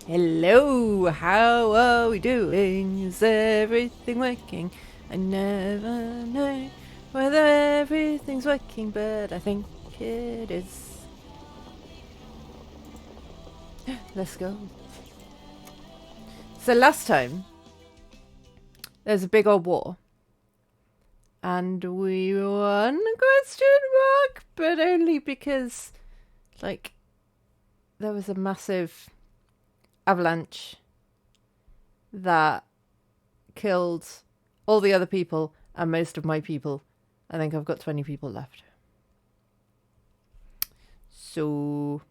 Hello, how are we doing? Is everything working? I never know whether everything's working, but I think it is. Let's go. So last time, there's a big old war. And we won, question mark, but only because, like, there was a massive avalanche that killed all the other people and most of my people. I think I've got 20 people left. So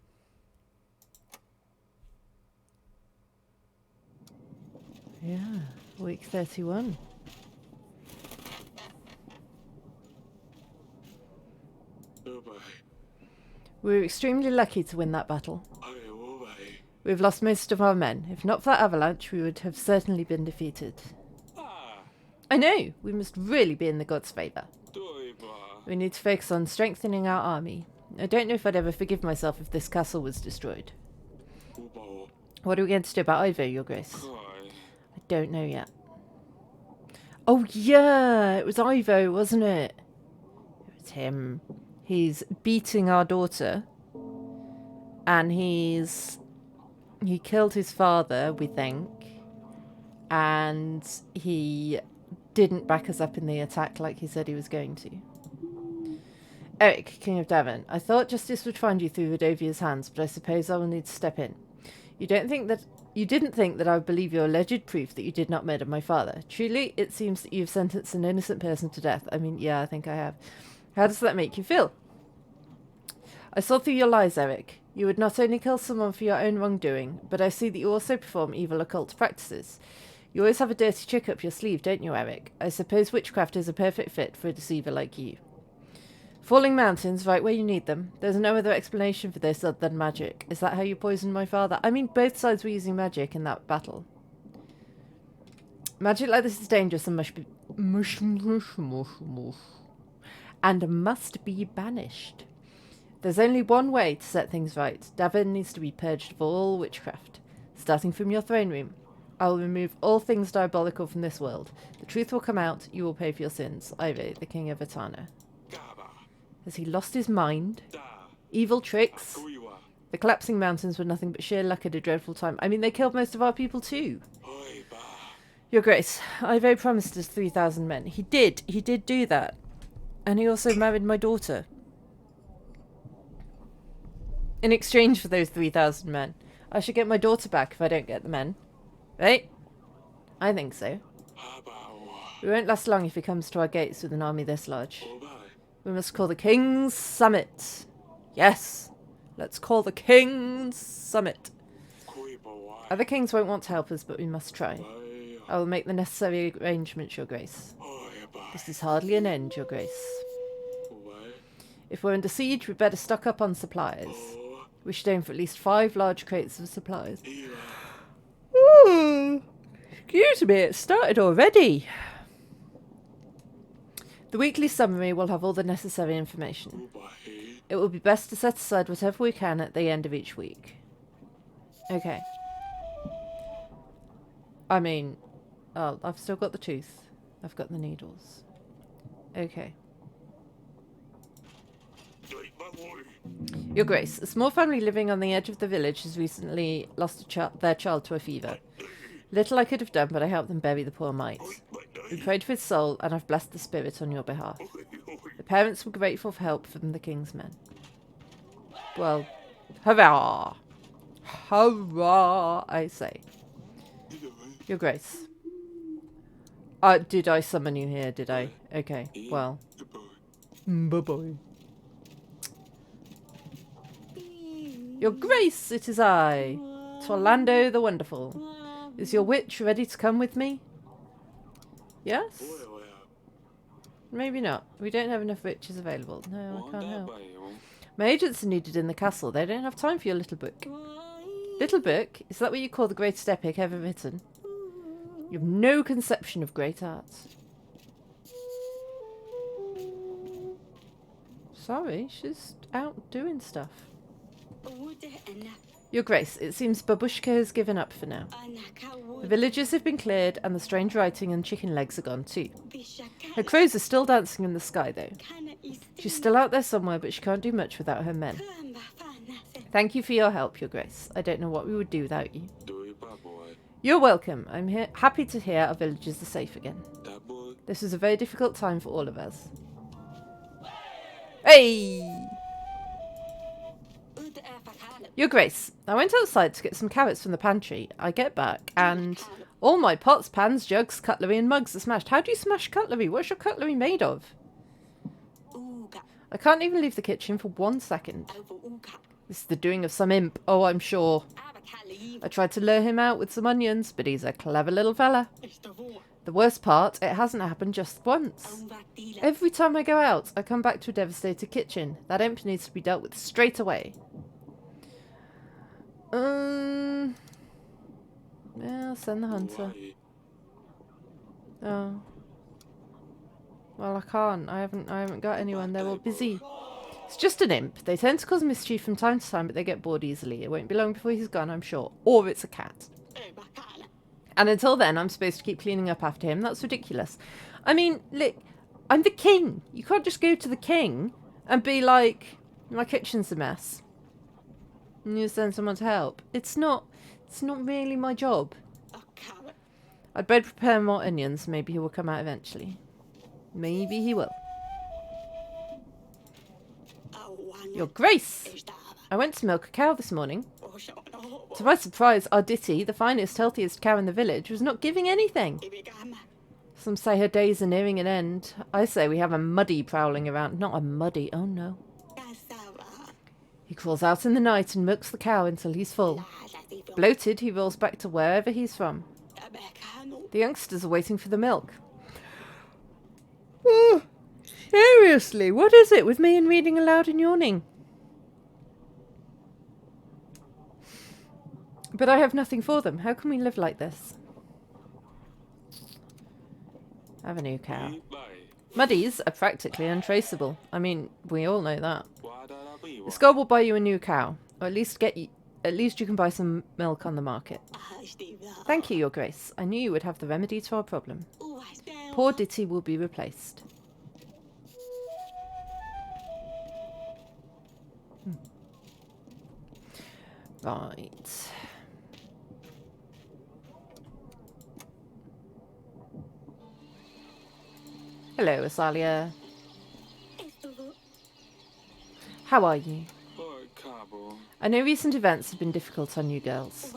yeah, week 31. We were extremely lucky to win that battle. We've lost most of our men. If not for that avalanche, we would have certainly been defeated. I know, we must really be in the gods' favour. We need to focus on strengthening our army. I don't know if I'd ever forgive myself if this castle was destroyed. What are we going to do about Ivo, Your Grace? I don't know yet. Oh yeah, it was Ivo, wasn't it? It was him. He's beating our daughter. And he killed his father, we think. And he didn't back us up in the attack like he said he was going to. Eric, King of Devon, I thought justice would find you through Rodovia's hands, but I suppose I will need to step in. You didn't think that I would believe your alleged proof that you did not murder my father. Truly, it seems that you've sentenced an innocent person to death. I mean, yeah, I think I have. How does that make you feel? I saw through your lies, Eric. You would not only kill someone for your own wrongdoing, but I see that you also perform evil occult practices. You always have a dirty trick up your sleeve, don't you, Eric? I suppose witchcraft is a perfect fit for a deceiver like you. Falling mountains, right where you need them. There's no other explanation for this other than magic. Is that how you poisoned my father? I mean, both sides were using magic in that battle. Magic like this is dangerous and must be banished. There's only one way to set things right. Devon needs to be purged of all witchcraft. Starting from your throne room. I will remove all things diabolical from this world. The truth will come out. You will pay for your sins. Ivo, the King of Etana. Has he lost his mind? Evil tricks? The collapsing mountains were nothing but sheer luck at a dreadful time. I mean, they killed most of our people too. Your Grace, Ivo promised us 3,000 men. He did do that. And he also married my daughter. In exchange for those 3,000 men. I should get my daughter back if I don't get the men. Right? I think so. We won't last long if he comes to our gates with an army this large. We must call the King's Summit. Yes, let's call the King's Summit. Other kings won't want to help us, but we must try. I will make the necessary arrangements, Your Grace. This is hardly an end, Your Grace. If we're under siege, we'd better stock up on supplies. We should aim for at least 5 large crates of supplies. Ooh, excuse me, it started already. The weekly summary will have all the necessary information. It will be best to set aside whatever we can at the end of each week. Okay. I mean, oh, I've still got the tooth. I've got the needles. Okay. Your Grace, a small family living on the edge of the village has recently lost their child to a fever. Little I could have done, but I helped them bury the poor mite. We prayed for his soul, and I've blessed the spirit on your behalf. The parents were grateful for help from the king's men. Well, hurrah! Hurrah, I say. Your Grace. Did I summon you here, did I? Okay, well. Bye-bye. Your Grace, it is I, Torlando the Wonderful. Is your witch ready to come with me? Yes? Maybe not. We don't have enough witches available. No, I can't help. My agents are needed in the castle. They don't have time for your little book. Little book? Is that what you call the greatest epic ever written? You have no conception of great art. Sorry, she's out doing stuff. Your Grace, it seems Babushka has given up for now. The villages have been cleared and the strange writing and chicken legs are gone too. Her crows are still dancing in the sky though. She's still out there somewhere, but she can't do much without her men. Thank you for your help, Your Grace. I don't know what we would do without you. You're welcome. I'm happy to hear our villages are safe again. This was a very difficult time for all of us. Hey! Your Grace, I went outside to get some carrots from the pantry. I get back and all my pots, pans, jugs, cutlery and mugs are smashed. How do you smash cutlery? What's your cutlery made of? I can't even leave the kitchen for 1 second. This is the doing of some imp. Oh, I'm sure. I tried to lure him out with some onions, but he's a clever little fella. The worst part, it hasn't happened just once. Every time I go out, I come back to a devastated kitchen. That imp needs to be dealt with straight away. Yeah, I'll send the hunter. Oh. Well, I can't. I haven't got anyone. They're all busy. It's just an imp. They tend to cause mischief from time to time, but they get bored easily. It won't be long before he's gone, I'm sure. Or it's a cat. And until then, I'm supposed to keep cleaning up after him. That's ridiculous. I mean, look, I'm the king. You can't just go to the king and be like, my kitchen's a mess. And you send someone to help. It's not really my job. I'd better prepare more onions. Maybe he will come out eventually. Maybe he will. Your Grace! I went to milk a cow this morning. To my surprise, our Ditty, the finest, healthiest cow in the village, was not giving anything. Some say her days are nearing an end. I say we have a muddy prowling around. Not a muddy, oh no. He crawls out in the night and milks the cow until he's full. Bloated, he rolls back to wherever he's from. The youngsters are waiting for the milk. Oh, seriously, what is it with me and reading aloud and yawning? But I have nothing for them. How can we live like this? Have a new cow. Muddies are practically untraceable. I mean, we all know that. The skull will buy you a new cow, or at least you can buy some milk on the market. Thank you, Your Grace. I knew you would have the remedy to our problem. Poor Ditty will be replaced. Right. Hello, Asalia. How are you? I know recent events have been difficult on you girls.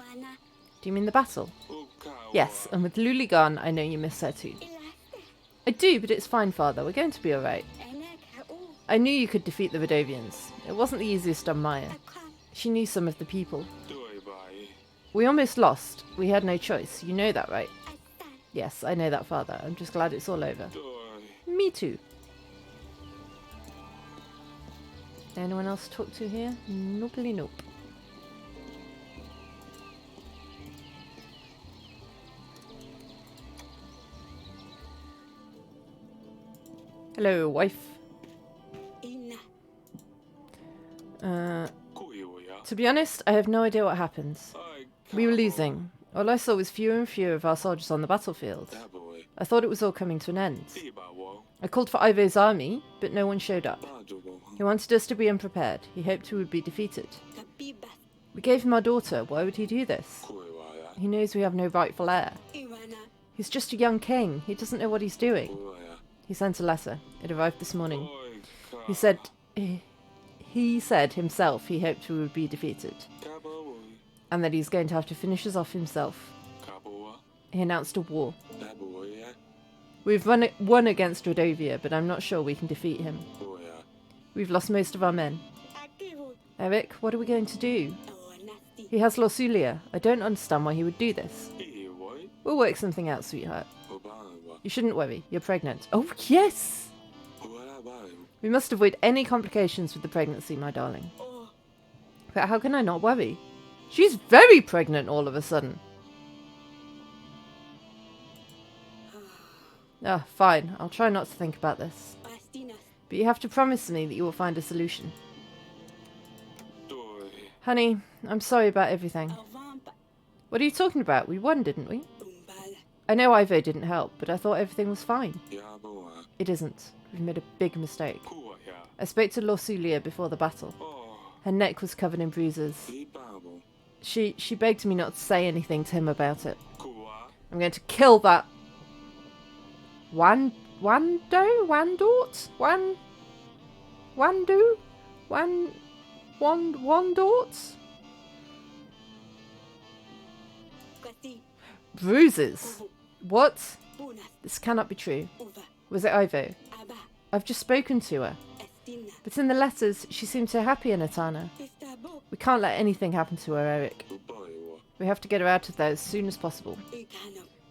Do you mean the battle? Yes, and with Luli gone, I know you miss her too. I do, but it's fine, Father. We're going to be alright. I knew you could defeat the Vidovians. It wasn't the easiest on Maya. She knew some of the people. We almost lost. We had no choice. You know that, right? Yes, I know that, Father. I'm just glad it's all over. Me too. Anyone else to talk to here? Noopily nope. Hello, wife. To be honest, I have no idea what happened. We were losing. All I saw was fewer and fewer of our soldiers on the battlefield. I thought it was all coming to an end. I called for Ivo's army, but no one showed up. He wanted us to be unprepared. He hoped we would be defeated. We gave him our daughter. Why would he do this? He knows we have no rightful heir. He's just a young king. He doesn't know what he's doing. He sent a letter. It arrived this morning. He said himself he hoped we would be defeated. And that he's going to have to finish us off himself. He announced a war. We've won against Rodovia, but I'm not sure we can defeat him. We've lost most of our men. Eric, what are we going to do? He has Lorsulia. I don't understand why he would do this. We'll work something out, sweetheart. You shouldn't worry. You're pregnant. Oh, yes! We must avoid any complications with the pregnancy, my darling. But how can I not worry? She's very pregnant all of a sudden. Ah, fine. I'll try not to think about this. But you have to promise me that you will find a solution. Honey, I'm sorry about everything. What are you talking about? We won, didn't we? I know Ivo didn't help, but I thought everything was fine. It isn't. We've made a big mistake. I spoke to Lorsulia before the battle. Her neck was covered in bruises. She begged me not to say anything to him about it. I'm going to kill that Wandort? Bruises? What? This cannot be true. Was it Ivo? I've just spoken to her. But in the letters, she seemed so happy in Etana. We can't let anything happen to her, Eric. We have to get her out of there as soon as possible.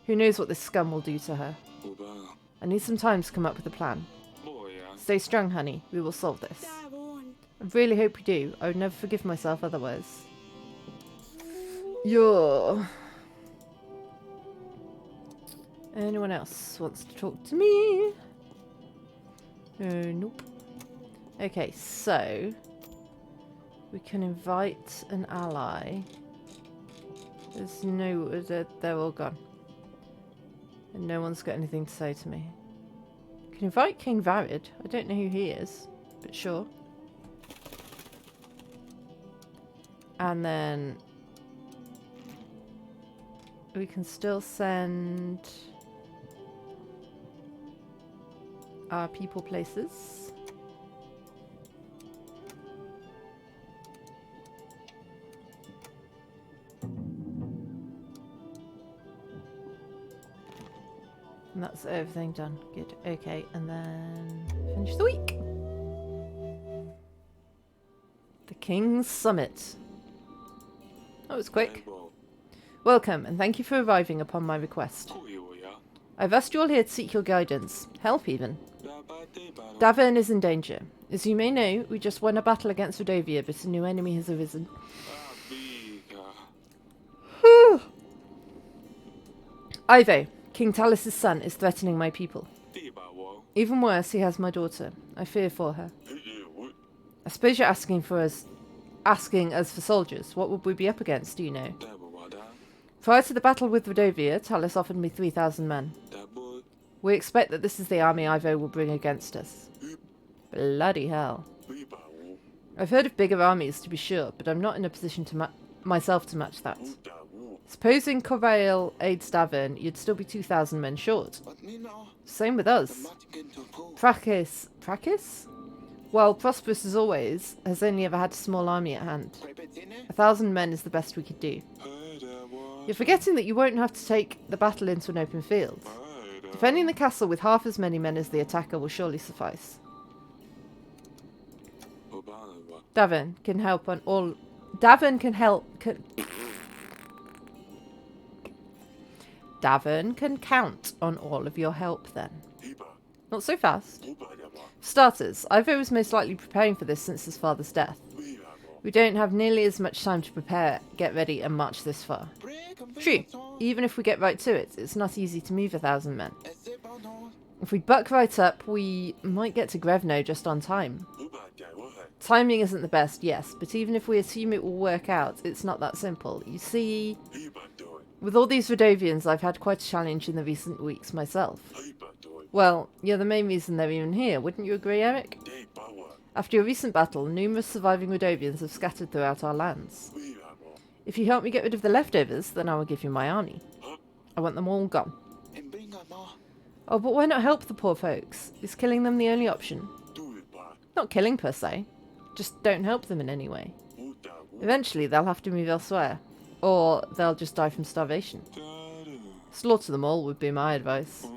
Who knows what this scum will do to her? I need some time to come up with a plan. Stay strong, honey. We will solve this. I really hope we do. I would never forgive myself otherwise. Yo. Anyone else wants to talk to me? Nope. Okay, so we can invite an ally. There's no... They're all gone. And no one's got anything to say to me. Can invite King Varid. I don't know who he is, but sure. And then we can still send our people places. And that's everything done. Good. Okay, and then finish the week. The King's Summit. That was quick. Welcome, and thank you for arriving upon my request. I've asked you all here to seek your guidance, help even. Davern is in danger. As you may know, we just won a battle against Rodovia, but a new enemy has arisen. Ivo, King Talis' son, is threatening my people. Even worse, he has my daughter. I fear for her. I suppose you're asking us for soldiers. What would we be up against, do you know? Prior to the battle with Rodovia, Talis offered me 3,000 men. We expect that this is the army Ivo will bring against us. Bloody hell. I've heard of bigger armies, to be sure, but I'm not in a position to myself to match that. Supposing Corrail aids Davern, you'd still be 2,000 men short. Same with us. Prakis? Well, prosperous as always, has only ever had a small army at hand. 1,000 men is the best we could do. You're forgetting that you won't have to take the battle into an open field. Defending the castle with half as many men as the attacker will surely suffice. Davern can help on all... Davern can count on all of your help then. Not so fast. For starters, Ivo was most likely preparing for this since his father's death. We don't have nearly as much time to prepare, get ready and march this far. True, even if we get right to it, it's not easy to move 1,000 men. If we buck right up, we might get to Grevno just on time. Timing isn't the best, yes, but even if we assume it will work out, it's not that simple. You see, with all these Rodovians, I've had quite a challenge in the recent weeks myself. Well, you're the main reason they're even here, wouldn't you agree, Eric? After your recent battle, numerous surviving Rodovians have scattered throughout our lands. If you help me get rid of the leftovers, then I will give you my army. I want them all gone. Oh, but why not help the poor folks? Is killing them the only option? Not killing per se. Just don't help them in any way. Eventually they'll have to move elsewhere. Or they'll just die from starvation. Slaughter them all would be my advice.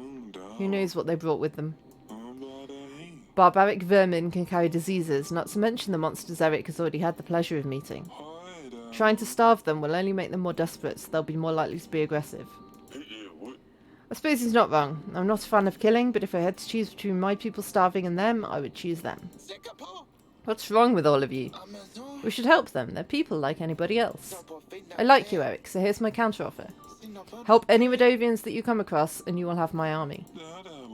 Who knows what they brought with them? Barbaric vermin can carry diseases, not to mention the monsters Eric has already had the pleasure of meeting. Trying to starve them will only make them more desperate, so they'll be more likely to be aggressive. I suppose he's not wrong. I'm not a fan of killing, but if I had to choose between my people starving and them, I would choose them. What's wrong with all of you? We should help them. They're people like anybody else. I like you, Eric, so here's my counteroffer. Help any Rodovians that you come across, and you will have my army.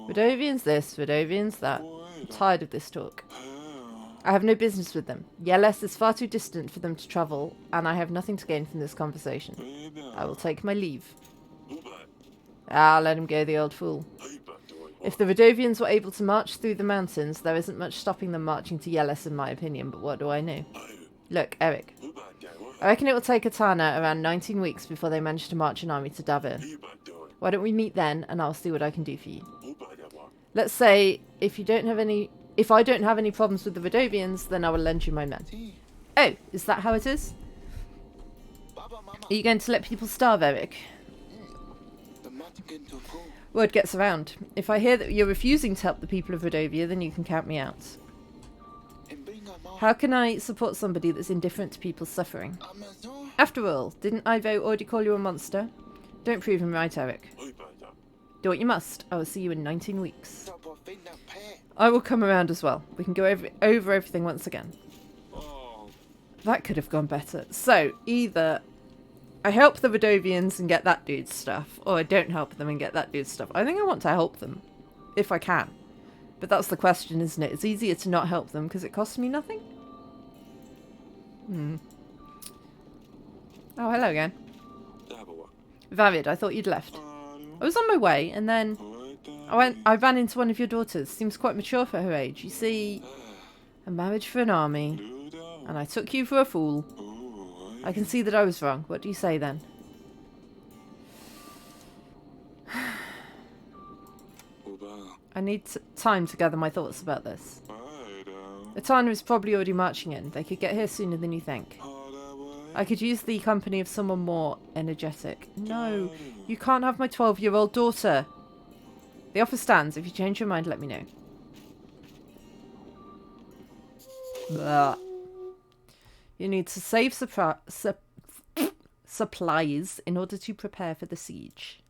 Rodovians this, Rodovians that. I'm tired of this talk. I have no business with them. Yeles is far too distant for them to travel, and I have nothing to gain from this conversation. I will take my leave. Let him go, the old fool. If the Rodovians were able to march through the mountains, there isn't much stopping them marching to Yeles, in my opinion, but what do I know? Look, Eric. I reckon it will take Etana around 19 weeks before they manage to march an army to Davir. Why don't we meet then, and I'll see what I can do for you. Let's say, if I don't have any problems with the Rodovians, then I will lend you my men. Oh, is that how it is? Are you going to let people starve, Eric? Word gets around. If I hear that you're refusing to help the people of Rodovia, then you can count me out. How can I support somebody that's indifferent to people's suffering? After all, didn't Ivo already call you a monster? Don't prove him right, Eric. Do what you must. I will see you in 19 weeks. I will come around as well. We can go over everything once again. That could have gone better. So, either I help the Rodovians and get that dude's stuff, or I don't help them and get that dude's stuff. I think I want to help them, if I can. But that's the question, isn't it? It's easier to not help them because it costs me nothing. Oh, hello again. Varid, I thought you'd left. I was on my way, and then I ran into one of your daughters. Seems quite mature for her age. You see, a marriage for an army, and I took you for a fool. I can see that I was wrong. What do you say then? I need time to gather my thoughts about this. Etana is probably already marching in. They could get here sooner than you think. I could use the company of someone more energetic. No, you can't have my 12-year-old daughter. The offer stands. If you change your mind, let me know. Blah. You need to save supplies in order to prepare for the siege.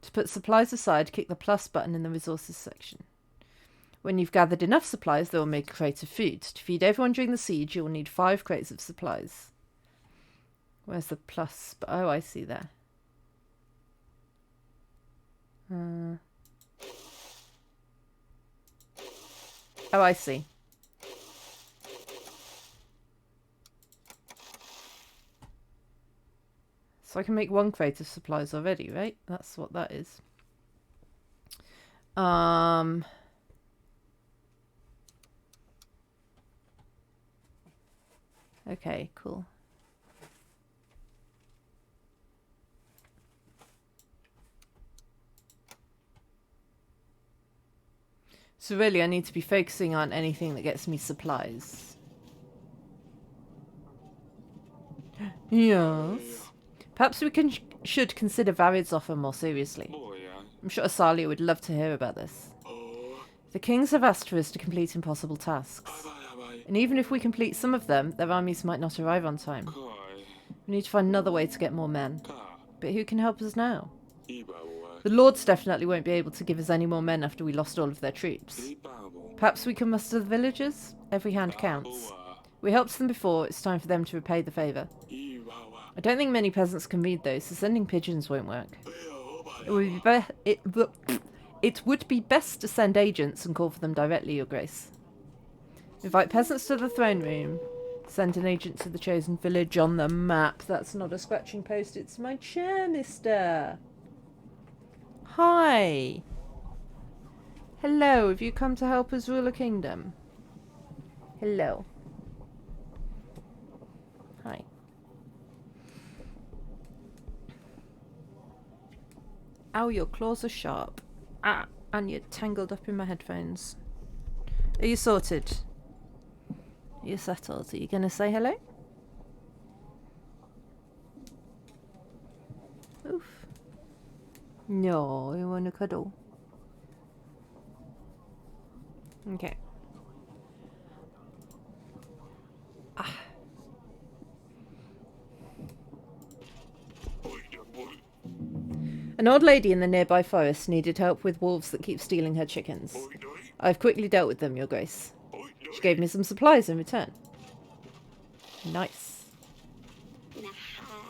To put supplies aside, click the plus button in the resources section. When you've gathered enough supplies, they will make a crate of food. To feed everyone during the siege, you will need 5 crates of supplies. Where's the plus? Oh, I see there. Oh, I see. So I can make 1 crate of supplies already, right? That's what that is. Okay, cool. So really, I need to be focusing on anything that gets me supplies. Yes. Perhaps we should consider Varid's offer more seriously. I'm sure Asalia would love to hear about this. The kings have asked for us to complete impossible tasks. And even if we complete some of them, their armies might not arrive on time. We need to find another way to get more men. But who can help us now? The lords definitely won't be able to give us any more men after we lost all of their troops. Perhaps we can muster the villagers? Every hand counts. We helped them before, it's time for them to repay the favour. I don't think many peasants can read those, so sending pigeons won't work. It would be best to send agents and call for them directly, Your Grace. Invite peasants to the throne room. Send an agent to the chosen village on the map. That's not a scratching post, it's my chair, mister. Hi. Hello, have you come to help us rule a kingdom? Hello. Hi. Ow, your claws are sharp. Ah, and you're tangled up in my headphones. Are you sorted? Are you settled? Are you going to say hello? Oof. No, you want to cuddle? Okay. Ah. An old lady in the nearby forest needed help with wolves that keep stealing her chickens. I've quickly dealt with them, Your Grace. She gave me some supplies in return. Nice.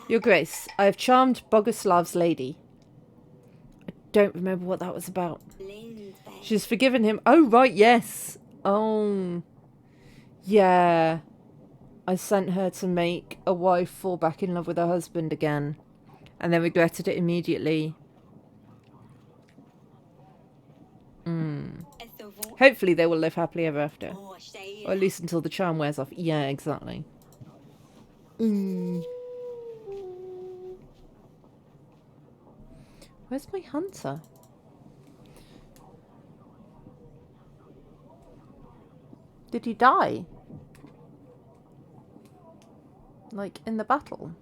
Your Grace, I have charmed Boguslav's lady. I don't remember what that was about. She's forgiven him. Oh, right, yes. Oh. Yeah. I sent her to make a wife fall back in love with her husband again. And then regretted it immediately. Hopefully they will live happily ever after. Or at least until the charm wears off. Yeah, exactly. Where's my hunter? Did he die? Like, in the battle?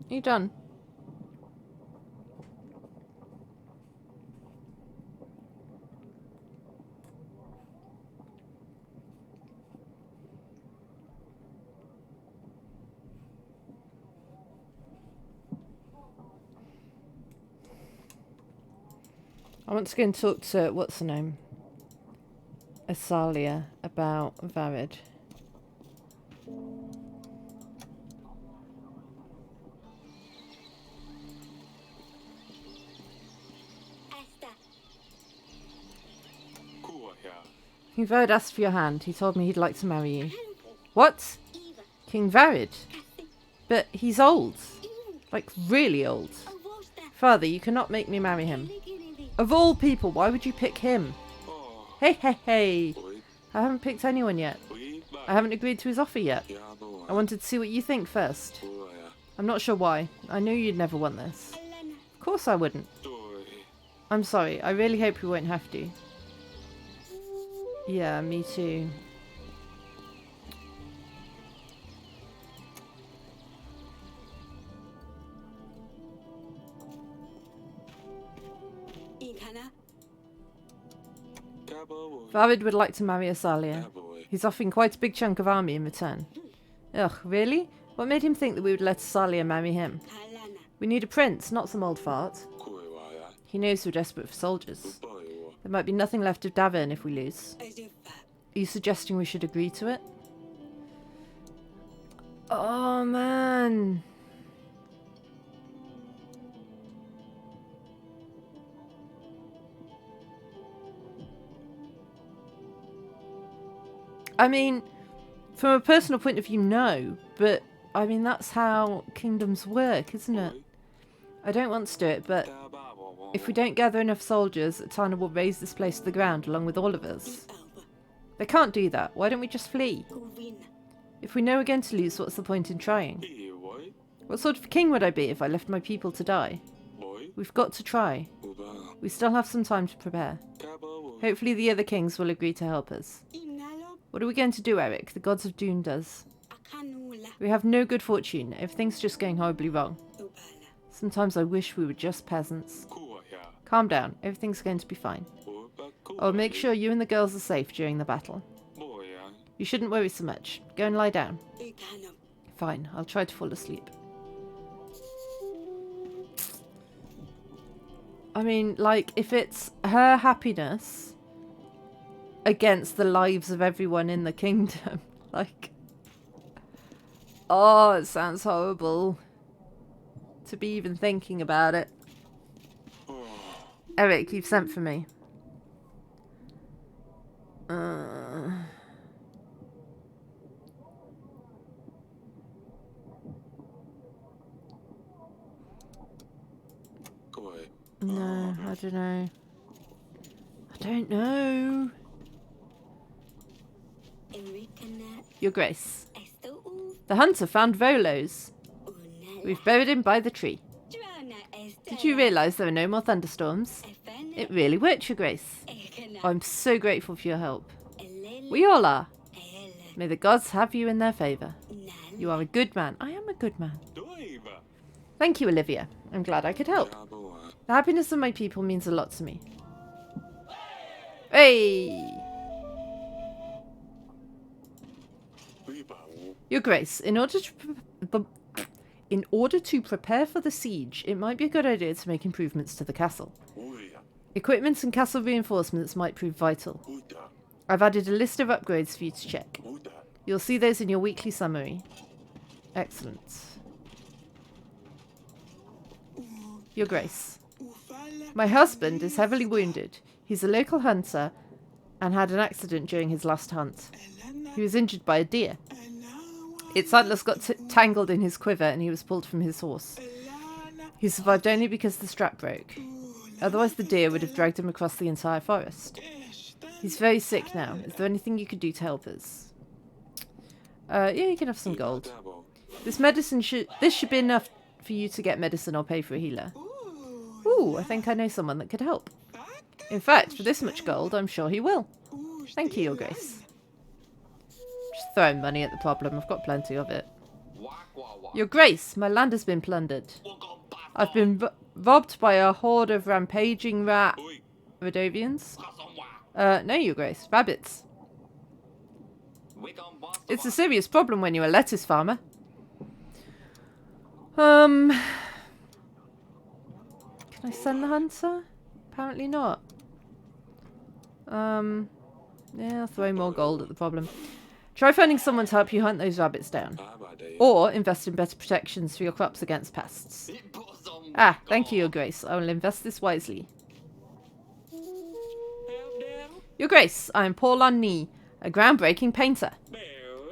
Are you done? I want to go and talk to, what's her name? Asalia about Varid. King Varid asked for your hand. He told me he'd like to marry you. What? King Varid? But he's old. Like, really old. Father, you cannot make me marry him. Of all people, why would you pick him? Hey, hey, hey. I haven't picked anyone yet. I haven't agreed to his offer yet. I wanted to see what you think first. I'm not sure why. I knew you'd never want this. Of course I wouldn't. I'm sorry. I really hope we won't have to. Yeah, me too. Varid would like to marry Asalia. He's offering quite a big chunk of army in return. Ugh, really? What made him think that we would let Asalia marry him? We need a prince, not some old fart. He knows we're desperate for soldiers. There might be nothing left of Davern if we lose. Are you suggesting we should agree to it? Oh, man. I mean, from a personal point of view, no. But, I mean, that's how kingdoms work, isn't it? I don't want to do it, but if we don't gather enough soldiers, Tana will raise this place to the ground along with all of us. They can't do that. Why don't we just flee? If we know we're going to lose, what's the point in trying? What sort of king would I be if I left my people to die? We've got to try. We still have some time to prepare. Hopefully the other kings will agree to help us. What are we going to do, Eric? The gods have doomed us. We have no good fortune. Everything's just going horribly wrong. Sometimes I wish we were just peasants. Calm down. Everything's going to be fine. I'll make sure you and the girls are safe during the battle. You shouldn't worry so much. Go and lie down. Fine. I'll try to fall asleep. I mean, like, if it's her happiness against the lives of everyone in the kingdom, like... Oh, it sounds horrible to be even thinking about it. Eric, you've sent for me. No, I don't know. I don't know. Your Grace. The hunter found Volos. We've buried him by the tree. Did you realise there are no more thunderstorms? It really worked, Your Grace. Oh, I'm so grateful for your help. We all are. May the gods have you in their favour. You are a good man. I am a good man. Thank you, Olivia. I'm glad I could help. The happiness of my people means a lot to me. Hey! Your Grace, in order to prepare for the siege, it might be a good idea to make improvements to the castle. Equipment and castle reinforcements might prove vital. I've added a list of upgrades for you to check. You'll see those in your weekly summary. Excellent. Your Grace. My husband is heavily wounded. He's a local hunter and had an accident during his last hunt. He was injured by a deer. Its antlers got tangled in his quiver and he was pulled from his horse. He survived only because the strap broke. Otherwise the deer would have dragged him across the entire forest. He's very sick now. Is there anything you could do to help us? Yeah, you can have some gold. This should be enough for you to get medicine or pay for a healer. Ooh, I think I know someone that could help. In fact, for this much gold, I'm sure he will. Thank you, Your Grace. Just throwing money at the problem. I've got plenty of it. Your Grace, my land has been plundered. I've been robbed by a horde of rampaging Radovians. No, Your Grace. Rabbits. It's a serious problem when you're a lettuce farmer. Can I send the hunter? Apparently not. Yeah, I'll throw more gold at the problem. Try finding someone to help you hunt those rabbits down. Or invest in better protections for your crops against pests. Ah, thank you, Your Grace. I will invest this wisely. Your Grace, I am Paul Lanny, a groundbreaking painter.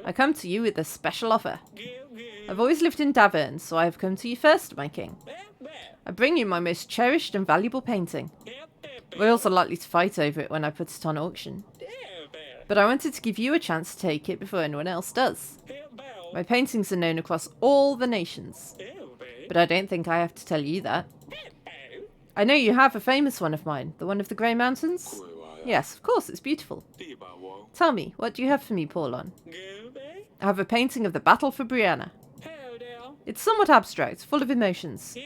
I come to you with a special offer. I've always lived in Davern, so I have come to you first, my king. I bring you my most cherished and valuable painting. Royals are likely to fight over it when I put it on auction. But I wanted to give you a chance to take it before anyone else does. My paintings are known across all the nations. But I don't think I have to tell you that. I know you have a famous one of mine, the one of the Grey Mountains? Yes, of course, it's beautiful. Tell me, what do you have for me, Paulon? I have a painting of the battle for Brianna. It's somewhat abstract, full of emotions.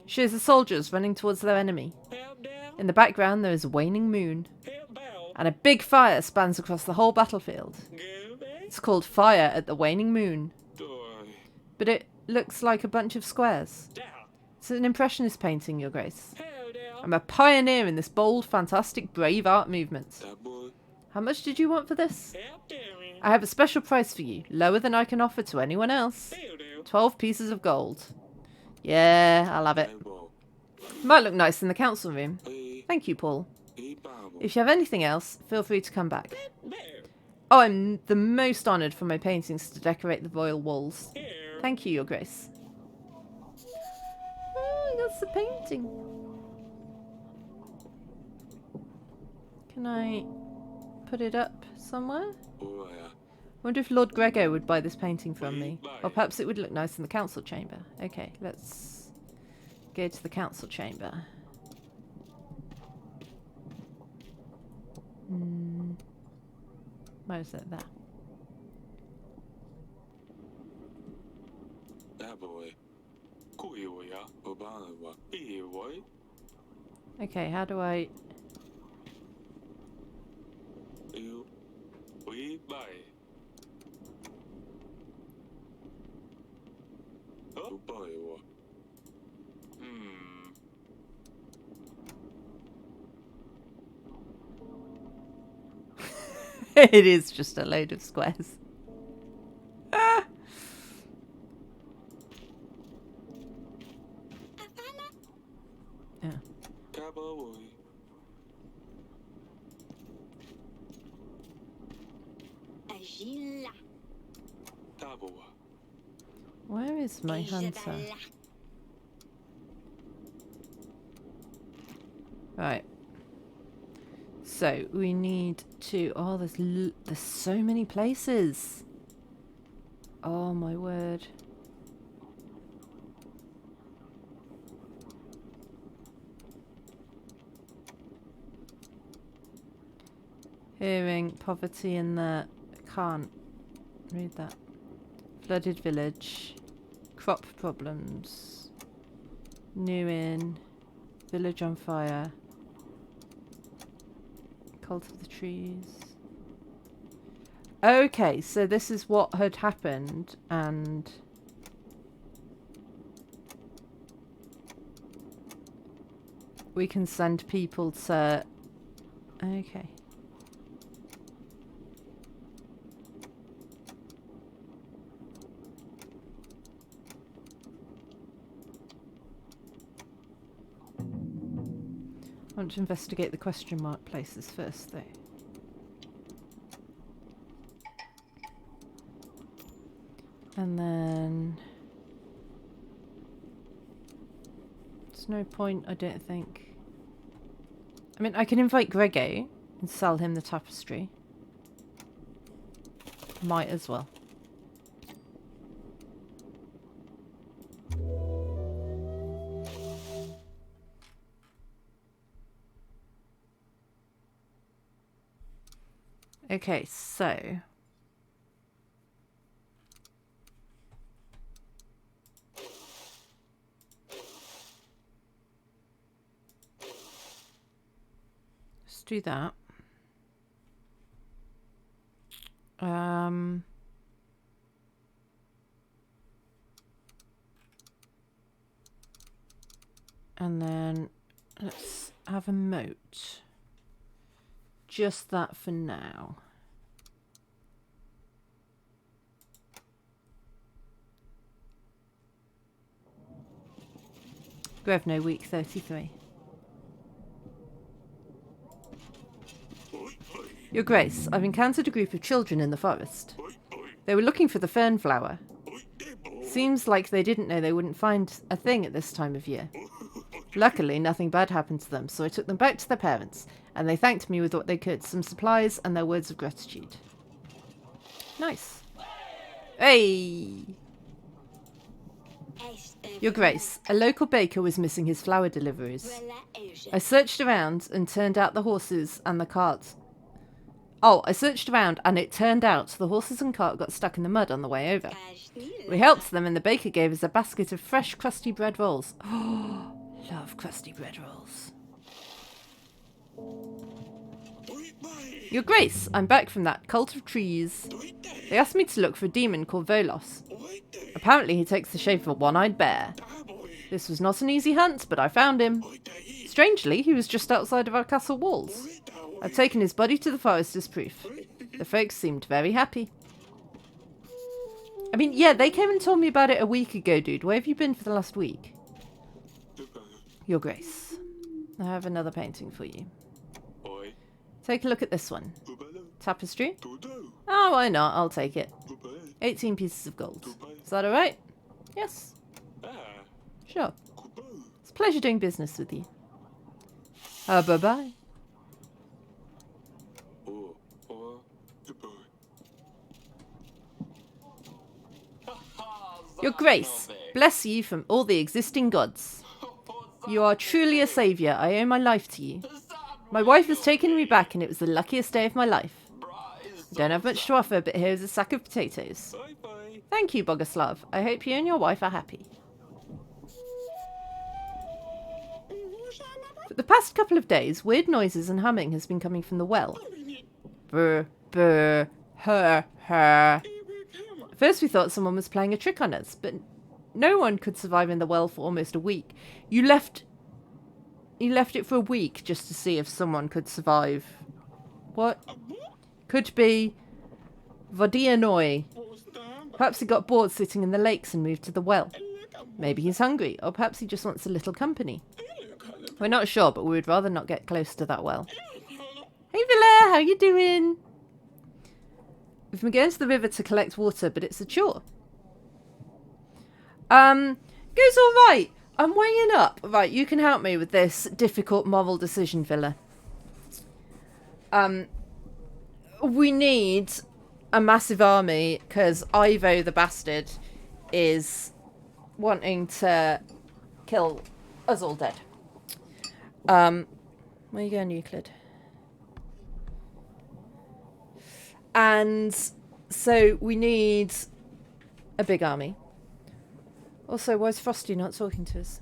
Shows the soldiers running towards their enemy. In the background there is a waning moon. And a big fire spans across the whole battlefield. It's called Fire at the Waning Moon. But it looks like a bunch of squares. It's an impressionist painting, Your Grace. I'm a pioneer in this bold, fantastic, brave art movement. How much did you want for this? I have a special price for you, lower than I can offer to anyone else. 12 pieces of gold. Yeah, I'll have it. Might look nice in the council room. Thank you, Paul. If you have anything else, feel free to come back. Oh, I'm the most honoured for my paintings to decorate the royal walls. Thank you, Your Grace. Oh, that's the painting. Can I put it up somewhere? I wonder if Lord Gregor would buy this painting from me. Or perhaps it would look nice in the council chamber. Okay, let's go to the council chamber. Where is it? There. Okay, how do I... It is just a load of squares. Ah. Yeah. Where is my hunter? Right. So we need to... Oh, there's so many places. Oh my word. Hearing poverty in the... Can't read that. Flooded village. Crop problems. New inn. Village on fire. Cult of the trees. Okay, so this is what had happened, and we can send people to... Okay. I want to investigate the question mark places first, though. And then... there's no point, I don't think. I mean, I can invite Grego and sell him the tapestry. Might as well. Okay, so... let's do that. And then let's have a moat. Just that for now. Grevno, week 33. Your Grace, I've encountered a group of children in the forest. They were looking for the fern flower. Seems like they didn't know they wouldn't find a thing at this time of year. Luckily, nothing bad happened to them, so I took them back to their parents, and they thanked me with what they could, some supplies and their words of gratitude. Nice. Hey! Your Grace, a local baker was missing his flour deliveries. I searched around and turned out the horses and the cart. Oh, I searched around and it turned out the horses and cart got stuck in the mud on the way over. We helped them and the baker gave us a basket of fresh, crusty bread rolls. Oh, love crusty bread rolls. Your Grace, I'm back from that cult of trees. They asked me to look for a demon called Volos. Apparently he takes the shape of a one-eyed bear. This was not an easy hunt, but I found him. Strangely, he was just outside of our castle walls. I've taken his body to the forest as proof. The folks seemed very happy. I mean, yeah, they came and told me about it a week ago, dude. Where have you been for the last week? Your Grace, I have another painting for you. Take a look at this one. Tapestry? Oh, why not? I'll take it. 18 pieces of gold. Is that alright? Yes. Sure. It's a pleasure doing business with you. Bye-bye. Your Grace, bless you from all the existing gods. You are truly a saviour. I owe my life to you. My wife has taken me back and it was the luckiest day of my life. I don't have much to offer, but here's a sack of potatoes. Thank you, Bogoslav. I hope you and your wife are happy. For the past couple of days, weird noises and humming has been coming from the well. Brr, brr, her, her. At first we thought someone was playing a trick on us, but no one could survive in the well for almost a week. You left it for a week just to see if someone could survive. What? Could be Vodianoi. Perhaps he got bored sitting in the lakes and moved to the well. Maybe he's hungry, or perhaps he just wants a little company. We're not sure, but we would rather not get close to that well. Hey Villa, how you doing? We've been going to the river to collect water, but it's a chore. Goes alright. I'm weighing up. Right, you can help me with this difficult moral decision, Villa. We need a massive army, because Ivo the bastard is wanting to kill us all dead. Where are you going, Euclid? And so we need a big army. Also, why is Frosty not talking to us?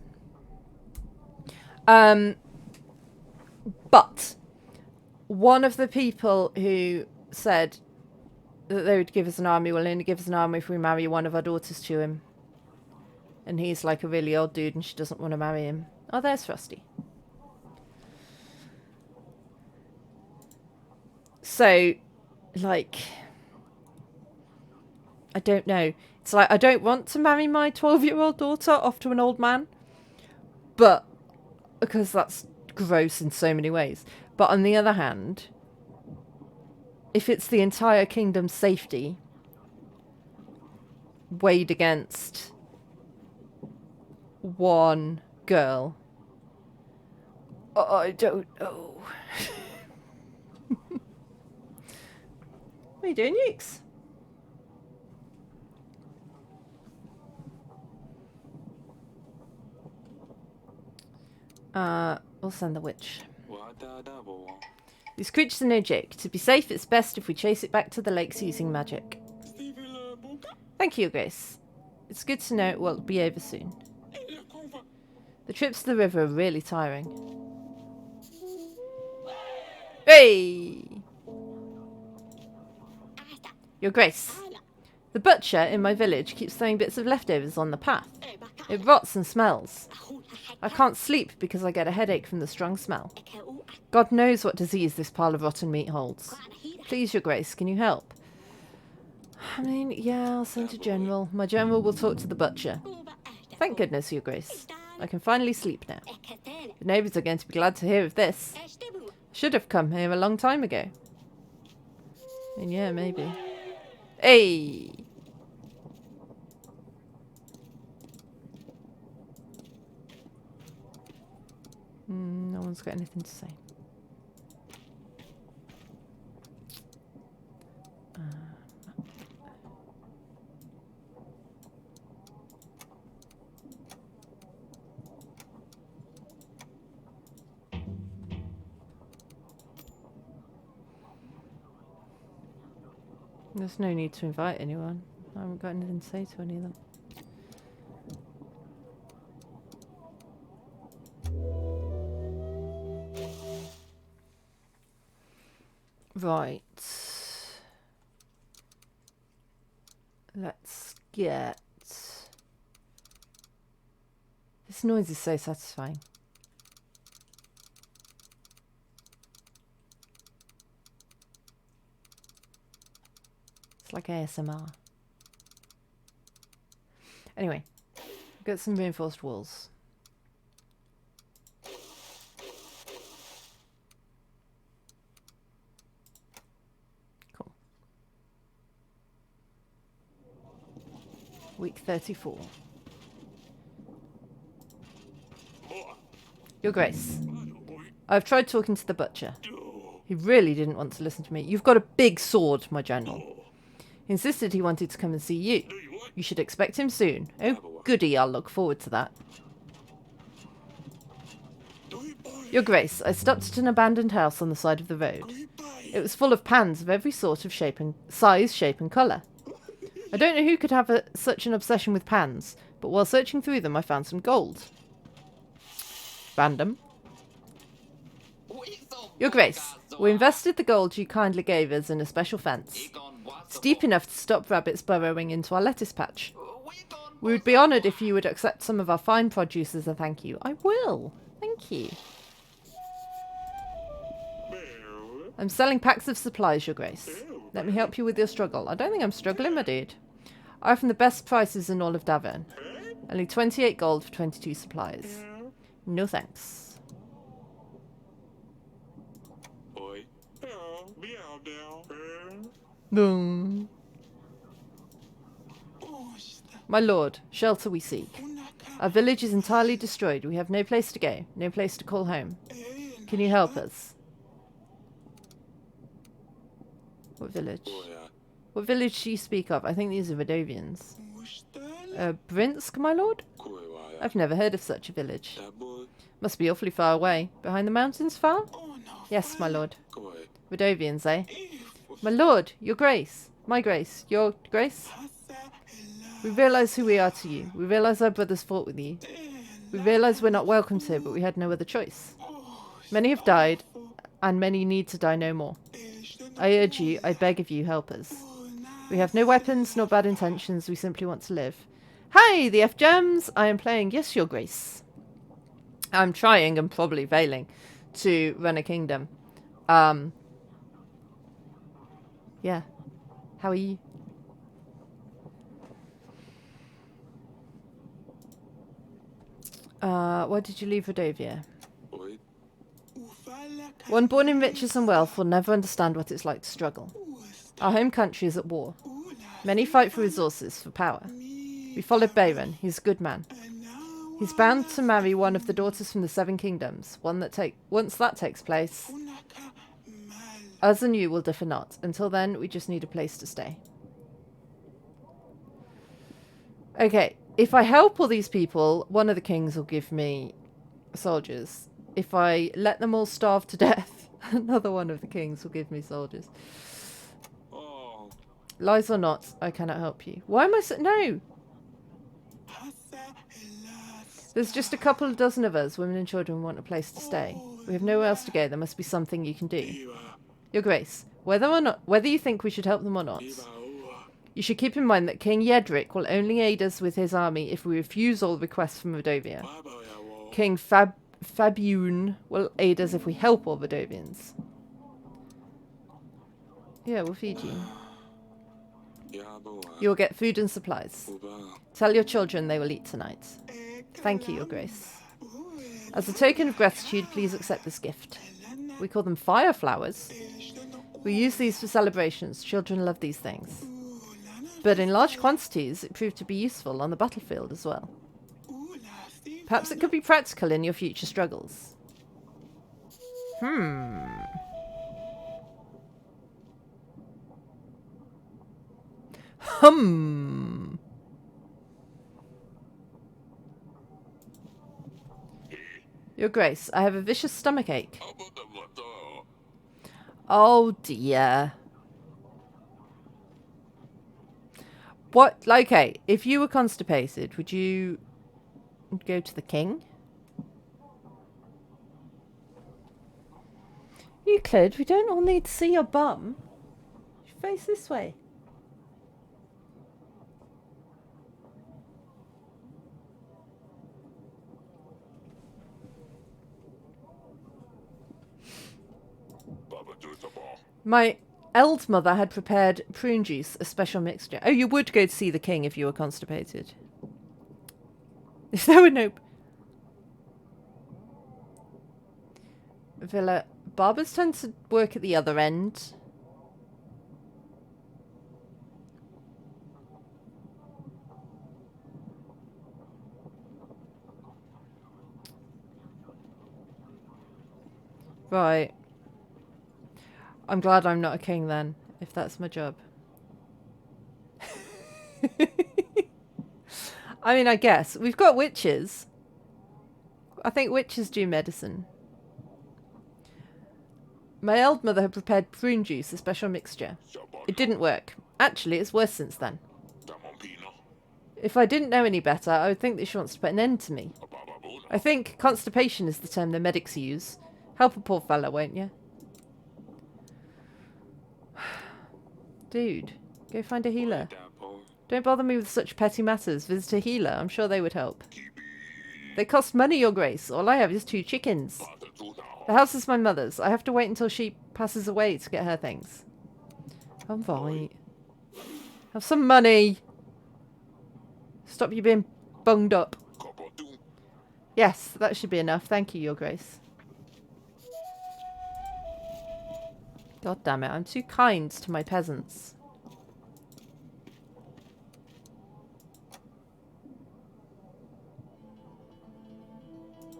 But one of the people who said that they would give us an army will only give us an army if we marry one of our daughters to him. And he's like a really old dude and she doesn't want to marry him. Oh, there's Frosty. So, like, I don't know. It's like, I don't want to marry my 12-year-old daughter off to an old man. But, because that's gross in so many ways. But on the other hand, if it's the entire kingdom's safety weighed against one girl, I don't know. What are you doing, Ukes? We'll send the witch. These creatures are no joke. To be safe, it's best if we chase it back to the lakes using magic. Thank you, Grace. It's good to know it will be over soon. The trips to the river are really tiring. Hey! Your Grace. The butcher in my village keeps throwing bits of leftovers on the path. It rots and smells. I can't sleep because I get a headache from the strong smell. God knows what disease this pile of rotten meat holds. Please, Your Grace, can you help? I mean, yeah, I'll send to General. My General will talk to the butcher. Thank goodness, Your Grace. I can finally sleep now. The neighbours are going to be glad to hear of this. Should have come here a long time ago. And yeah, maybe. Hey! No one's got anything to say. There's no need to invite anyone. I haven't got anything to say to any of them. Right. Let's get... This noise is so satisfying. It's like ASMR. Anyway, got some reinforced walls. Cool. Week 34. Your Grace, I've tried talking to the butcher. He really didn't want to listen to me. You've got a big sword, my general. He insisted he wanted to come and see you. You should expect him soon. Oh, goody, I'll look forward to that. Your Grace, I stopped at an abandoned house on the side of the road. It was full of pans of every sort of shape and size, shape and colour. I don't know who could have such an obsession with pans, but while searching through them I found some gold. Random. Your Grace, we invested the gold you kindly gave us in a special fence. It's deep enough to stop rabbits burrowing into our lettuce patch. We would be honoured if you would accept some of our fine produce as a thank you. I will. Thank you. I'm selling packs of supplies, Your Grace. Let me help you with your struggle. I don't think I'm struggling, my dude. I offer the best prices in all of Davern. Only 28 gold for 22 supplies. No thanks. Boom. My lord, shelter we seek. Our village is entirely destroyed. We have no place to go, no place to call home. Can you help us? What village? What village do you speak of? I think these are Vadovians. Brinsk, my lord? I've never heard of such a village. Must be awfully far away. Behind the mountains far? Yes, my lord. Vadovians, eh? My lord, your grace. My grace. Your grace? We realise who we are to you. We realise our brothers fought with you. We realise we're not welcome here, but we had no other choice. Many have died, and many need to die no more. I urge you, I beg of you, help us. We have no weapons, nor bad intentions, we simply want to live. Hi, the F-Gems! I am playing Yes, Your Grace. I'm trying, and probably failing, to run a kingdom. Yeah. How are you? Why did you leave Rodovia? One born in riches and wealth will never understand what it's like to struggle. Our home country is at war. Many fight for resources, for power. We followed Bayron. He's a good man. He's bound to marry one of the daughters from the Seven Kingdoms. Once that takes place, us and you will differ not. Until then, we just need a place to stay. Okay, if I help all these people, one of the kings will give me soldiers. If I let them all starve to death, another one of the kings will give me soldiers. Lies or not, I cannot help you. Why am I so... No! There's just a couple of dozen of us, women and children, want a place to stay. We have nowhere else to go. There must be something you can do. Your Grace, whether you think we should help them or not, you should keep in mind that King Yedric will only aid us with his army if we refuse all requests from Vadovia. King Fabiun will aid us if we help all Vadovians. Yeah, we'll feed you. You'll get food and supplies. Tell your children they will eat tonight. Thank you, Your Grace. As a token of gratitude, please accept this gift. We call them fire flowers. We use these for celebrations. Children love these things. But in large quantities, it proved to be useful on the battlefield as well. Perhaps it could be practical in your future struggles. Your Grace, I have a vicious stomachache. Oh dear. What? Okay, if you were constipated, would you go to the king? Euclid, we don't all need to see your bum. You face this way. My eld mother had prepared prune juice, a special mixture. Oh, you would go to see the king if you were constipated. If there were no... Villa... Barbers tend to work at the other end. Right. I'm glad I'm not a king then, if that's my job. I mean, I guess. We've got witches. I think witches do medicine. My old mother had prepared prune juice, a special mixture. It didn't work. Actually, it's worse since then. If I didn't know any better, I would think that she wants to put an end to me. I think constipation is the term the medics use. Help a poor fella, won't you? Dude, go find a healer. Don't bother me with such petty matters. Visit a healer. I'm sure they would help. They cost money, Your Grace. All I have is 2 chickens. The house is my mother's. I have to wait until she passes away to get her things. All right. Have some money. Stop you being bunged up. Yes, that should be enough. Thank you, Your Grace. God damn it, I'm too kind to my peasants.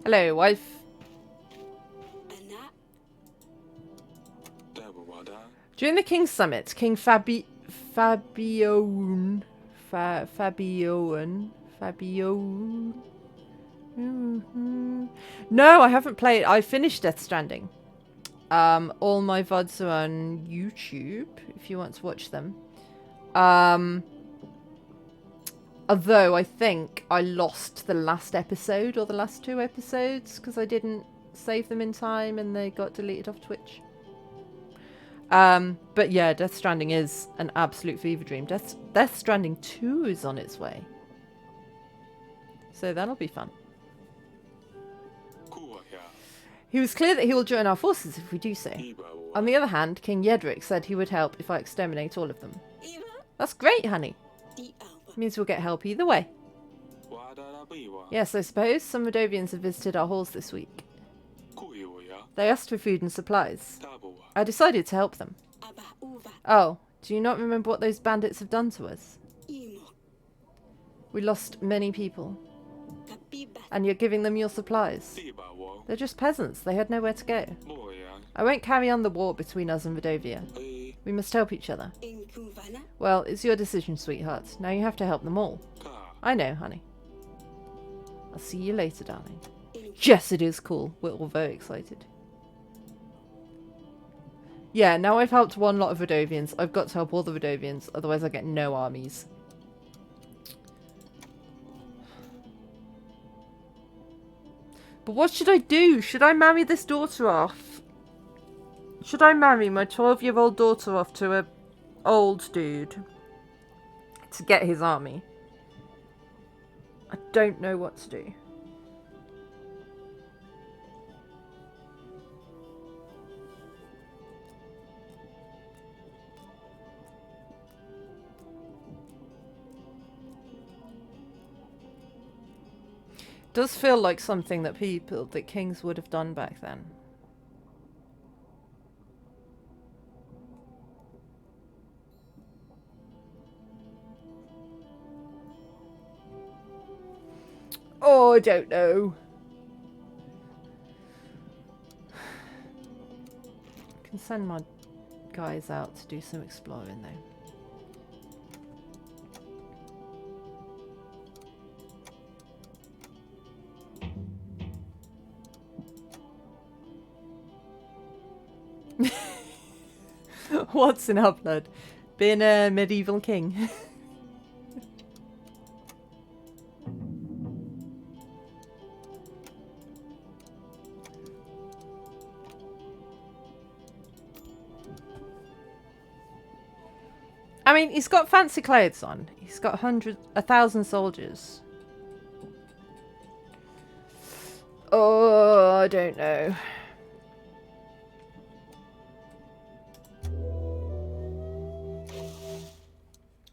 Hello, wife. During the King's Summit, King Fabione. No, I haven't played. I finished Death Stranding. All my VODs are on YouTube, if you want to watch them. Although I think I lost the last episode, or the last 2 episodes, because I didn't save them in time and they got deleted off Twitch. But yeah, Death Stranding is an absolute fever dream. Death Stranding 2 is on its way. So that'll be fun. He was clear that he will join our forces if we do so. On the other hand, King Yedric said he would help if I exterminate all of them. That's great, honey. Means we'll get help either way. Yes, I suppose some Vadovians have visited our halls this week. They asked for food and supplies. I decided to help them. Oh, do you not remember what those bandits have done to us? We lost many people. And you're giving them your supplies. They're just peasants. They had nowhere to go. I won't carry on the war between us and Rodovia. We must help each other. Well, it's your decision, sweetheart. Now you have to help them all. I know, honey. I'll see you later, darling. Yes, it is cool. We're all very excited. Yeah, now I've helped one lot of Rodovians. I've got to help all the Rodovians, otherwise I get no armies. But what should I do? Should I marry this daughter off? Should I marry my 12-year-old daughter off to a old dude to get his army? I don't know what to do. Does feel like something that kings would have done back then. Oh, I don't know. I can send my guys out to do some exploring though. What's in our blood? Being a medieval king. I mean, he's got fancy clothes on. He's got 1,000 soldiers. Oh, I don't know.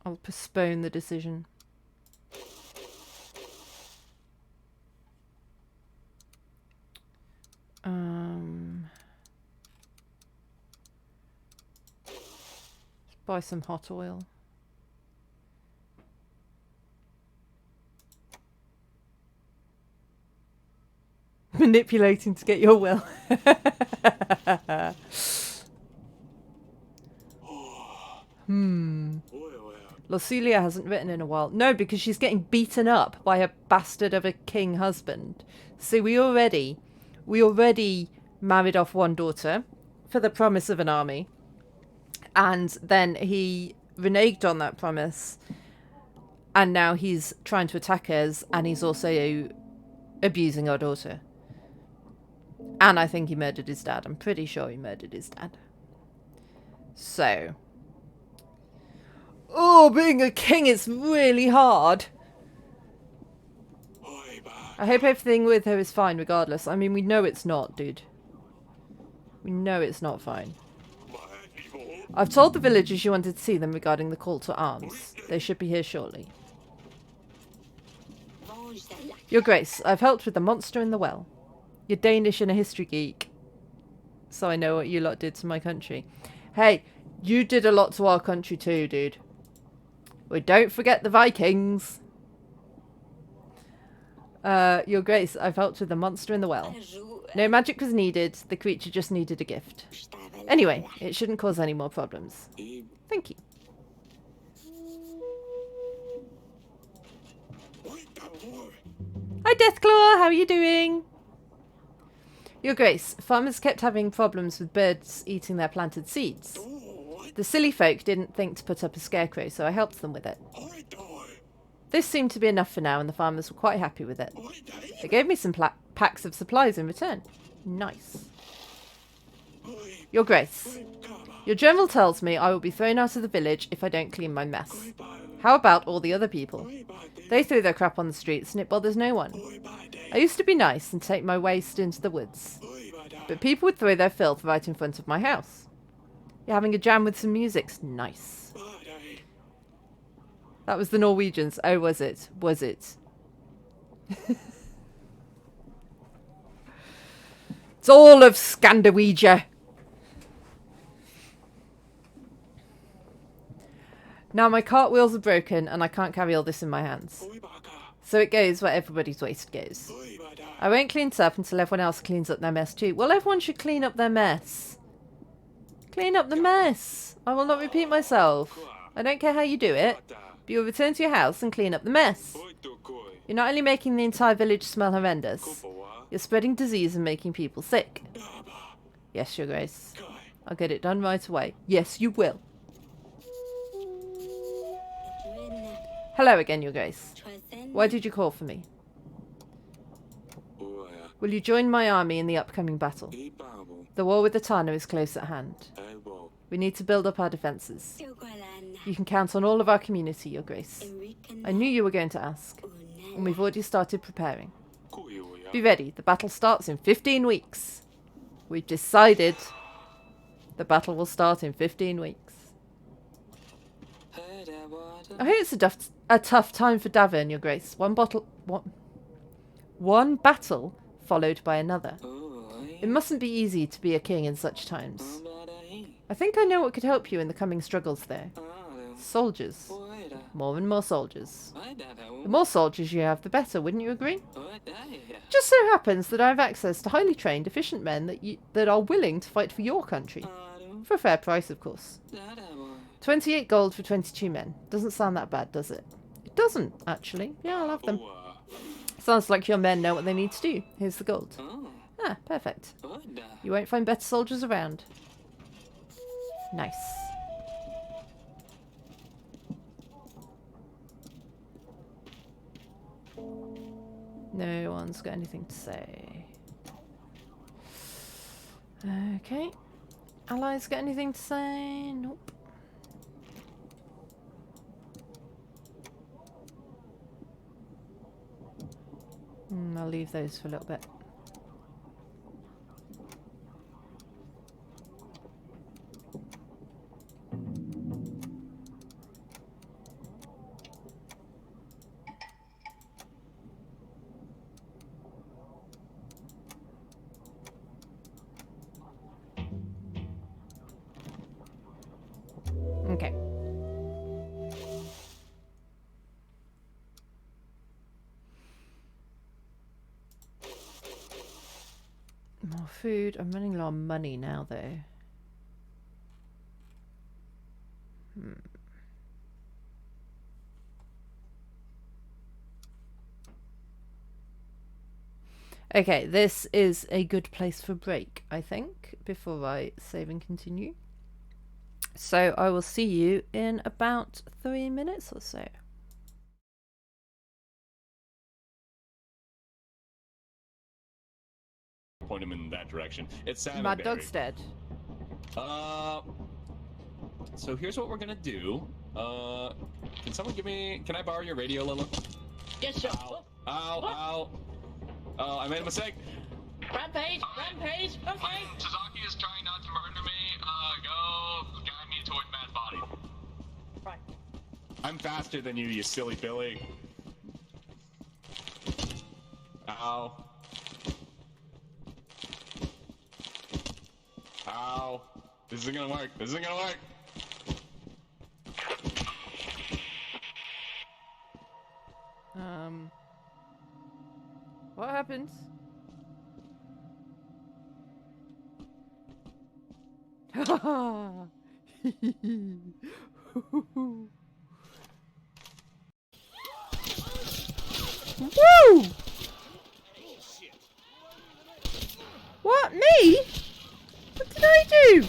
I'll postpone the decision. Buy some hot oil. Manipulating to get your will. Lucilia hasn't written in a while. No, because she's getting beaten up by a bastard of a king husband. See, we already married off one daughter for the promise of an army. And then he reneged on that promise. And now he's trying to attack us. And he's also abusing our daughter. And I think he murdered his dad. I'm pretty sure he murdered his dad. So. Oh, being a king is really hard. I hope everything with her is fine regardless. I mean, we know it's not, dude. We know it's not fine. I've told the villagers you wanted to see them regarding the call to arms. They should be here shortly. Your Grace, I've helped with the monster in the well. You're Danish and a history geek. So I know what you lot did to my country. Hey, you did a lot to our country too, dude. We don't forget the Vikings. Your Grace, I've helped with the monster in the well. No magic was needed. The creature just needed a gift. Anyway, it shouldn't cause any more problems. Thank you. Hi, Deathclaw. How are you doing? Your Grace, farmers kept having problems with birds eating their planted seeds. The silly folk didn't think to put up a scarecrow, so I helped them with it. This seemed to be enough for now, and the farmers were quite happy with it. They gave me some packs of supplies in return. Nice. Your Grace, your general tells me I will be thrown out of the village if I don't clean my mess. How about all the other people? They throw their crap on the streets and it bothers no one. I used to be nice and take my waste into the woods. But people would throw their filth right in front of my house. You're having a jam with some music's nice. That was the Norwegians. Oh, was it? Was it? It's all of Scandawegia. Now my cartwheels are broken and I can't carry all this in my hands. So it goes where everybody's waste goes. I won't clean this up until everyone else cleans up their mess too. Well, everyone should clean up their mess. Clean up the mess. I will not repeat myself. I don't care how you do it, but you'll return to your house and clean up the mess. You're not only making the entire village smell horrendous, you're spreading disease and making people sick. Yes, Your Grace. I'll get it done right away. Yes, you will. Hello again, Your Grace. Why did you call for me? Will you join my army in the upcoming battle? The war with the Tana is close at hand. We need to build up our defences. You can count on all of our community, Your Grace. I knew you were going to ask, and we've already started preparing. Be ready, the battle starts in 15 weeks. We've decided the battle will start in 15 weeks. I hope it's a tough time for Davin, Your Grace. One battle followed by another. It mustn't be easy to be a king in such times. I think I know what could help you in the coming struggles there. Soldiers. More and more soldiers. The more soldiers you have, the better, wouldn't you agree? It just so happens that I have access to highly trained, efficient men that are willing to fight for your country. For a fair price, of course. 28 gold for 22 men. Doesn't sound that bad, does it? It doesn't, actually. Yeah, I'll have them. Sounds like your men know what they need to do. Here's the gold. Ah, perfect. You won't find better soldiers around. Nice. No one's got anything to say. Okay. Allies got anything to say? Nope. I'll leave those for a little bit. Okay. More food. I'm running low on money now, though. Okay, this is a good place for a break, I think, before I save and continue. So I will see you in about 3 minutes or so. Point him in that direction. It's Saturday. My dog's dead. So here's what we're gonna do. Can someone can I borrow your radio, Lila? Yes, sir. Ow. Oh, I made a mistake. Rampage! Rampage! Okay! Sasaki is trying not to murder me. Go guide me toward Mad Body. Right. I'm faster than you silly Billy. Ow. Ow. This isn't gonna work. This isn't gonna work. What happens? Woo! What? Me? What did I do?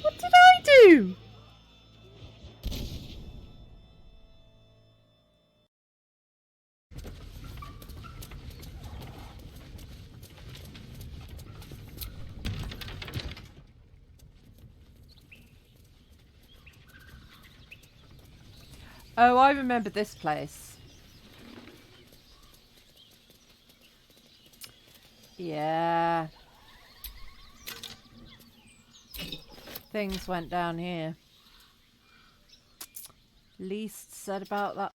What did I do? Oh, I remember this place. Yeah. Things went down here. least said about that.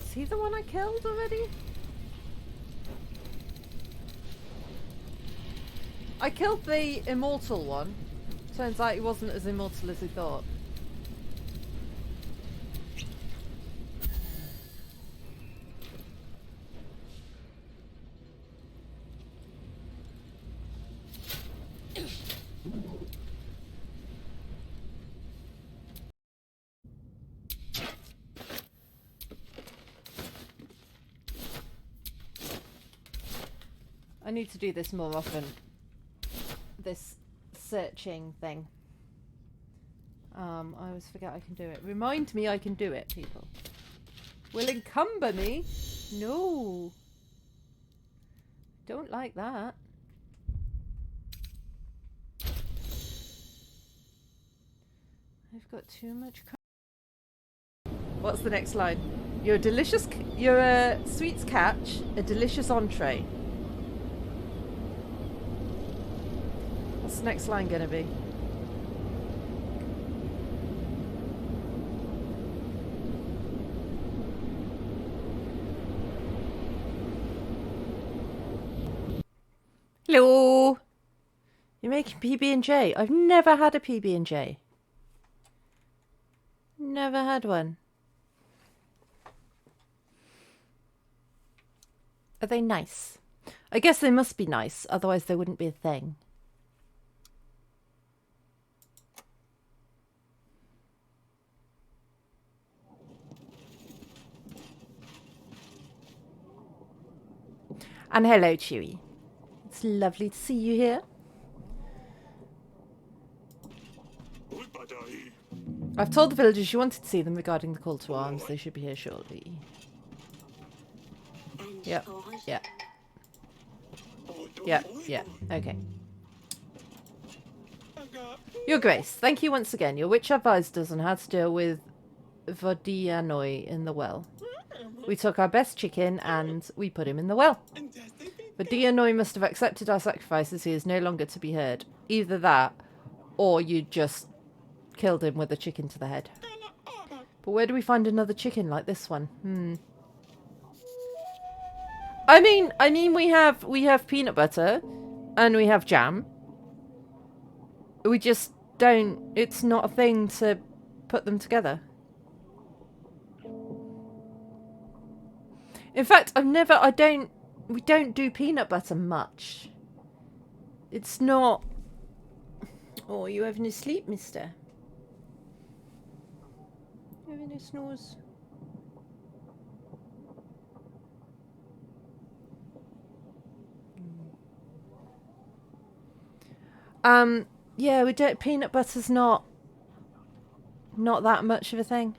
Is he the one I killed already? I killed the immortal one. Turns out he wasn't as immortal as he thought. I need to do this more often. This searching thing. I always forget I can do it. Remind me I can do it, people. Will encumber me? No. Don't like that. I've got too much. What's the next line? You're a sweets catch, a delicious entree. What's the next line gonna be? Hello. You're making PB&J. I've never had a PB&J. Never had one. Are they nice? I guess they must be nice, otherwise they wouldn't be a thing. And hello, Chewie. It's lovely to see you here. I've told the villagers you wanted to see them regarding the call to arms. They should be here shortly. Yep. Yeah. Yep. Yeah. Okay. Your Grace, thank you once again. Your witch advised us on how to deal with Vodianoi in the well. We took our best chicken and we put him in the well. Vodianoi must have accepted our sacrifices. He is no longer to be heard. Either that, or you just killed him with a chicken to the head. But where do we find another chicken like this one? I mean, we have peanut butter, and we have jam. We just don't. It's not a thing to put them together. In fact, we don't do peanut butter much. It's not. Oh, are you having a sleep, mister? You having a snooze? Yeah, we don't. Peanut butter's not that much of a thing.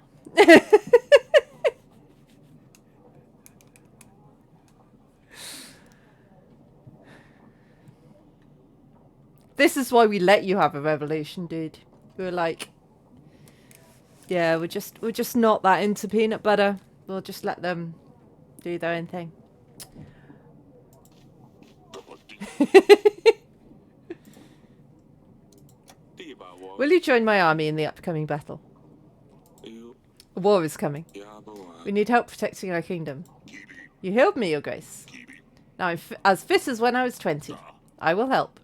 This is why we let you have a revolution, dude. We were like, yeah, we're just not that into peanut butter. We'll just let them do their own thing. Will you join my army in the upcoming battle? A war is coming. We need help protecting our kingdom. You healed me, Your Grace. Now I'm as fit as when I was 20. I will help.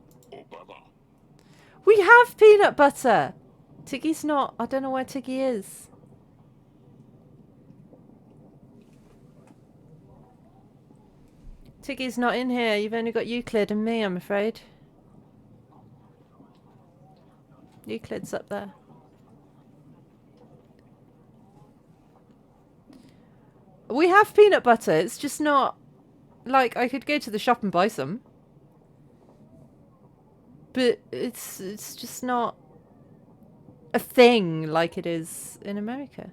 We have peanut butter! Tiggy's not. I don't know where Tiggy is. Tiggy's not in here. You've only got Euclid and me, I'm afraid. Euclid's up there. We have peanut butter. It's just not... Like, I could go to the shop and buy some. But it's just not a thing like it is in America.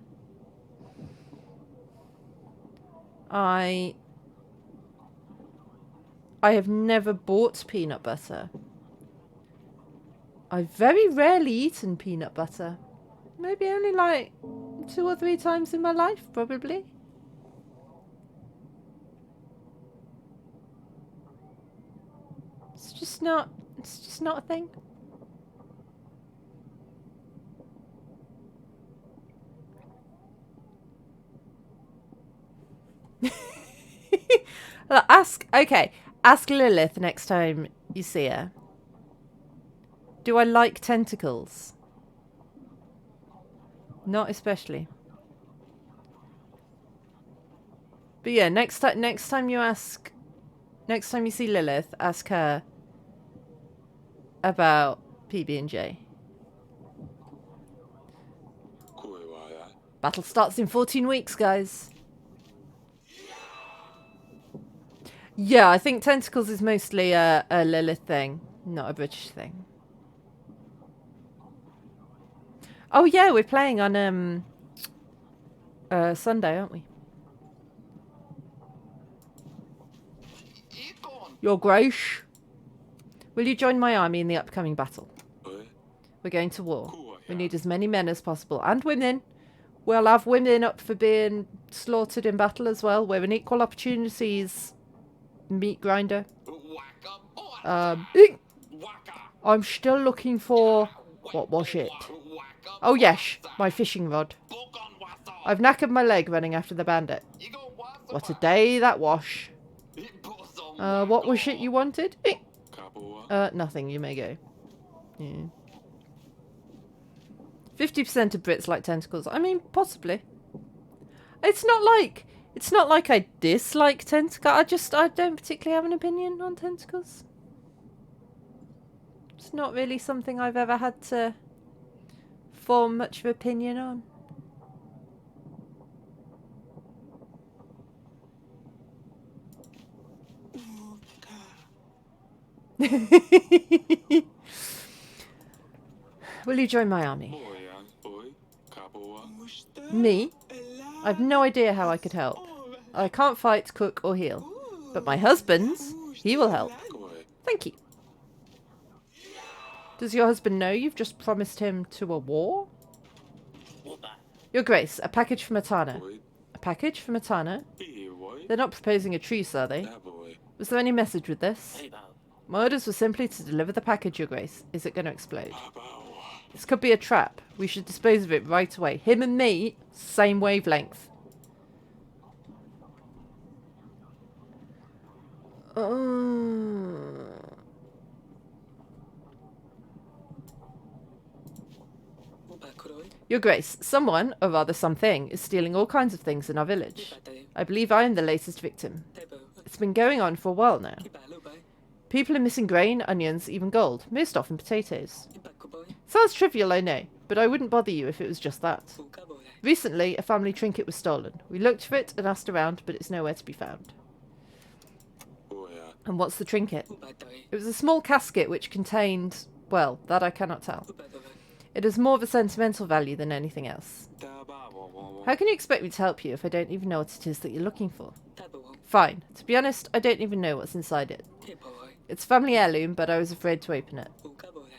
I have never bought peanut butter. I've very rarely eaten peanut butter. Maybe only like 2 or 3 times in my life, probably. It's just not a thing. Look, ask Lilith next time you see her. Do I like tentacles? Not especially. But yeah, next time you see Lilith, ask her about PB&J. Battle starts in 14 weeks, guys. Yeah, I think tentacles is mostly a Lilith thing, not a British thing. Oh yeah, we're playing on Sunday, aren't we? Your Grace, will you join my army in the upcoming battle? We're going to war. We need as many men as possible, and women. We'll have women up for being slaughtered in battle as well. We're an equal opportunities meat grinder. I'm still looking for... What was it? Oh yes, my fishing rod. I've knackered my leg running after the bandit. What a day that was. What was it you wanted? Nothing, you may go. Yeah. 50% of Brits like tentacles. I mean, possibly. It's not like I dislike tentacles. I don't particularly have an opinion on tentacles. It's not really something I've ever had to form much of an opinion on. Will you join my army? Me? I've no idea how I could help. I can't fight, cook, or heal. But my husband's, he will help. Thank you. Does your husband know you've just promised him to a war? Your Grace, a package from Atana. A package from Atana? They're not proposing a truce, are they? Was there any message with this? My orders were simply to deliver the package, Your Grace. Is it going to explode? This could be a trap. We should dispose of it right away. Him and me, same wavelength. Your Grace, someone, or rather something, is stealing all kinds of things in our village. I believe I am the latest victim. It's been going on for a while now. People are missing grain, onions, even gold, most often potatoes. Sounds trivial, I know, but I wouldn't bother you if it was just that. Recently, a family trinket was stolen. We looked for it and asked around, but it's nowhere to be found. And what's the trinket? It was a small casket which contained... well, that I cannot tell. It has more of a sentimental value than anything else. How can you expect me to help you if I don't even know what it is that you're looking for? Fine. To be honest, I don't even know what's inside it. It's family heirloom, but I was afraid to open it.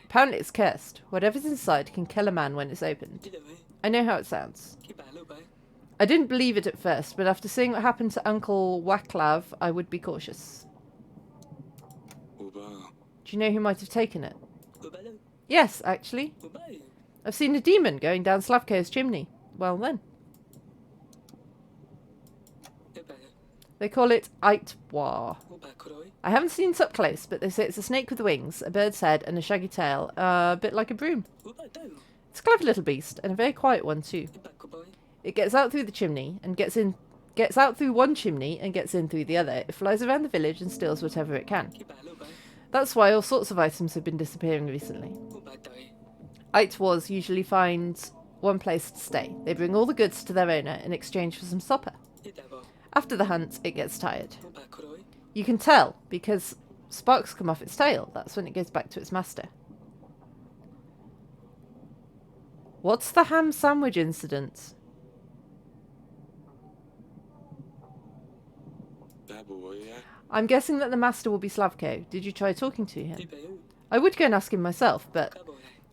Apparently it's cursed. Whatever's inside can kill a man when it's opened. I know how it sounds. I didn't believe it at first, but after seeing what happened to Uncle Waclav, I would be cautious. Do you know who might have taken it? Yes, actually. I've seen a demon going down Slavko's chimney. Well then. They call it Aitwar. I haven't seen it up close, but they say it's a snake with wings, a bird's head, and a shaggy tail, a bit like a broom. It's a clever little beast, and a very quiet one too. It gets out through the chimney, and gets out through one chimney, and gets in through the other. It flies around the village and steals whatever it can. That's why all sorts of items have been disappearing recently. Aitwars usually find one place to stay. They bring all the goods to their owner in exchange for some supper. After the hunt, it gets tired. You can tell, because sparks come off its tail. That's when it goes back to its master. What's the ham sandwich incident? I'm guessing that the master will be Slavko. Did you try talking to him? I would go and ask him myself, but...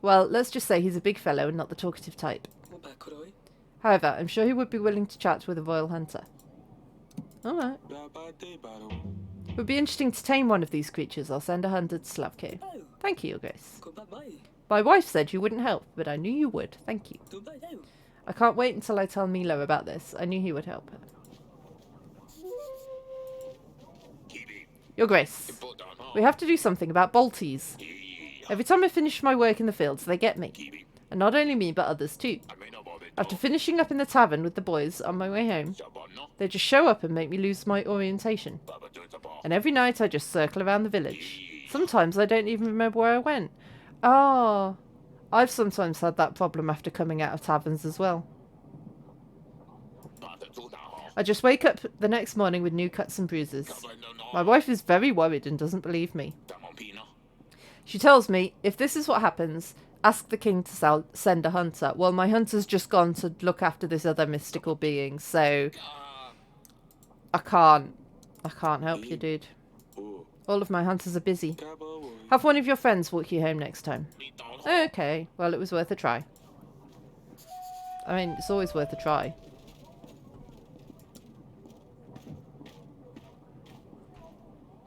well, let's just say he's a big fellow and not the talkative type. However, I'm sure he would be willing to chat with a royal hunter. Alright. It would be interesting to tame one of these creatures. I'll send a hunter to Slavko. Thank you, Your Grace. My wife said you wouldn't help, but I knew you would. Thank you. I can't wait until I tell Milo about this. I knew he would help her. Your Grace, we have to do something about Balties. Every time I finish my work in the fields, they get me. And not only me, but others too. After finishing up in the tavern with the boys on my way home, they just show up and make me lose my orientation. And every night I just circle around the village. Sometimes I don't even remember where I went. Oh, I've sometimes had that problem after coming out of taverns as well. I just wake up the next morning with new cuts and bruises. My wife is very worried and doesn't believe me. She tells me, if this is what happens, ask the king to send a hunter. Well, my hunter's just gone to look after this other mystical being, so I can't help you, dude. All of my hunters are busy. Have one of your friends walk you home next time. Okay, well, it was worth a try. I mean, it's always worth a try.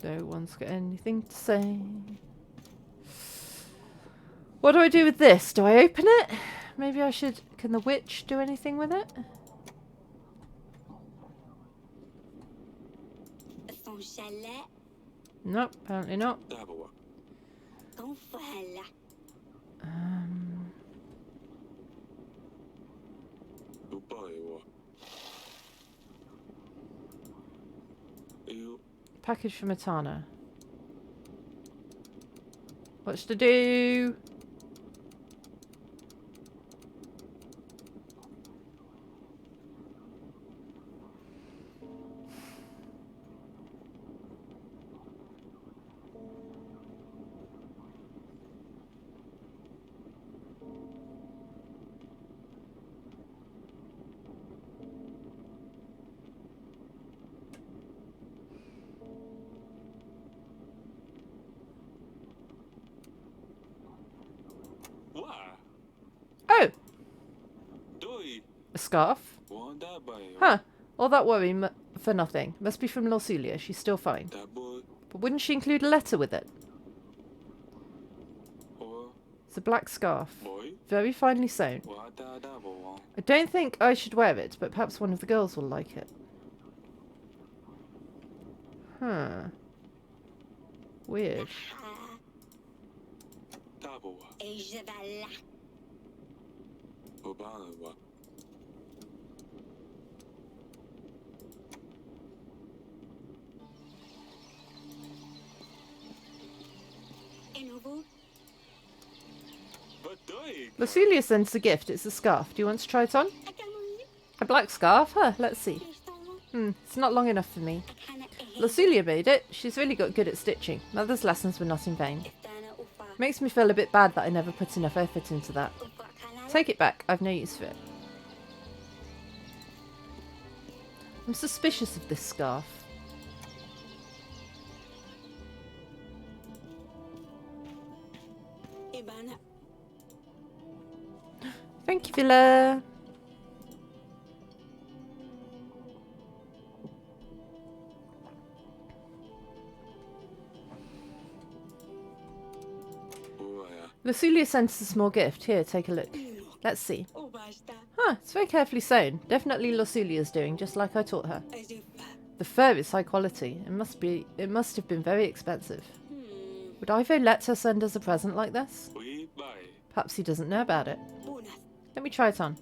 No one's got anything to say. What do I do with this? Do I open it? Maybe I should... Can the witch do anything with it? Nope, apparently not. Package from Etana. What's to do? Oh! A scarf? Huh. All that worry for nothing. Must be from Lorsulia. She's still fine. But wouldn't she include a letter with it? It's a black scarf. Very finely sewn. I don't think I should wear it, but perhaps one of the girls will like it. Huh. Weird. Lorsulia sends a gift. It's a scarf. Do you want to try it on? A black scarf? Huh, let's see. It's not long enough for me. Lorsulia made it. She's really got good at stitching. Mother's lessons were not in vain. Makes me feel a bit bad that I never put enough effort into that. Take it back. I've no use for it. I'm suspicious of this scarf. Thank you, Villa. Lorsulia sent us a small gift. Here, take a look. Let's see. Huh, it's very carefully sewn. Definitely Lorsulia's doing, just like I taught her. The fur is high quality. It must have been very expensive. Would Ivo let her send us a present like this? Perhaps he doesn't know about it. Let me try it on.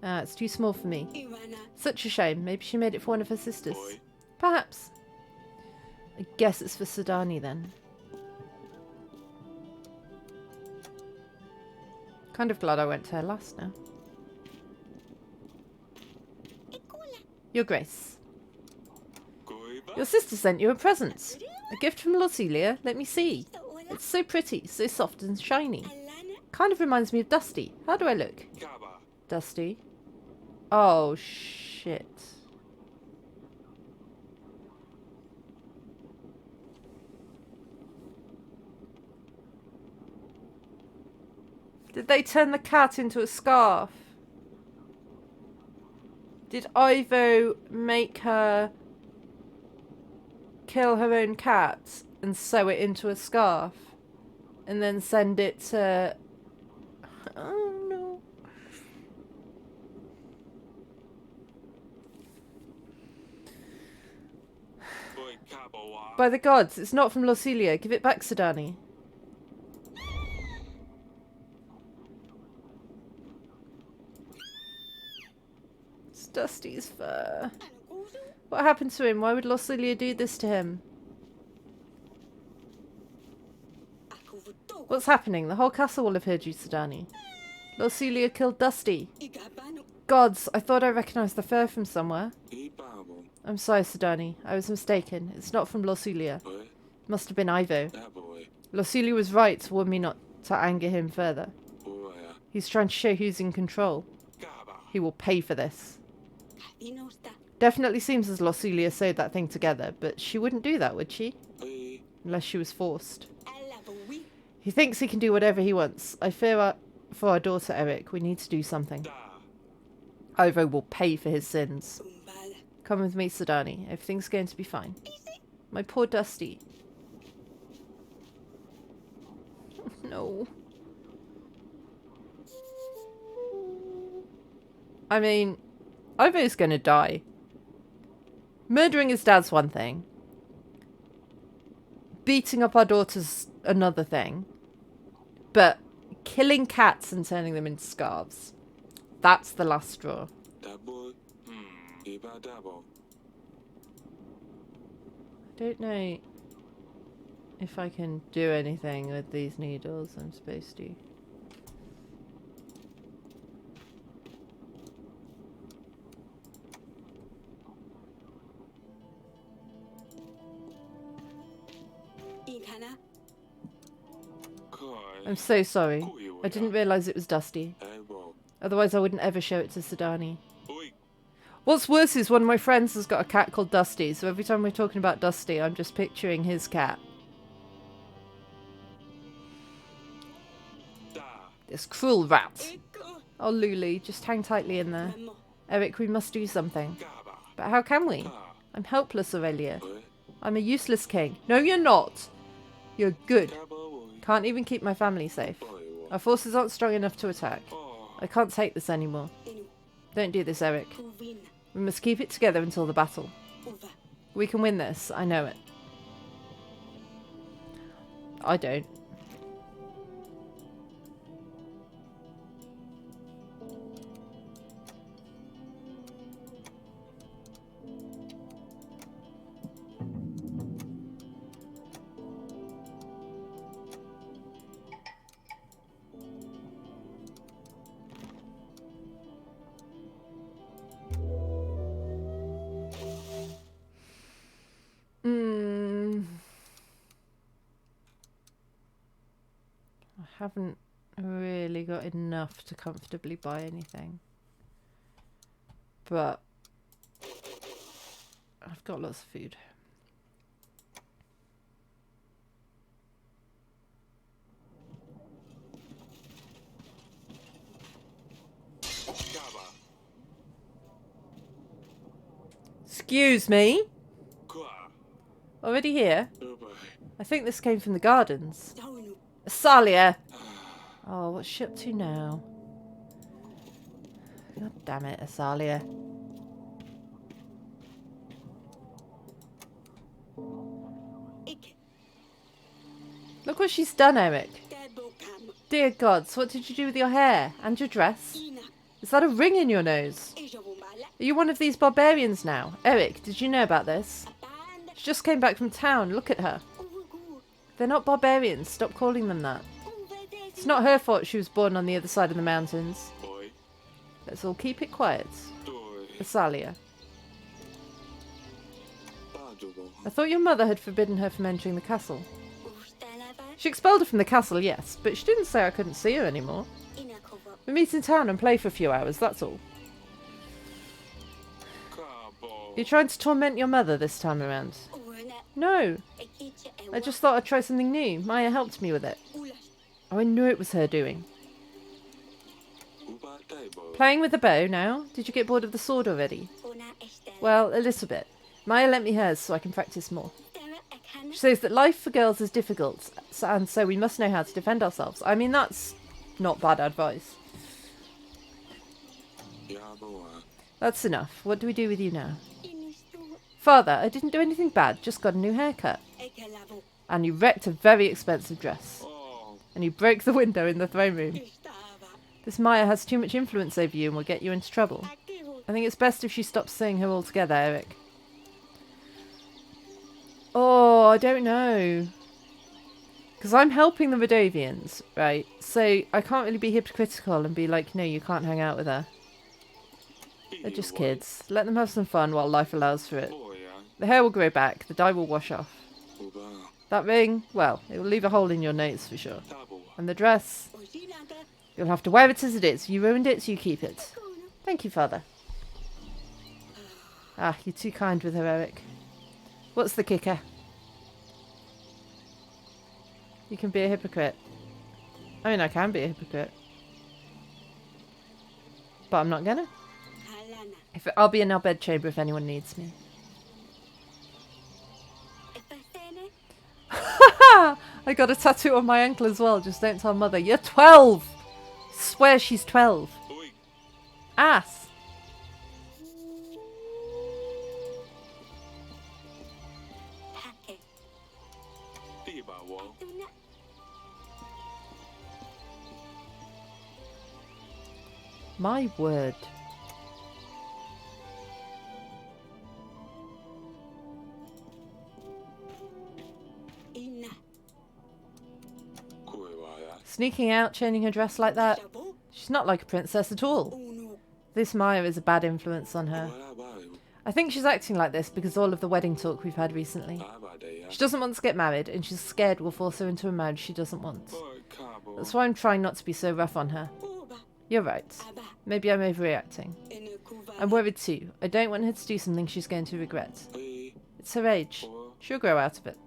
Ah, it's too small for me. Such a shame. Maybe she made it for one of her sisters. Perhaps. I guess it's for Sudani then. Kind of glad I went to her last now. Your Grace. Your sister sent you a present. A gift from Lorsulia. Let me see. It's so pretty, so soft and shiny. Kind of reminds me of Dusty. How do I look? Dusty. Oh, shit. Did they turn the cat into a scarf? Did Ivo make her kill her own cat and sew it into a scarf? And then send it to... Oh no. By the gods, it's not from Losilia. Give it back, Sidani. It's Dusty's fur. What happened to him? Why would Losilia do this to him? What's happening? The whole castle will have heard you, Sidani. Losilia killed Dusty. Gods, I thought I recognised the fur from somewhere. I'm sorry, Sidani. I was mistaken. It's not from Losilia. Must have been Ivo. Losilia was right to warn me not to anger him further. He's trying to show who's in control. He will pay for this. Definitely seems as Losilia sewed that thing together, but she wouldn't do that, would she? Unless she was forced. He thinks he can do whatever he wants. I fear for our daughter, Eric. We need to do something. Ivo will pay for his sins. Come with me, Sidani. Everything's going to be fine. My poor Dusty. No. I mean, Ivo's going to die. Murdering his dad's one thing. Beating up our daughter's another thing. But killing cats and turning them into scarves. That's the last straw. I don't know if I can do anything with these needles. I'm supposed to. I'm so sorry. I didn't realise it was Dusty. Otherwise I wouldn't ever show it to Sidani. What's worse is one of my friends has got a cat called Dusty, so every time we're talking about Dusty, I'm just picturing his cat. This cruel rat. Oh, Lulu, just hang tightly in there. Eric, we must do something. But how can we? I'm helpless, Aurelia. I'm a useless king. No, you're not. You're good. Can't even keep my family safe. Our forces aren't strong enough to attack. I can't take this anymore. Don't do this, Eric. We must keep it together until the battle. We can win this, I know it. I don't. I haven't really got enough to comfortably buy anything. But I've got lots of food. Excuse me? Already here? I think this came from the gardens. Salia! Oh, what's she up to now? God damn it, Asalia. Look what she's done, Eric. Dear gods, what did you do with your hair? And your dress? Is that a ring in your nose? Are you one of these barbarians now? Eric, did you know about this? She just came back from town. Look at her. They're not barbarians. Stop calling them that. It's not her fault she was born on the other side of the mountains. Let's all keep it quiet. Asalia. I thought your mother had forbidden her from entering the castle. She expelled her from the castle, yes, but she didn't say I couldn't see her anymore. We meet in town and play for a few hours, that's all. You're trying to torment your mother this time around? No. I just thought I'd try something new. Maya helped me with it. Oh, I knew it was her doing. Playing with the bow now? Did you get bored of the sword already? Well, a little bit. Maya lent me hers so I can practice more. She says that life for girls is difficult, and so we must know how to defend ourselves. I mean, that's not bad advice. That's enough. What do we do with you now? Father, I didn't do anything bad, just got a new haircut. And you wrecked a very expensive dress. Oh. And you broke the window in the throne room. This Maya has too much influence over you and will get you into trouble. I think it's best if she stops seeing her altogether, Eric. Oh, I don't know. Because I'm helping the Rodovians, right? So I can't really be hypocritical and be like, no, you can't hang out with her. They're just kids. Let them have some fun while life allows for it. The hair will grow back, the dye will wash off. That ring, well, it will leave a hole in your notes for sure. And the dress, you'll have to wear it as it is. You ruined it, so you keep it. Thank you, Father. Ah, you're too kind with her, Eric. What's the kicker? You can be a hypocrite. I mean, I can be a hypocrite. But I'm not gonna. I'll be in our bedchamber if anyone needs me. I got a tattoo on my ankle as well. Just don't tell Mother. You're 12! Swear she's 12. Ass. My word. Sneaking out, changing her dress like that. She's not like a princess at all. This Maya is a bad influence on her. I think she's acting like this because all of the wedding talk we've had recently. She doesn't want to get married and she's scared we'll force her into a marriage she doesn't want. That's why I'm trying not to be so rough on her. You're right. Maybe I'm overreacting. I'm worried too. I don't want her to do something she's going to regret. It's her age. She'll grow out of it.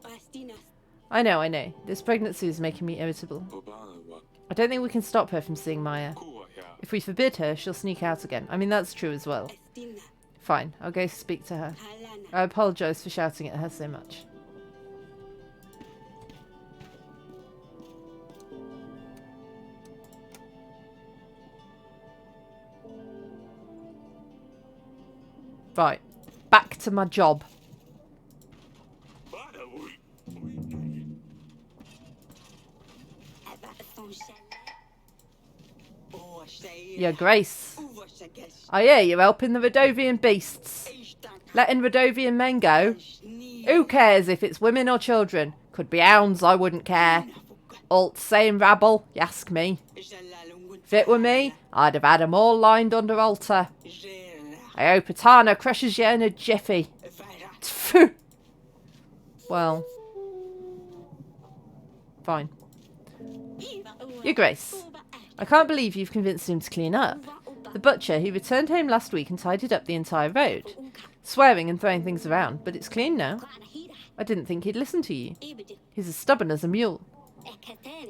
I know. This pregnancy is making me irritable. I don't think we can stop her from seeing Maya. If we forbid her, she'll sneak out again. I mean, that's true as well. Fine, I'll go speak to her. I apologise for shouting at her so much. Right, back to my job. Your Grace. Oh yeah, you're helping the Rodovian beasts. Letting Rodovian men go? Who cares if it's women or children? Could be hounds, I wouldn't care. Alt same rabble, you ask me. If it were me, I'd have had 'em all lined under altar. I hope Atana crushes you in a jiffy. Tfu. Well. Fine. Your Grace. I can't believe you've convinced him to clean up. The butcher, he returned home last week and tidied up the entire road. Swearing and throwing things around, but it's clean now. I didn't think he'd listen to you. He's as stubborn as a mule.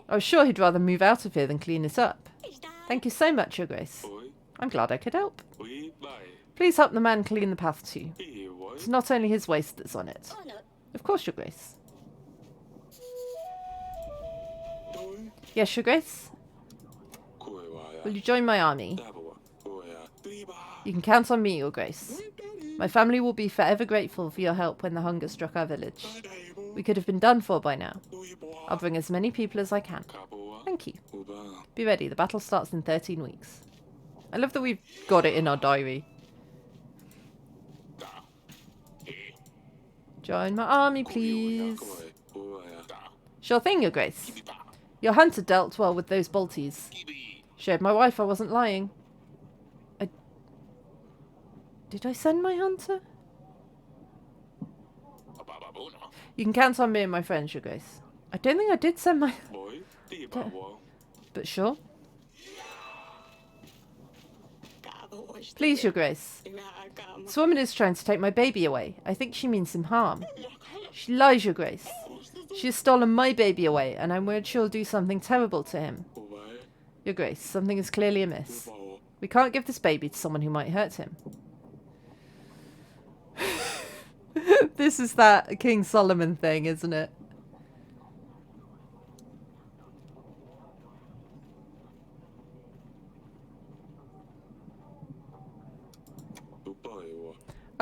I was sure he'd rather move out of here than clean it up. Thank you so much, Your Grace. I'm glad I could help. Please help the man clean the path too. It's not only his waste that's on it. Of course, Your Grace. Yes, Your Grace? Will you join my army? You can count on me, Your Grace. My family will be forever grateful for your help when the hunger struck our village. We could have been done for by now. I'll bring as many people as I can. Thank you. Be ready, the battle starts in 13 weeks. I love that we've got it in our diary. Join my army, please. Sure thing, Your Grace. Your hunter dealt well with those bolties. Showed my wife I wasn't lying. Did I send my hunter? You can count on me and my friends, Your Grace. I don't think I did send my... But sure. Please, Your Grace. This woman is trying to take my baby away. I think she means him harm. She lies, Your Grace. She has stolen my baby away, and I'm worried she'll do something terrible to him. Your Grace, something is clearly amiss. We can't give this baby to someone who might hurt him. This is that King Solomon thing, isn't it?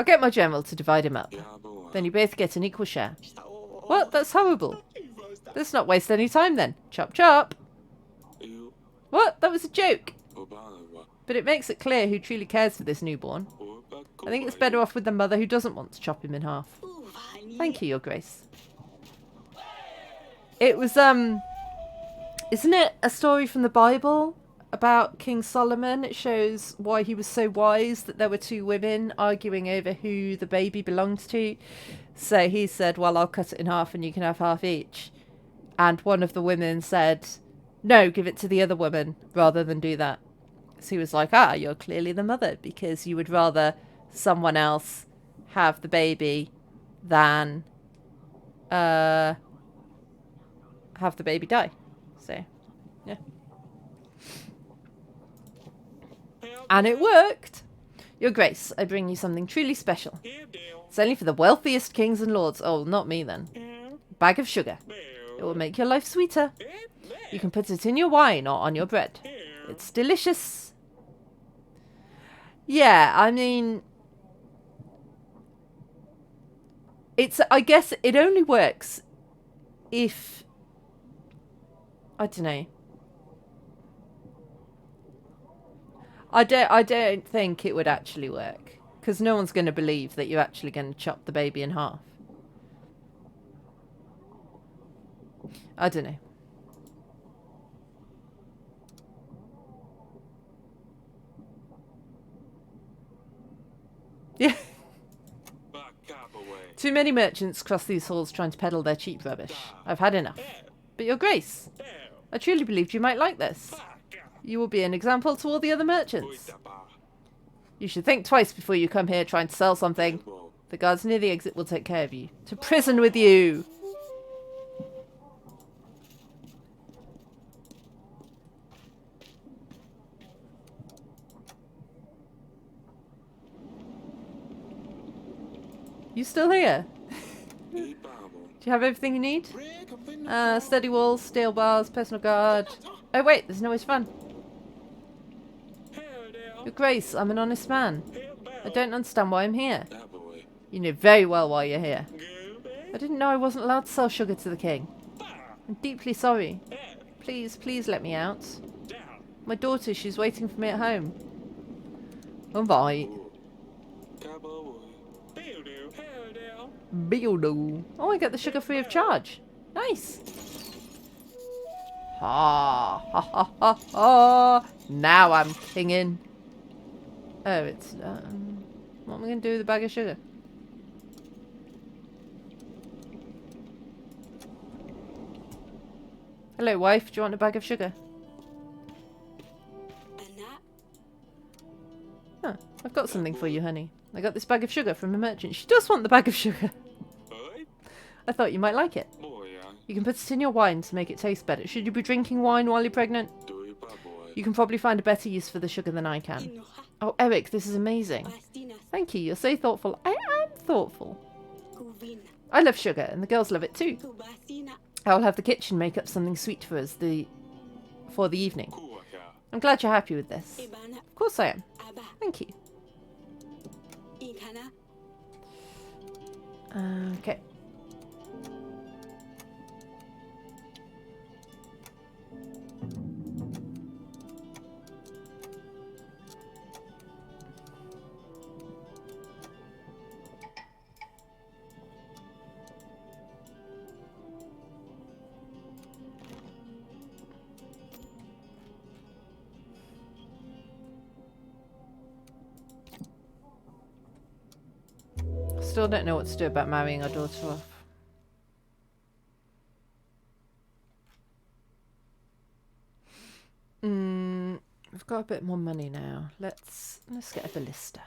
I'll get my general to divide him up. Then you both get an equal share. What? That's horrible. Let's not waste any time then. Chop chop. What? That was a joke. But it makes it clear who truly cares for this newborn. I think it's better off with the mother who doesn't want to chop him in half. Thank you, Your Grace. It was, isn't it a story from the Bible about King Solomon? It shows why he was so wise, that there were two women arguing over who the baby belonged to. So he said, well, I'll cut it in half and you can have half each. And one of the women said, no, give it to the other woman rather than do that. So he was like, you're clearly the mother because you would rather someone else have the baby than have the baby die. So, yeah. And it worked. Your Grace, I bring you something truly special. It's only for the wealthiest kings and lords. Oh, not me then. Bag of sugar. It will make your life sweeter. You can put it in your wine or on your bread. It's delicious. Yeah, I mean, I guess it only works if, I don't know. I don't think it would actually work because no one's going to believe that you're actually going to chop the baby in half. I don't know. Yeah. Too many merchants cross these halls trying to peddle their cheap rubbish. I've had enough. But Your Grace, I truly believed you might like this. You will be an example to all the other merchants. You should think twice before you come here trying to sell something. The guards near the exit will take care of you. To prison with you! You still here? Do you have everything you need? Steady walls, steel bars, personal guard. Oh wait, there's no way fun. Your Grace, I'm an honest man. I don't understand why I'm here. You know very well why you're here. I didn't know I wasn't allowed to sell sugar to the king. I'm deeply sorry. Please, please let me out. My daughter, she's waiting for me at home. Alright. Beeldo. Oh, I get the sugar free of charge. Nice. Ha ha ha ha ha. Now I'm kinging. Oh, it's what am I going to do with a bag of sugar? Hello, wife. Do you want a bag of sugar? Huh, I've got something for you, honey. I got this bag of sugar from a merchant. She does want the bag of sugar. I thought you might like it. You can put it in your wine to make it taste better. Should you be drinking wine while you're pregnant? You can probably find a better use for the sugar than I can. Oh, Eric, this is amazing. Thank you. You're so thoughtful. I am thoughtful. I love sugar, and the girls love it too. I'll have the kitchen make up something sweet for us for the evening. I'm glad you're happy with this. Of course I am. Thank you. Okay. Still don't know what to do about marrying our daughter off. We've got a bit more money now. Let's get a ballista.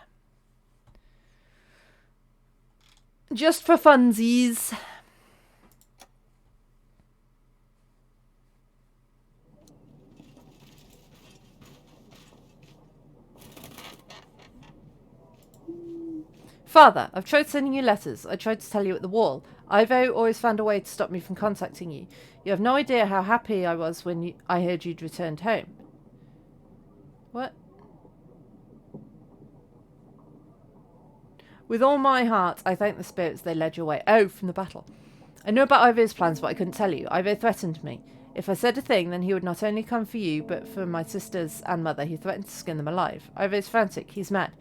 Just for funsies. Father, I've tried sending you letters. I tried to tell you at the wall. Ivo always found a way to stop me from contacting you. You have no idea how happy I was when I heard you'd returned home. What? With all my heart, I thank the spirits they led your way. Oh, from the battle. I know about Ivo's plans, but I couldn't tell you. Ivo threatened me. If I said a thing, then he would not only come for you, but for my sisters and mother. He threatened to skin them alive. Ivo's frantic. He's mad.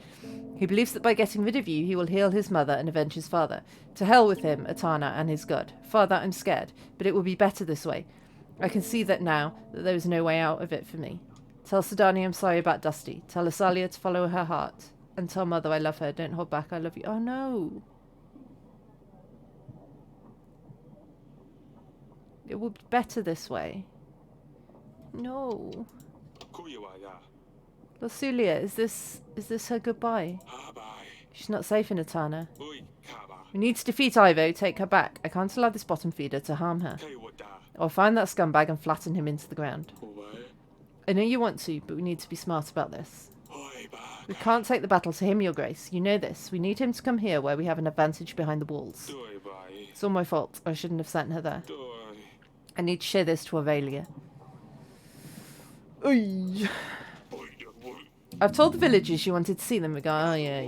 He believes that by getting rid of you, he will heal his mother and avenge his father. To hell with him, Etana, and his god. Father, I'm scared, but it will be better this way. I can see that now, that there is no way out of it for me. Tell Sidani I'm sorry about Dusty. Tell Asalia to follow her heart. And tell Mother I love her. Don't hold back. I love you. Oh, no. It will be better this way. No. Losulia, is this her goodbye? She's not safe in Etana. We need to defeat Ivo, take her back. I can't allow this bottom feeder to harm her. I'll find that scumbag and flatten him into the ground. I know you want to, but we need to be smart about this. We can't take the battle to him, Your Grace. You know this. We need him to come here where we have an advantage behind the walls. It's all my fault. I shouldn't have sent her there. I need to share this to Aurelia. Oy. I've told the villagers you wanted to see them. We go, oh, yeah.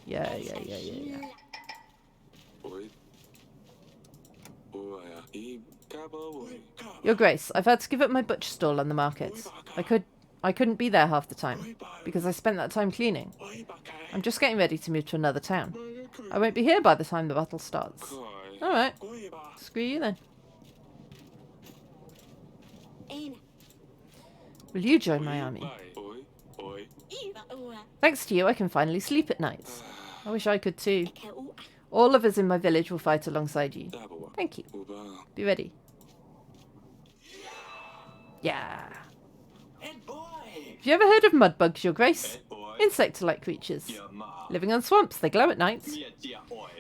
Yeah. Your Grace, I've had to give up my butcher stall on the market. I couldn't be there half the time, because I spent that time cleaning. I'm just getting ready to move to another town. I won't be here by the time the battle starts. Alright. Screw you then. Will you join my army? Thanks to you, I can finally sleep at night. I wish I could too. All of us in my village will fight alongside you. Thank you. Be ready. Yeah. Have you ever heard of mudbugs, Your Grace? Insect-like creatures. Living on swamps, they glow at night.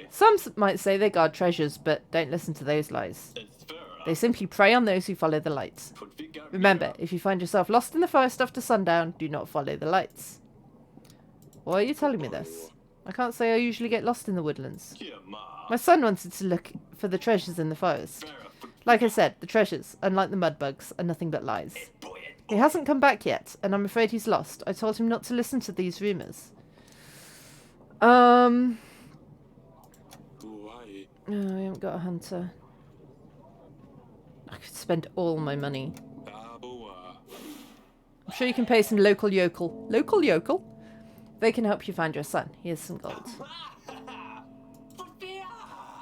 Some might say they guard treasures, but don't listen to those lies. They simply prey on those who follow the lights. Remember, if you find yourself lost in the forest after sundown, do not follow the lights. Why are you telling me this? I can't say I usually get lost in the woodlands. My son wanted to look for the treasures in the forest. Like I said, the treasures, unlike the mudbugs, are nothing but lies. He hasn't come back yet, and I'm afraid he's lost. I told him not to listen to these rumours. Oh, we haven't got a hunter. I could spend all my money. I'm sure you can pay some local yokel. Local yokel? They can help you find your son. Here's some gold.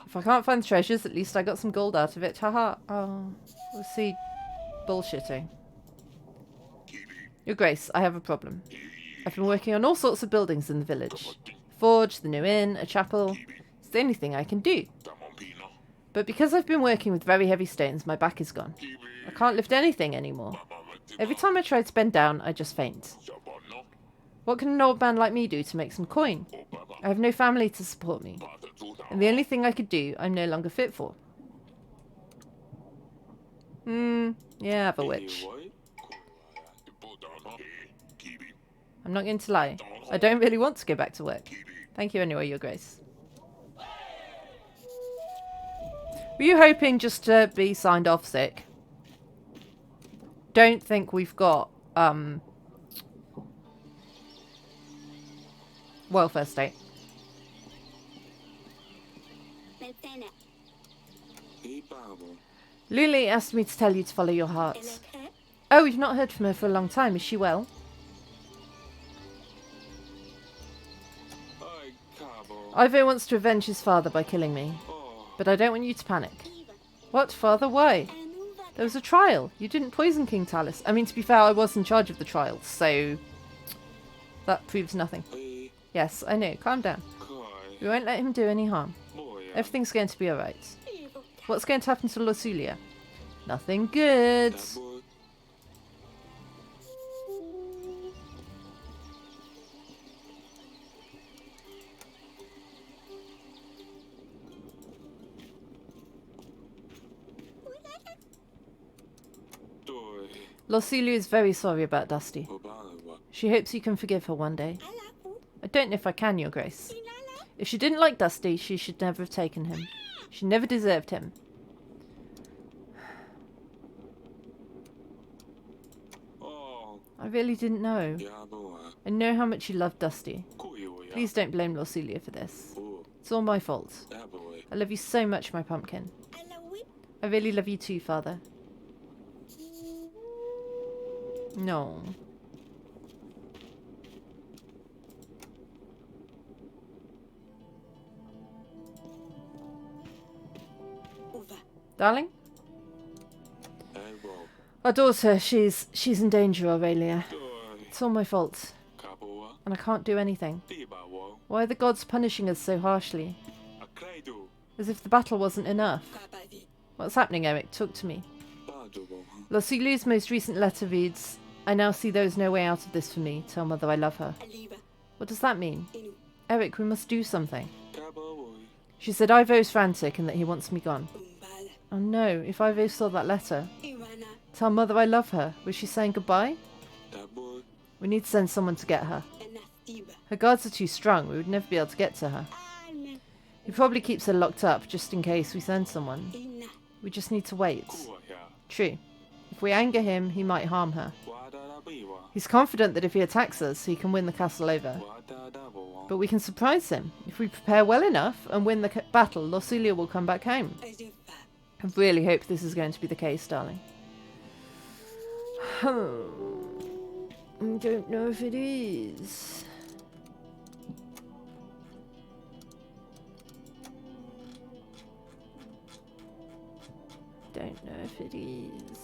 If I can't find the treasures, at least I got some gold out of it. Haha. Oh, we'll see. Bullshitting. Your Grace, I have a problem. I've been working on all sorts of buildings in the village. Forge, the new inn, a chapel. It's the only thing I can do. But because I've been working with very heavy stones, my back is gone. I can't lift anything anymore. Every time I try to bend down, I just faint. What can an old man like me do to make some coin? I have no family to support me. And the only thing I could do, I'm no longer fit for. Yeah, have a witch. I'm not going to lie. I don't really want to go back to work. Thank you anyway, Your Grace. Were you hoping just to be signed off sick? Don't think we've got, welfare state. Luli asked me to tell you to follow your heart. Oh, we've not heard from her for a long time. Is she well? Ivo wants to avenge his father by killing me. But I don't want you to panic. What, father? Why? There was a trial. You didn't poison King Talus. I mean, to be fair, I was in charge of the trial, so that proves nothing. Yes, I know. Calm down. We won't let him do any harm. Everything's going to be alright. What's going to happen to Losulia? Nothing good. Losulia is very sorry about Dusty. She hopes you can forgive her one day. I don't know if I can, Your Grace. If she didn't like Dusty, she should never have taken him. She never deserved him. I really didn't know. I know how much you loved Dusty. Please don't blame Lorsulia for this. It's all my fault. I love you so much, my pumpkin. I really love you too, Father. No. Darling? Our daughter, she's in danger, Aurelia. It's all my fault. And I can't do anything. Why are the gods punishing us so harshly? As if the battle wasn't enough. What's happening, Eric? Talk to me. Lorsulia's most recent letter reads, I now see there is no way out of this for me. Tell Mother I love her. What does that mean? Eric, we must do something. She said Ivo is frantic and that he wants me gone. Oh no, if Ivo saw that letter. Tell Mother I love her. Was she saying goodbye? We need to send someone to get her. Her guards are too strong. We would never be able to get to her. He probably keeps her locked up just in case we send someone. We just need to wait. True. If we anger him, he might harm her. He's confident that if he attacks us, he can win the castle over. But we can surprise him. If we prepare well enough and win the battle, Lorsulia will come back home. I really hope this is going to be the case, darling. I don't know if it is. Don't know if it is.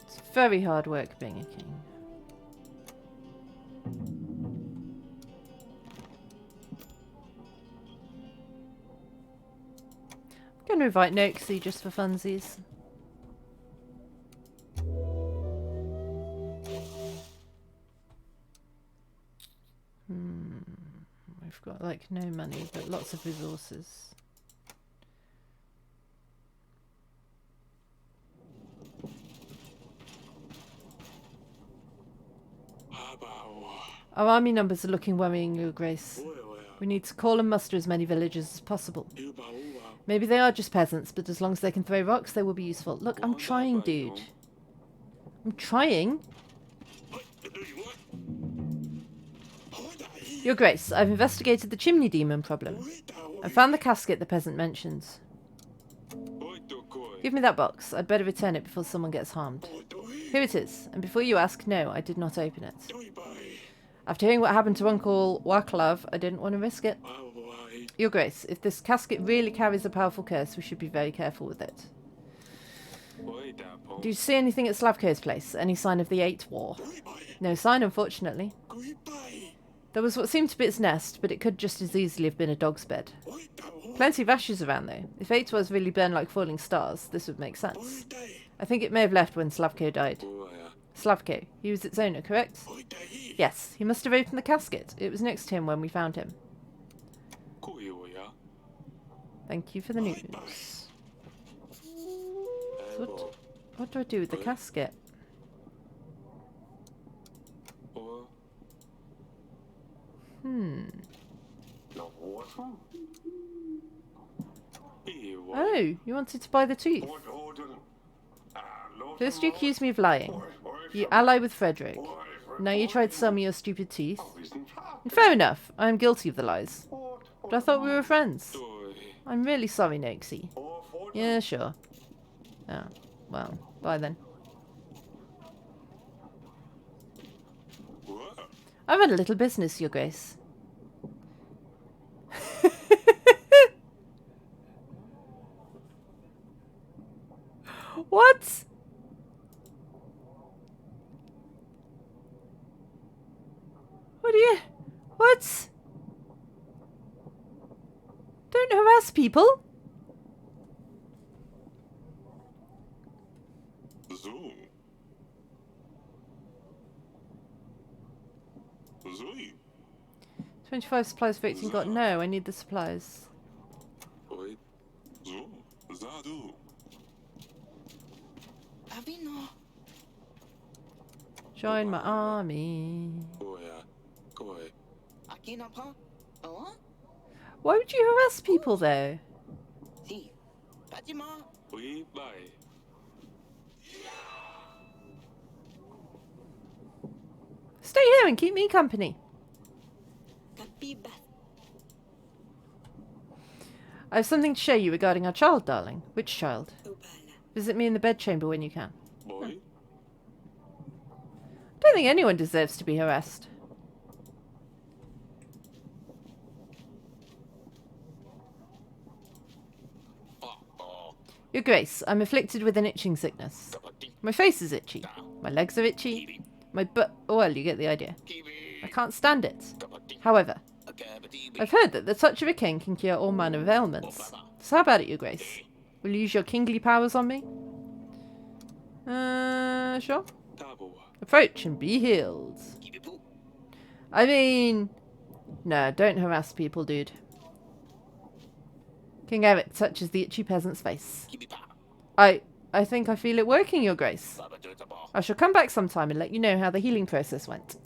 It's very hard work being a king. I'm going to invite Noxie just for funsies. We've got like no money, but lots of resources. Our army numbers are looking worrying, Your Grace. We need to call and muster as many villagers as possible. Maybe they are just peasants, but as long as they can throw rocks, they will be useful. Look, I'm trying, dude. I'm trying. Your Grace, I've investigated the chimney demon problem. I found the casket the peasant mentions. Give me that box. I'd better return it before someone gets harmed. Here it is, and before you ask, no, I did not open it. After hearing what happened to Uncle Waclav, I didn't want to risk it. Your Grace, if this casket really carries a powerful curse, we should be very careful with it. Do you see anything at Slavko's place? Any sign of the Eight War? No sign, unfortunately. There was what seemed to be its nest, but it could just as easily have been a dog's bed. Plenty of ashes around, though. If Eight Wars really burn like falling stars, this would make sense. I think it may have left when Slavko died. Slavko, he was its owner, correct? Yes, he must have opened the casket. It was next to him when we found him. Thank you for the news. So what do I do with the casket? Oh, you wanted to buy the tooth. First you accused me of lying. You ally with Frederick. Now you tried to sell me your stupid teeth. And fair enough, I am guilty of the lies. But I thought we were friends. I'm really sorry, Noxie. Yeah, sure. Oh, well, bye then. I run a little business, Your Grace. What? What are you... What? Don't harass people. Zoom. Zui. 25 supplies for 18 got. No, I need the supplies. Oi. Zoom. Zadu. Avino. Join my army. Goya. Goy. Akinapa. Oh? Why would you harass people though? Si. Fatima. Oi. Bye. Stay here and keep me company. Kapiba. I have something to show you regarding our child, darling. Which child? Ubala. Visit me in the bedchamber when you can. Boy. Don't think anyone deserves to be harassed. Your Grace, I'm afflicted with an itching sickness. My face is itchy. My legs are itchy. My butt... Well, you get the idea. I can't stand it. However, I've heard that the touch of a king can cure all manner of ailments. So how about it, Your Grace? Will you use your kingly powers on me? Sure. Approach and be healed. I mean... No, don't harass people, dude. King Eric touches the itchy peasant's face. I think I feel it working, Your Grace. I shall come back sometime and let you know how the healing process went.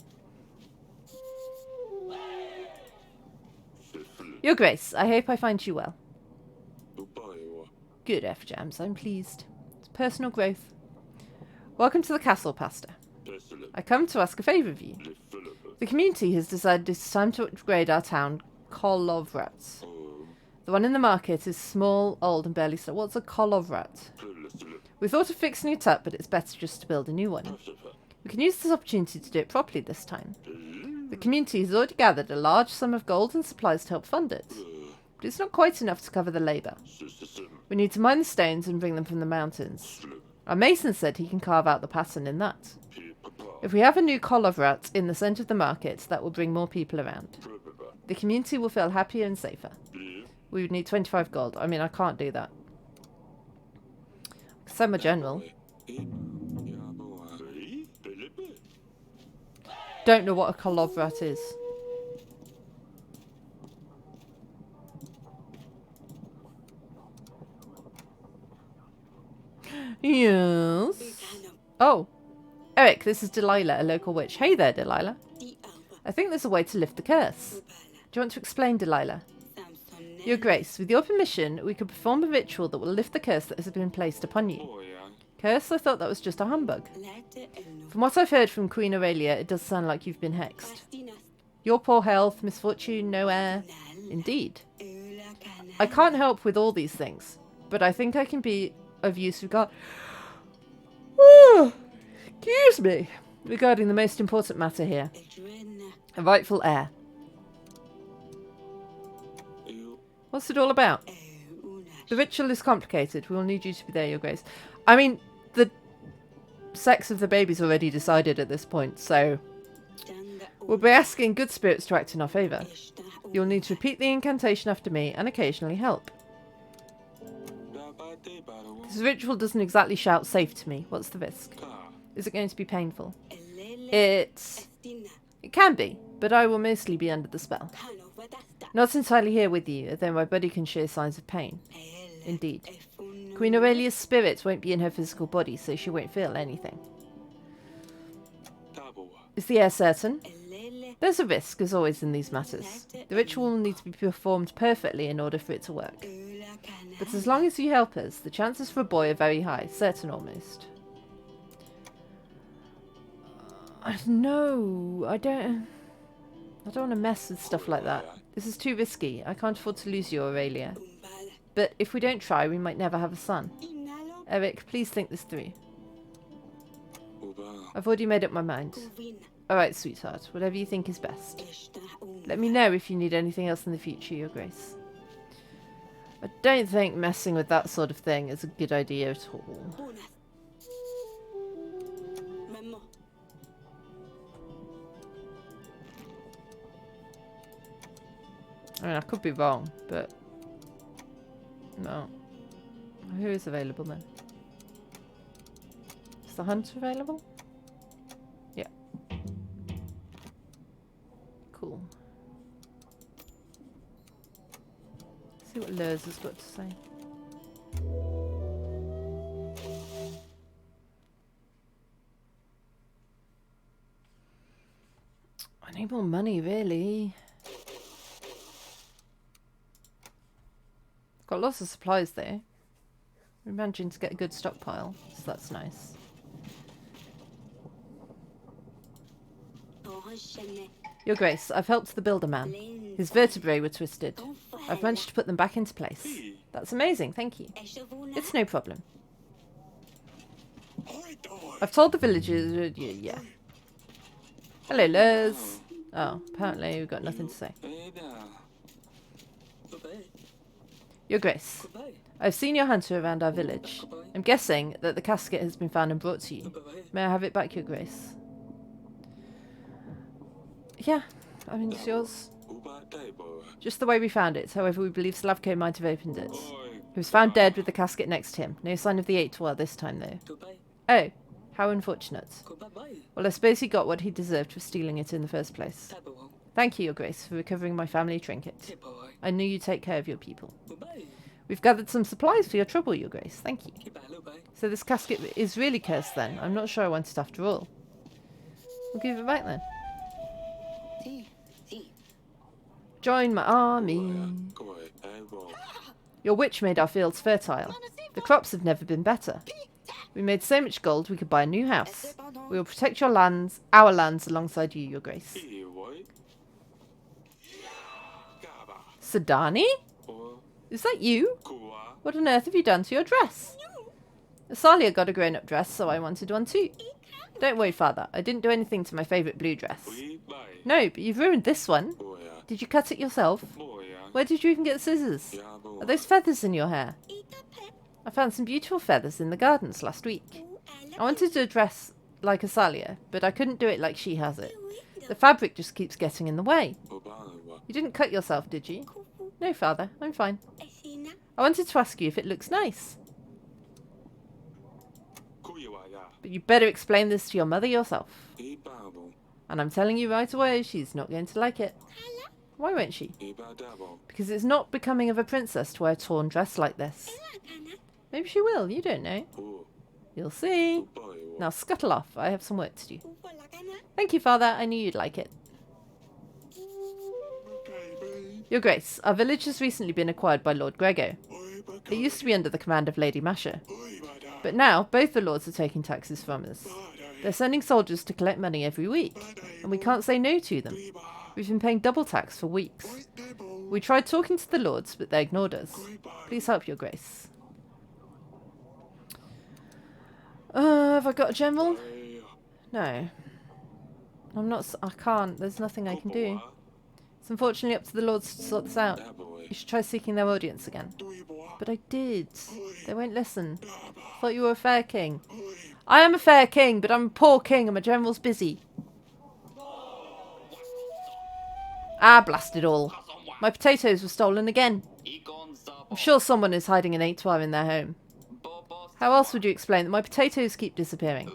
Your Grace, I hope I find you well. Good, F-Jams, I'm pleased. It's personal growth. Welcome to the castle, Pastor. I come to ask a favour of you. The community has decided it's time to upgrade our town, Kolovrat. The one in the market is small, old, and barely so. What's a Kolovrat? We thought of fixing it up, but it's better just to build a new one. We can use this opportunity to do it properly this time. The community has already gathered a large sum of gold and supplies to help fund it. But it's not quite enough to cover the labour. We need to mine the stones and bring them from the mountains. Our mason said he can carve out the pattern in that. If we have a new Kolovrat in the centre of the market, that will bring more people around. The community will feel happier and safer. We would need 25 gold. I mean, I can't do that. So my general. Don't know what a Kolovrat is. Yes. Oh. Eric, this is Delilah, a local witch. Hey there, Delilah. I think there's a way to lift the curse. Do you want to explain, Delilah? Your Grace, with your permission, we could perform a ritual that will lift the curse that has been placed upon you. Curse? I thought that was just a humbug. From what I've heard from Queen Aurelia, it does sound like you've been hexed. Your poor health, misfortune, no heir. Indeed. I can't help with all these things, but I think I can be of use excuse me. Regarding the most important matter here. A rightful heir. What's it all about? The ritual is complicated. We will need you to be there, Your Grace. I mean, the sex of the baby's already decided at this point, so we'll be asking good spirits to act in our favour. You'll need to repeat the incantation after me and occasionally help. This ritual doesn't exactly shout safe to me. What's the risk? Is it going to be painful? It can be, but I will mostly be under the spell. Not entirely here with you, though my body can show signs of pain. Indeed. Queen Aurelia's spirit won't be in her physical body, so she won't feel anything. Is the heir certain? There's a risk, as always in these matters. The ritual will need to be performed perfectly in order for it to work. But as long as you help us, the chances for a boy are very high, certain almost. No, I don't want to mess with stuff like that. This is too risky. I can't afford to lose you, Aurelia. But if we don't try, we might never have a son. Eric, please think this through. I've already made up my mind. Alright, sweetheart. Whatever you think is best. Let me know if you need anything else in the future, Your Grace. I don't think messing with that sort of thing is a good idea at all. I mean, I could be wrong, but... No. Who is available then? Is the hunt available? Yeah. Cool. See what Lurs has got to say. I need more money, really. Got lots of supplies there. We're managing to get a good stockpile, so that's nice. Your Grace, I've helped the builder man. His vertebrae were twisted. I've managed to put them back into place. That's amazing, thank you. It's no problem. I've told the villagers... yeah. Hello, Lurs. Oh, apparently we've got nothing to say. Your Grace, I've seen your hunter around our village. I'm guessing that the casket has been found and brought to you. May I have it back, Your Grace? Yeah, I mean, it's yours. Just the way we found it. However, we believe Slavko might have opened it. He was found dead with the casket next to him. No sign of the Eight this time, though. Oh, how unfortunate. Well, I suppose he got what he deserved for stealing it in the first place. Thank you, Your Grace, for recovering my family trinket. I knew you'd take care of your people. We've gathered some supplies for your trouble, Your Grace. Thank you. So this casket is really cursed, then. I'm not sure I want it after all. We'll give it back, then. Join my army. Your witch made our fields fertile. The crops have never been better. We made so much gold we could buy a new house. We will protect your lands, our lands, alongside you, Your Grace. Sadani? Is that you? What on earth have you done to your dress? Asalia got a grown-up dress, so I wanted one too. Don't worry, Father. I didn't do anything to my favourite blue dress. No, but you've ruined this one. Did you cut it yourself? Where did you even get scissors? Are those feathers in your hair? I found some beautiful feathers in the gardens last week. I wanted to dress like Asalia, but I couldn't do it like she has it. The fabric just keeps getting in the way. You didn't cut yourself, did you? No, Father. I'm fine. I wanted to ask you if it looks nice. But you better explain this to your mother yourself. And I'm telling you right away, she's not going to like it. Why won't she? Because it's not becoming of a princess to wear a torn dress like this. Maybe she will, you don't know. You'll see. Now scuttle off, I have some work to do. Thank you, Father, I knew you'd like it. Your Grace, our village has recently been acquired by Lord Grego. It used to be under the command of Lady Masha. But now, both the lords are taking taxes from us. They're sending soldiers to collect money every week, and we can't say no to them. We've been paying double tax for weeks. We tried talking to the lords, but they ignored us. Please help, Your Grace. Have I got a general? No. I can't. There's nothing I can do. It's unfortunately up to the lords to sort this out. You should try seeking their audience again. But I did. They won't listen. Thought you were a fair king. I am a fair king, but I'm a poor king and my general's busy. Ah, blast it all. My potatoes were stolen again. I'm sure someone is hiding an Eight in their home. How else would you explain that my potatoes keep disappearing?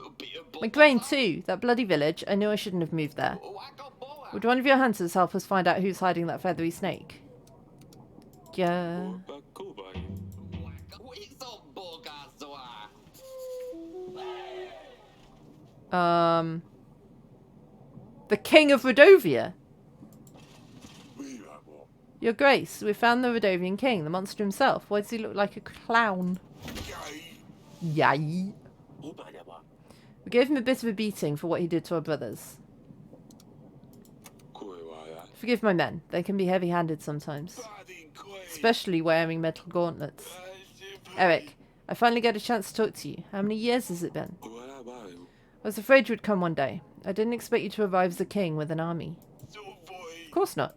My grain too. That bloody village. I knew I shouldn't have moved there. Would one of your hunters help us find out who's hiding that feathery snake? Yeah. The King of Rodovia? Your Grace, we found the Rodovian king, the monster himself. Why does he look like a clown? Yay. We gave him a bit of a beating for what he did to our brothers. Forgive my men. They can be heavy-handed sometimes. Especially wearing metal gauntlets. Eric, I finally get a chance to talk to you. How many years has it been? I was afraid you would come one day. I didn't expect you to arrive as a king with an army. Of course not.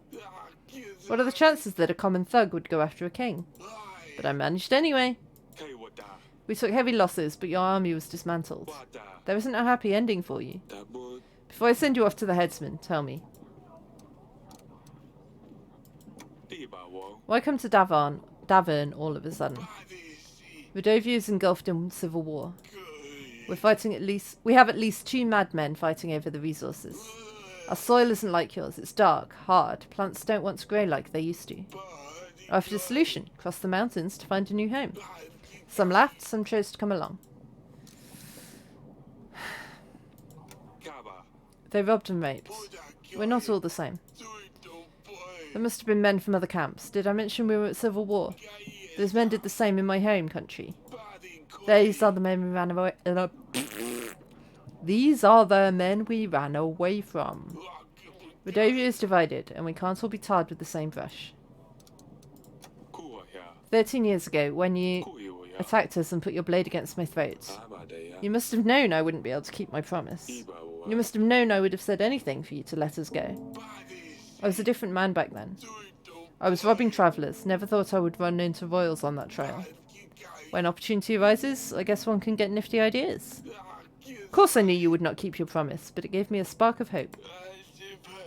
What are the chances that a common thug would go after a king? But I managed anyway. We took heavy losses, but your army was dismantled. There isn't a happy ending for you. Before I send you off to the headsman, tell me. Why come to Davern all of a sudden? Rodovia is engulfed in civil war. We have at least 2 madmen fighting over the resources. Our soil isn't like yours. It's dark, hard. Plants don't want to grow like they used to. I offered a solution. Cross the mountains to find a new home. Some laughed, some chose to come along. They robbed and raped. We're not all the same. There must have been men from other camps. Did I mention we were at civil war? Those men did the same in my home country. These are the men we ran away. These are the men we ran away from. Rodovia is divided, and we can't all be tarred with the same brush. 13 years ago, when you attacked us and put your blade against my throat, you must have known I wouldn't be able to keep my promise. You must have known I would have said anything for you to let us go. I was a different man back then. I was robbing travellers, never thought I would run into royals on that trail. When opportunity arises, I guess one can get nifty ideas. Of course I knew you would not keep your promise, but it gave me a spark of hope.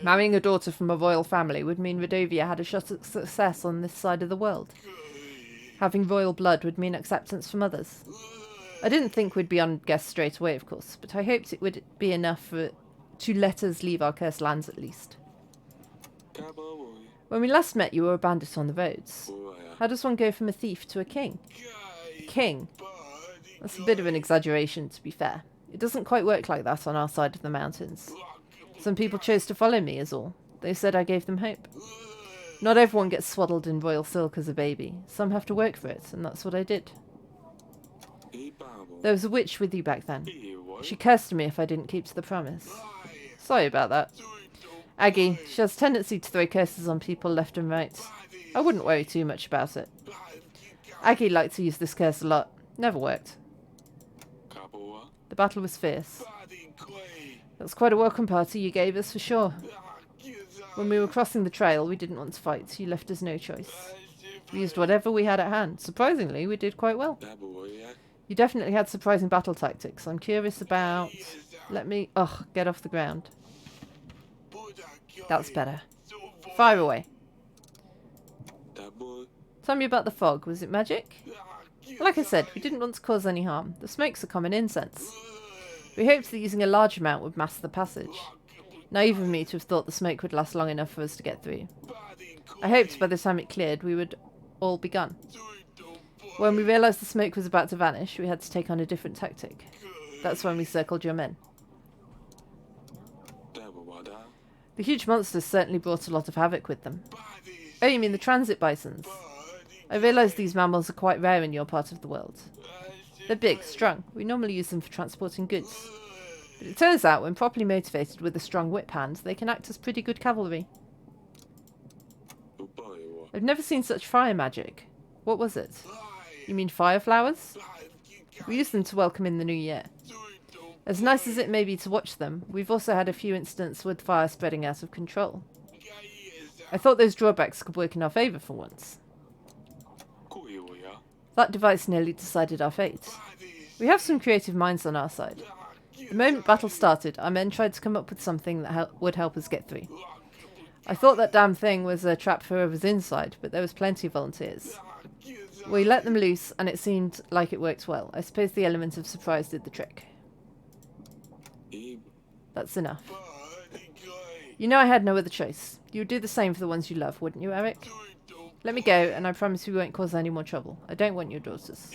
Marrying a daughter from a royal family would mean Rodovia had a shot at success on this side of the world. Having royal blood would mean acceptance from others. I didn't think we'd be on guests straight away, of course, but I hoped it would be enough to let us leave our cursed lands at least. When we last met, you were a bandit on the roads. How does one go from a thief to a king? King? That's a bit of an exaggeration, to be fair. It doesn't quite work like that on our side of the mountains. Some people chose to follow me, is all. They said I gave them hope. Not everyone gets swaddled in royal silk as a baby. Some have to work for it, and that's what I did. There was a witch with you back then. She cursed me if I didn't keep to the promise. Sorry about that. Aggie, she has a tendency to throw curses on people left and right. I wouldn't worry too much about it. Aggie liked to use this curse a lot. Never worked. The battle was fierce. It was quite a welcome party you gave us, for sure. When we were crossing the trail, we didn't want to fight. You left us no choice. We used whatever we had at hand. Surprisingly, we did quite well. You definitely had surprising battle tactics. I'm curious about... Let me... Ugh, get off the ground. That's better. Fire away. Tell me about the fog. Was it magic? Like I said, we didn't want to cause any harm. The smoke's a common incense. We hoped that using a large amount would mask the passage. Naive of me to have thought the smoke would last long enough for us to get through. I hoped by the time it cleared we would all be gone. When we realised the smoke was about to vanish, we had to take on a different tactic. That's when we circled your men. The huge monsters certainly brought a lot of havoc with them. Oh, you mean the transit bisons? I realise these mammals are quite rare in your part of the world. They're big, strong. We normally use them for transporting goods. But it turns out, when properly motivated with a strong whip hand, they can act as pretty good cavalry. I've never seen such fire magic. What was it? You mean fire flowers? We use them to welcome in the new year. As nice as it may be to watch them, we've also had a few incidents with fire spreading out of control. I thought those drawbacks could work in our favour for once. That device nearly decided our fate. We have some creative minds on our side. The moment battle started, our men tried to come up with something that would help us get through. I thought that damn thing was a trap for whoever's inside, but there was plenty of volunteers. We let them loose, and it seemed like it worked well. I suppose the element of surprise did the trick. That's enough. You know I had no other choice. You would do the same for the ones you love, wouldn't you, Eric? Let me go, and I promise we won't cause any more trouble. I don't want your daughters.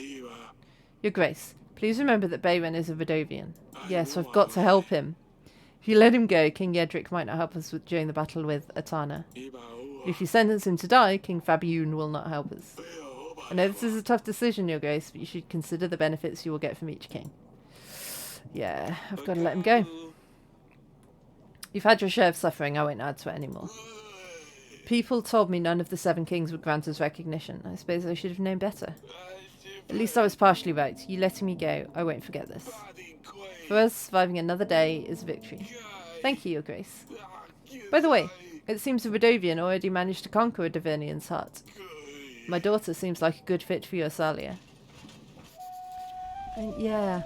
Your Grace, please remember that Bayren is a Rodovian. Yes, I've got to help him. If you let him go, King Yedric might not help us during the battle with Atana. If you sentence him to die, King Fabiun will not help us. I know this is a tough decision, Your Grace, but you should consider the benefits you will get from each king. Yeah, I've got to let him go. You've had your share of suffering, I won't add to it anymore. People told me none of the 7 kings would grant us recognition. I suppose I should have known better. At least I was partially right. You letting me go, I won't forget this. For us, surviving another day is a victory. Thank you, Your Grace. By the way, it seems a Rodovian already managed to conquer a Divernian's heart. My daughter seems like a good fit for your Salia. And yeah.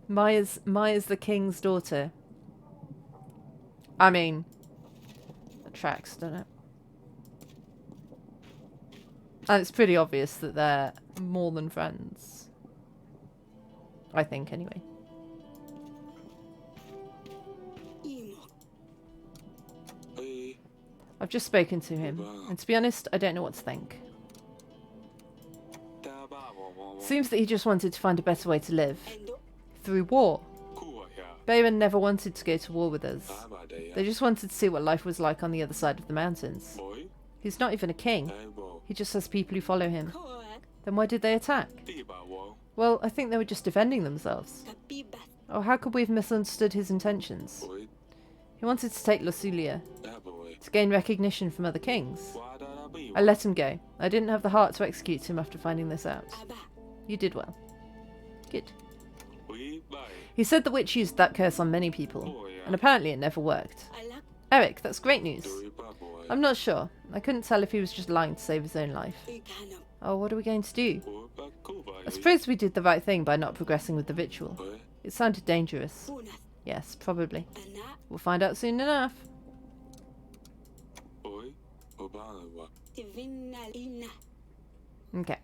Maya's the king's daughter. I mean, that tracks, don't it? And it's pretty obvious that they're more than friends. I think, anyway. Hey. I've just spoken to him, and to be honest, I don't know what to think. Seems that he just wanted to find a better way to live. Through war. Bayman never wanted to go to war with us. They just wanted to see what life was like on the other side of the mountains. He's not even a king. He just has people who follow him. Then why did they attack? Well, I think they were just defending themselves. Oh, how could we have misunderstood his intentions? He wanted to take Lusulia to gain recognition from other kings. I let him go. I didn't have the heart to execute him after finding this out. You did well. Good. He said the witch used that curse on many people, and apparently it never worked. Eric, that's great news. I'm not sure. I couldn't tell if he was just lying to save his own life. Oh, what are we going to do? I suppose we did the right thing by not progressing with the ritual. It sounded dangerous. Yes, probably. We'll find out soon enough. Okay.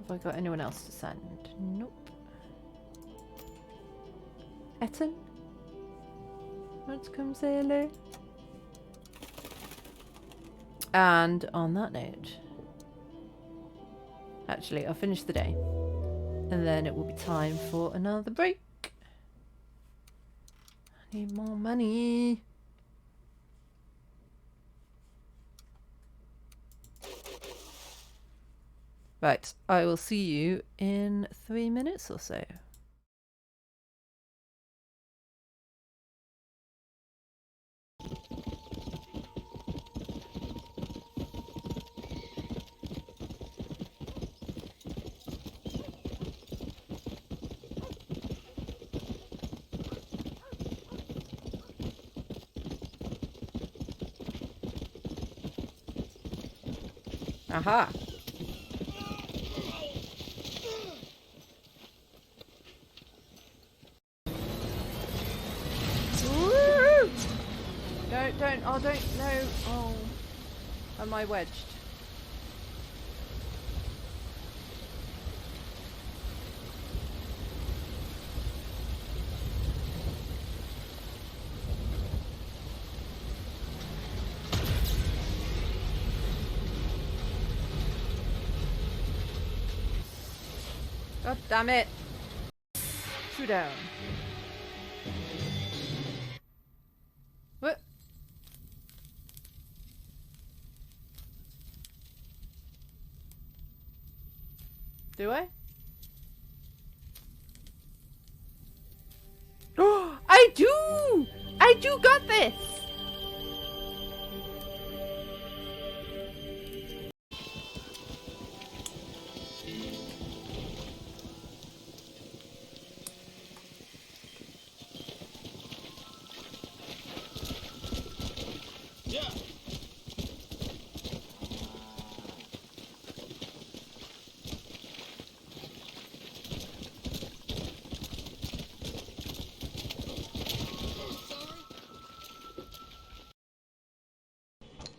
Have I got anyone else to send? Nope. Etten? Want to come say hello? And on that note, actually, I'll finish the day. And then it will be time for another break. I need more money. Right, I will see you in 3 minutes or so. Aha! No. Oh. Am I wedged? God damn it! Two down. What? Do I? Oh, I do! I do got this!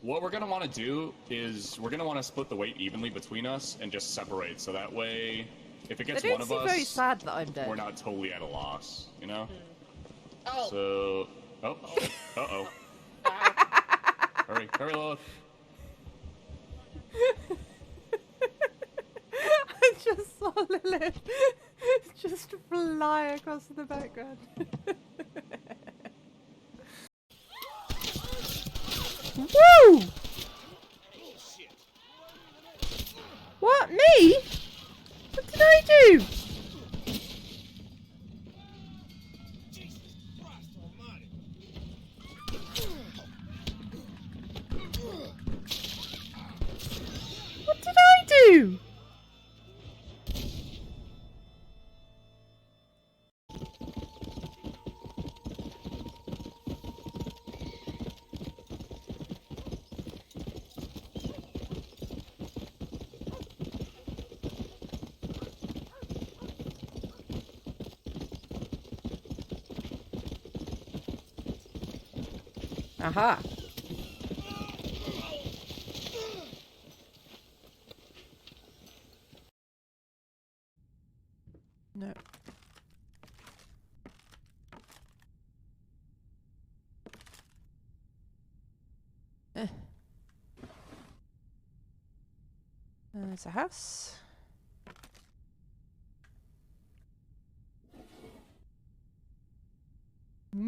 What we're going to want to do is we're going to want to split the weight evenly between us and just separate, so that way, if it gets one of us, very sad that I'm dead. We're not totally at a loss, you know? Oh. So, uh-oh. Hurry, Lilith. I just saw Lilith just fly across the background. Woo! What? Me? What did I do? What did I do? Aha. No. There's a house.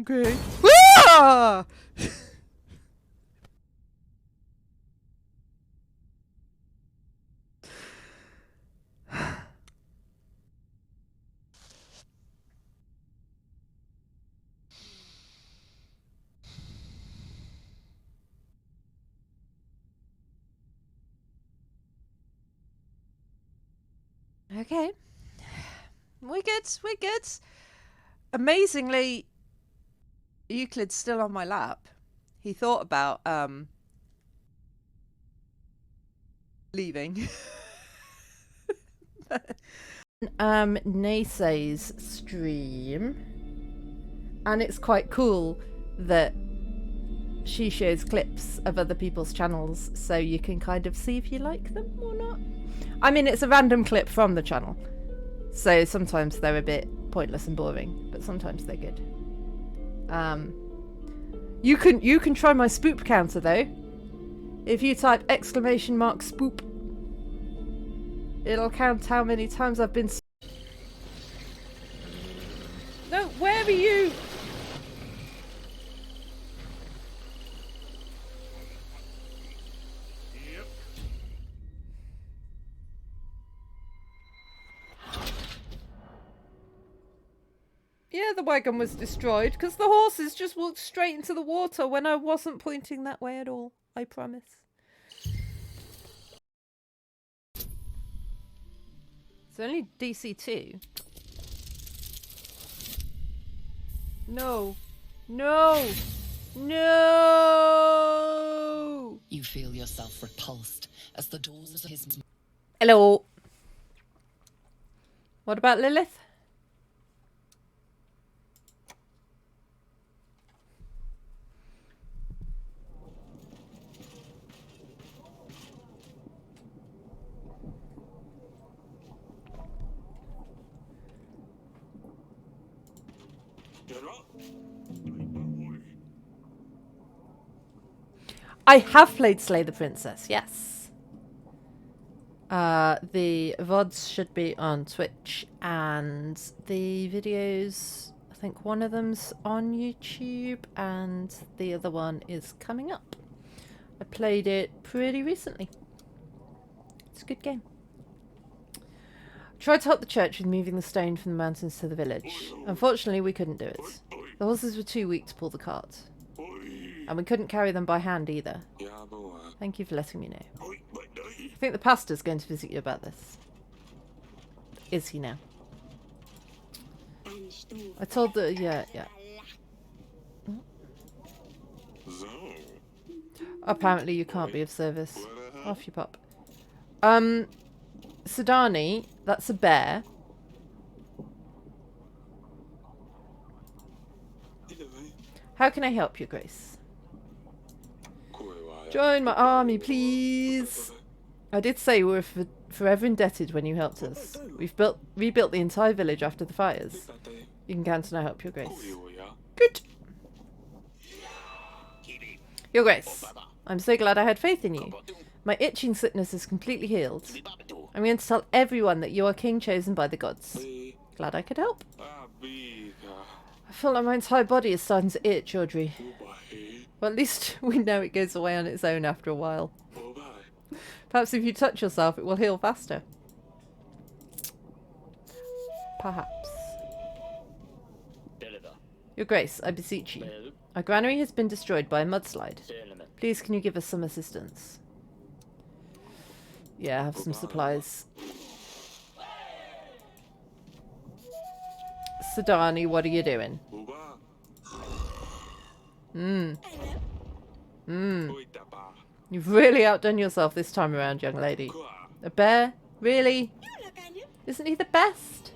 Okay. Ah! Okay. We're good. We're good. Amazingly, Euclid's still on my lap. He thought about leaving. Naysay's stream, and it's quite cool that she shows clips of other people's channels so you can kind of see if you like them or not. I mean, it's a random clip from the channel, so sometimes they're a bit pointless and boring, but sometimes they're good. You can try my spoop counter though. If you type !spoop, it'll count how many times I've been. No, where are you? Yeah, the wagon was destroyed because the horses just walked straight into the water when I wasn't pointing that way at all. I promise. It's only DC2. No. No. No. You feel yourself repulsed as the doors of his... Hello. What about Lilith? I have played Slay the Princess, yes. The VODs should be on Twitch, and the videos, I think one of them's on YouTube, and the other one is coming up. I played it pretty recently. It's a good game. Tried to help the church with moving the stone from the mountains to the village. Unfortunately, we couldn't do it. The horses were too weak to pull the cart. And we couldn't carry them by hand either. Thank you for letting me know. I think the pastor's going to visit you about this. Is he now? I told the... yeah. Apparently you can't be of service. Off you pop. Sidani, that's a bear. How can I help you, Grace? Join my army, please. I did say we were forever indebted when you helped us. We've rebuilt the entire village after the fires. You can count on our help, Your Grace. Good. Your Grace, I'm so glad I had faith in you. My itching sickness is completely healed. I'm going to tell everyone that you are king chosen by the gods. Glad I could help. I feel like my entire body is starting to itch, Audrey. Well, at least we know it goes away on its own after a while. Perhaps if you touch yourself, it will heal faster. Perhaps. Your Grace, I beseech you. Our granary has been destroyed by a mudslide. Please, can you give us some assistance? Yeah, I have some supplies. Sidani, what are you doing? You've really outdone yourself this time around, young lady. A bear? Really? Isn't he the best?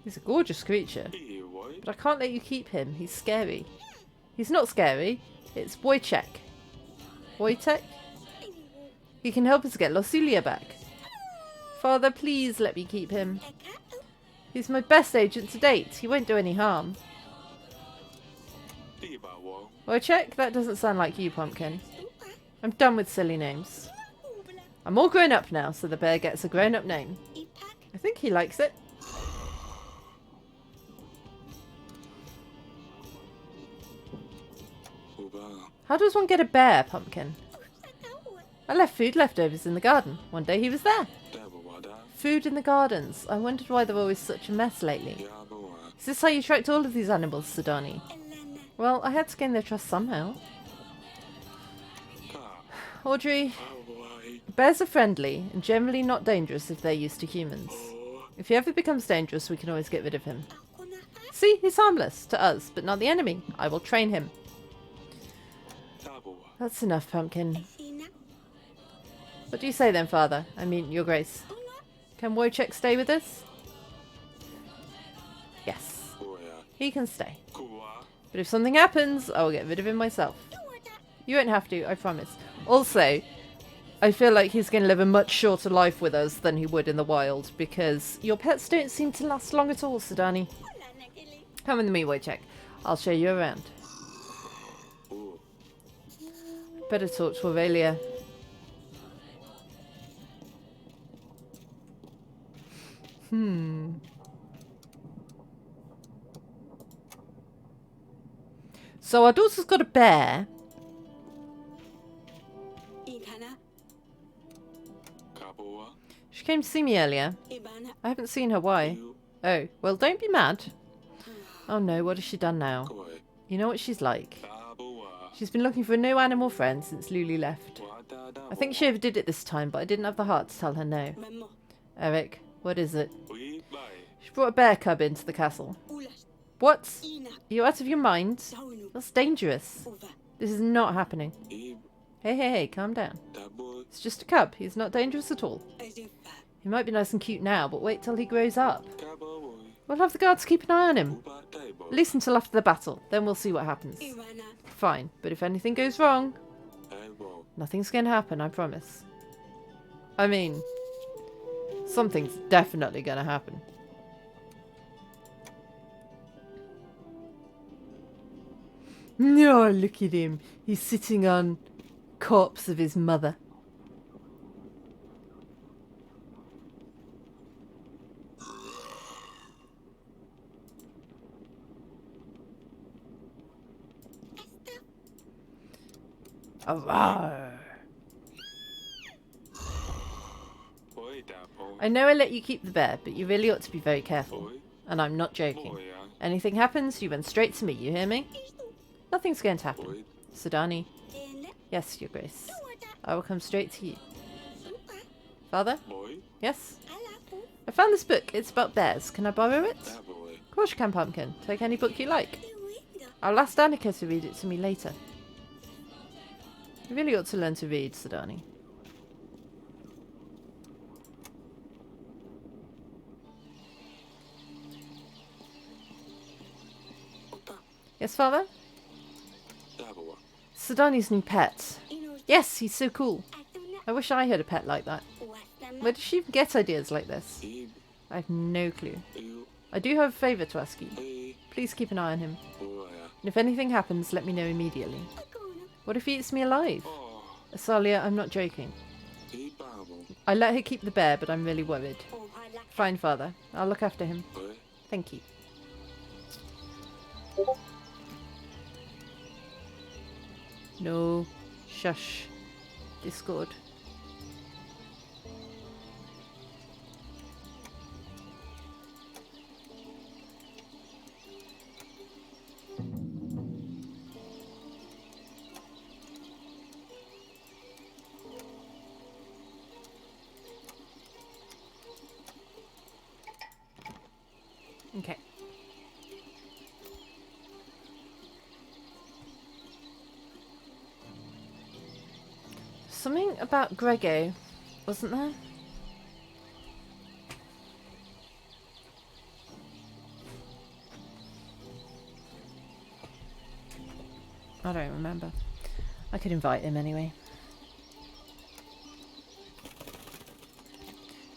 He's a gorgeous creature. Boy. But I can't let you keep him. He's scary. He's not scary. It's Wojciech. Wojtek? He can help us get Losilia back. Father, please let me keep him. He's my best agent to date. He won't do any harm. Wojciech? That doesn't sound like you, Pumpkin. I'm done with silly names. I'm all grown up now, so the bear gets a grown-up name. I think he likes it. How does one get a bear, Pumpkin? I left food leftovers in the garden. One day he was there. Food in the gardens. I wondered why they're always such a mess lately. Is this how you tracked all of these animals, Sidani? Well, I had to gain their trust somehow. Audrey, bears are friendly and generally not dangerous if they're used to humans. If he ever becomes dangerous, we can always get rid of him. See, he's harmless to us, but not the enemy. I will train him. That's enough, Pumpkin. What do you say then, Father? I mean, Your Grace. Can Wojciech stay with us? Yes. He can stay. But if something happens, I will get rid of him myself. You won't have to, I promise. Also, I feel like he's going to live a much shorter life with us than he would in the wild, because your pets don't seem to last long at all, Sidani. Come with me, Wojciech. I'll show you around. Better talk to Aurelia. So our daughter's got a bear. She came to see me earlier. I haven't seen her. Why? Oh, well, don't be mad. Oh no, what has she done now? You know what she's like. She's been looking for a new animal friend since Luli left. I think she overdid it this time, but I didn't have the heart to tell her no. Eric, what is it? She brought a bear cub into the castle. What? Are you out of your mind? That's dangerous. This is not happening. Hey, calm down. It's just a cub. He's not dangerous at all. He might be nice and cute now, but wait till he grows up. We'll have the guards keep an eye on him. At least until after the battle. Then we'll see what happens. Fine, but if anything goes wrong, nothing's going to happen, I promise. I mean, something's definitely going to happen. No, look at him. He's sitting on corpse of his mother. Arrgh. I know I let you keep the bear, but you really ought to be very careful. And I'm not joking. Anything happens, you run straight to me, you hear me? Nothing's going to happen. Sidani. Yes, Your Grace. I will come straight to you. Father? Yes? I found this book. It's about bears. Can I borrow it? Of course you can, Pumpkin. Take any book you like. I'll ask Danica to read it to me later. You really ought to learn to read, Sidani. Yes, Father? Sidani's new pet. Yes, he's so cool. I wish I had a pet like that. Where does she even get ideas like this? I have no clue. I do have a favour to ask you. Please keep an eye on him. And if anything happens, let me know immediately. What if he eats me alive? Asalia, I'm not joking. I let her keep the bear, but I'm really worried. Fine, Father. I'll look after him. Thank you. No. Shush. Discord. Okay. Something about Grego, wasn't there? I don't remember. I could invite him anyway.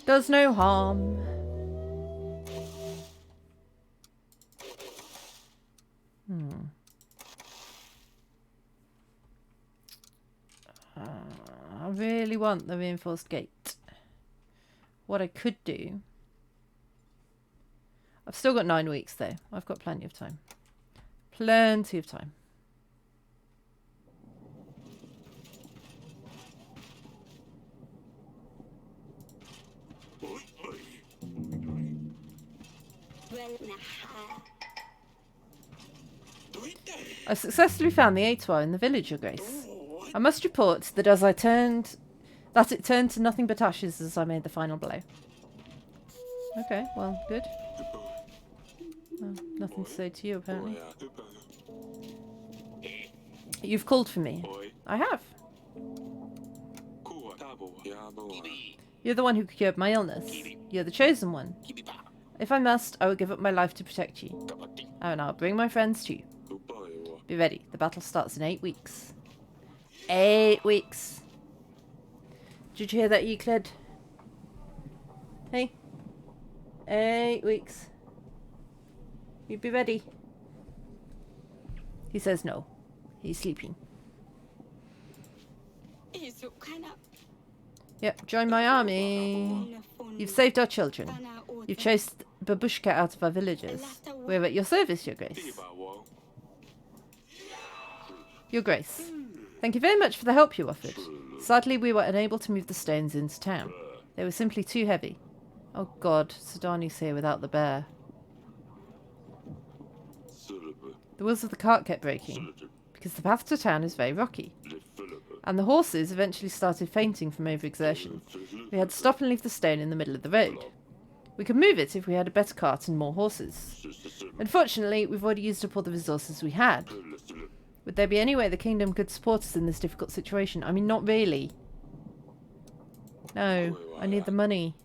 Does no harm. I really want the reinforced gate. What I could do... I've still got 9 weeks though. I've got plenty of time. Plenty of time. I successfully found the Aetoir in the village, Your Grace. I must report that it turned to nothing but ashes as I made the final blow. Okay, well, good. Well, nothing to say to you, apparently. You've called for me. I have. You're the one who cured my illness. You're the chosen one. If I must, I will give up my life to protect you. And I'll bring my friends too. Be ready. The battle starts in 8 weeks. 8 weeks. Did you hear that, Euclid? Hey? 8 weeks. You'd be ready. He says no. He's sleeping. Yep, join my army. You've saved our children. You've chased Babushka out of our villages. We're at your service, Your Grace. Your Grace, thank you very much for the help you offered. Sadly, we were unable to move the stones into town. They were simply too heavy. Oh God, Sidoni's here without the bear. The wheels of the cart kept breaking, because the path to town is very rocky. And the horses eventually started fainting from overexertion. We had to stop and leave the stone in the middle of the road. We could move it if we had a better cart and more horses. Unfortunately, we've already used up all the resources we had. Would there be any way the kingdom could support us in this difficult situation? I mean, not really. No, I need the money.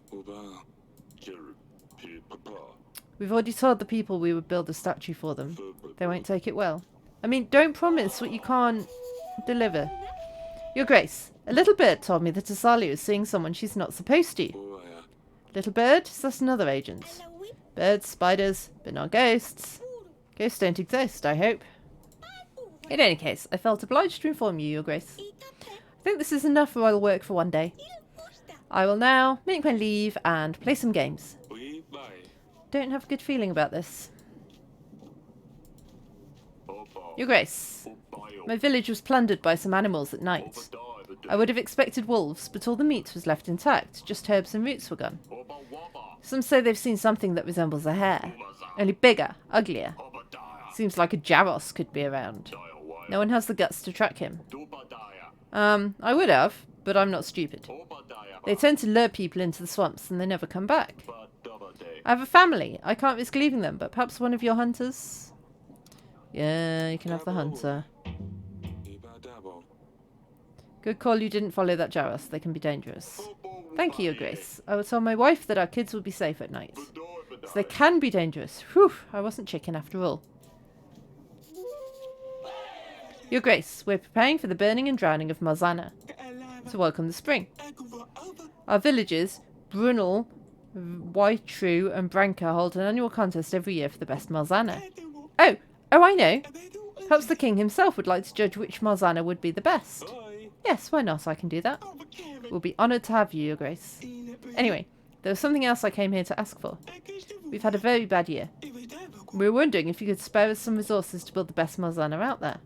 We've already told the people we would build a statue for them. They won't take it well. I mean, don't promise what you can't deliver. Your Grace, a little bird told me that Asalia is seeing someone she's not supposed to. Little bird? Is that another agent? Birds, spiders, but not ghosts. Ghosts don't exist, I hope. In any case, I felt obliged to inform you, Your Grace. I think this is enough royal work for one day. I will now make my leave and play some games. Don't have a good feeling about this. Your Grace, my village was plundered by some animals at night. I would have expected wolves, but all the meat was left intact, just herbs and roots were gone. Some say they've seen something that resembles a hare, only bigger, uglier. Seems like a Jaros could be around. No one has the guts to track him. I would have, but I'm not stupid. They tend to lure people into the swamps and they never come back. I have a family. I can't risk leaving them, but perhaps one of your hunters? Yeah, you can have the hunter. Good call you didn't follow that Jaros. They can be dangerous. Thank you, Your Grace. I will tell my wife that our kids will be safe at night. So they can be dangerous. Whew, I wasn't chicken after all. Your Grace, we're preparing for the burning and drowning of Malzana to welcome the spring. Our villages, Brunel, Whitetrue and Branca hold an annual contest every year for the best Malzana. Oh, I know. Perhaps the king himself would like to judge which Malzana would be the best. Yes, why not? I can do that. We'll be honoured to have you, Your Grace. Anyway, there was something else I came here to ask for. We've had a very bad year. We were wondering if you could spare us some resources to build the best Malzana out there.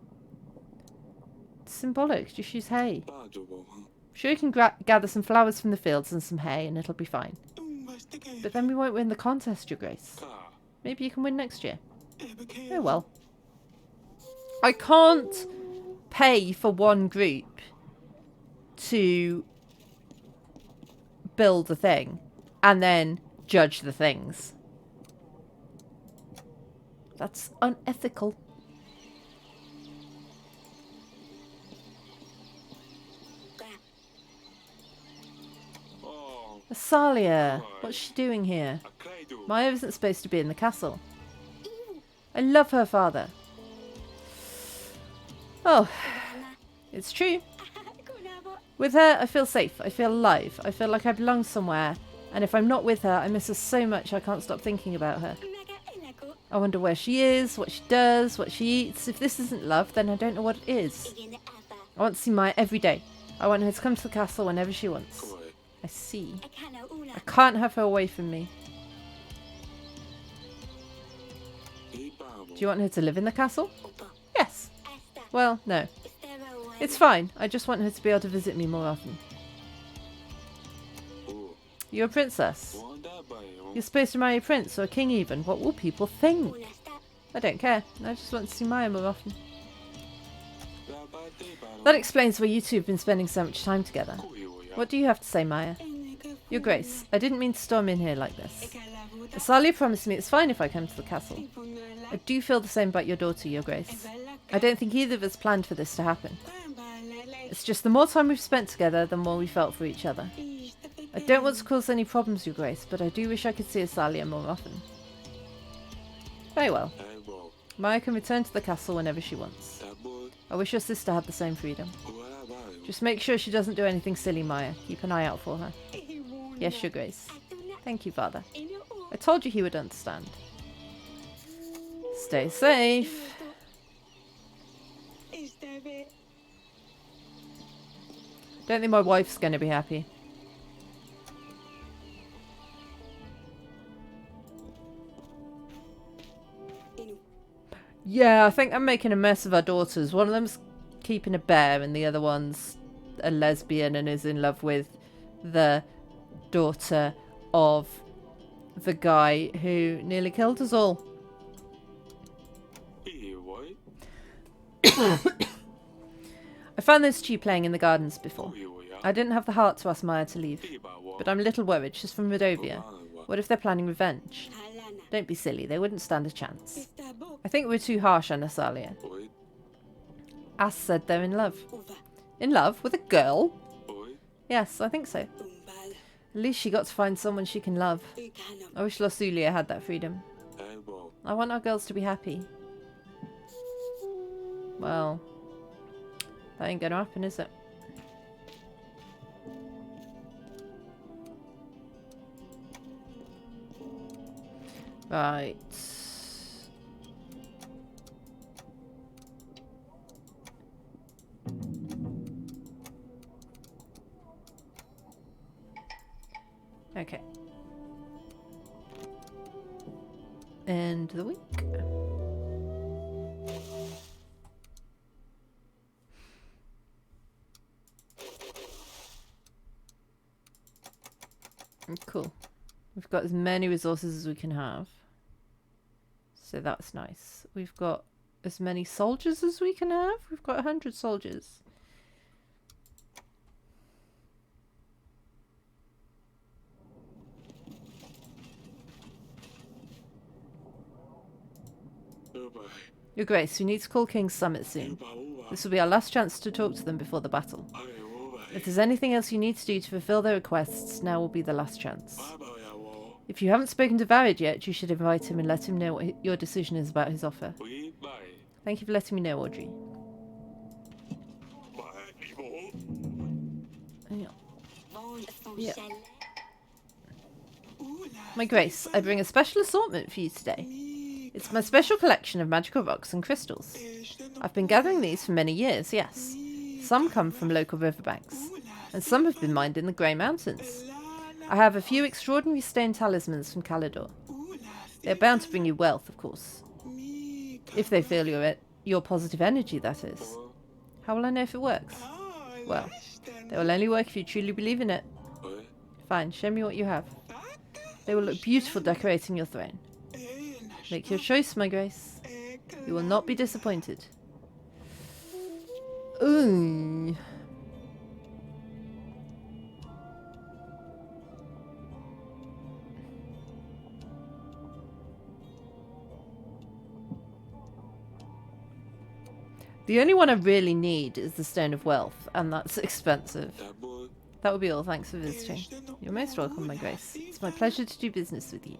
It's symbolic. Just use hay. Sure, you can gather some flowers from the fields and some hay and it'll be fine. But then we won't win the contest, Your Grace. Maybe you can win next year. Oh well. I can't pay for one group to build a thing and then judge the things. That's unethical. Asalia, what's she doing here? Maya isn't supposed to be in the castle. I love her father. Oh, it's true. With her, I feel safe. I feel alive. I feel like I belong somewhere. And if I'm not with her, I miss her so much I can't stop thinking about her. I wonder where she is, what she does, what she eats. If this isn't love, then I don't know what it is. I want to see Maya every day. I want her to come to the castle whenever she wants. I see. I can't have her away from me. Do you want her to live in the castle? Yes. Well, no. It's fine. I just want her to be able to visit me more often. You're a princess. You're supposed to marry a prince or a king even. What will people think? I don't care. I just want to see Maya more often. That explains why you two have been spending so much time together. What do you have to say, Maya? Your Grace, I didn't mean to storm in here like this. Asalia promised me it's fine if I come to the castle. I do feel the same about your daughter, Your Grace. I don't think either of us planned for this to happen. It's just the more time we've spent together, the more we felt for each other. I don't want to cause any problems, Your Grace, but I do wish I could see Asalia more often. Very well. Maya can return to the castle whenever she wants. I wish your sister had the same freedom. Just make sure she doesn't do anything silly, Maya. Keep an eye out for her. Yes, Your Grace. Thank you, Father. I told you he would understand. Stay safe. Don't think my wife's going to be happy. Yeah, I think I'm making a mess of our daughters. One of them's keeping a bear and the other one's a lesbian and is in love with the daughter of the guy who nearly killed us all. I found those two playing in the gardens before. I didn't have the heart to ask Maya to leave, but I'm a little worried. She's from Redovia. What if they're planning revenge? Don't be silly, they wouldn't stand a chance. I think we're too harsh on Asalia. As said they're in love. In love? With a girl? Yes, I think so. At least she got to find someone she can love. I wish Losulia had that freedom. I want our girls to be happy. Well, that ain't gonna happen, is it? Right. Okay. End of the week. Cool. We've got as many resources as we can have. So that's nice. We've got as many soldiers as we can have. We've got 100 soldiers. Your Grace, we need to call King's Summit soon. This will be our last chance to talk to them before the battle. If there's anything else you need to do to fulfill their requests, now will be the last chance. If you haven't spoken to Varid yet, you should invite him and let him know what your decision is about his offer. Thank you for letting me know, Audrey. Yeah. My Grace, I bring a special assortment for you today. It's my special collection of magical rocks and crystals. I've been gathering these for many years, yes. Some come from local riverbanks, and some have been mined in the Grey Mountains. I have a few extraordinary stone talismans from Calidor. They're bound to bring you wealth, of course. If they feel your positive energy, that is. How will I know if it works? Well, they will only work if you truly believe in it. Fine, show me what you have. They will look beautiful decorating your throne. Make your choice, my Grace. You will not be disappointed. Ooh. The only one I really need is the Stone of Wealth, and that's expensive. That will be all. Thanks for visiting. You're most welcome, my Grace. It's my pleasure to do business with you.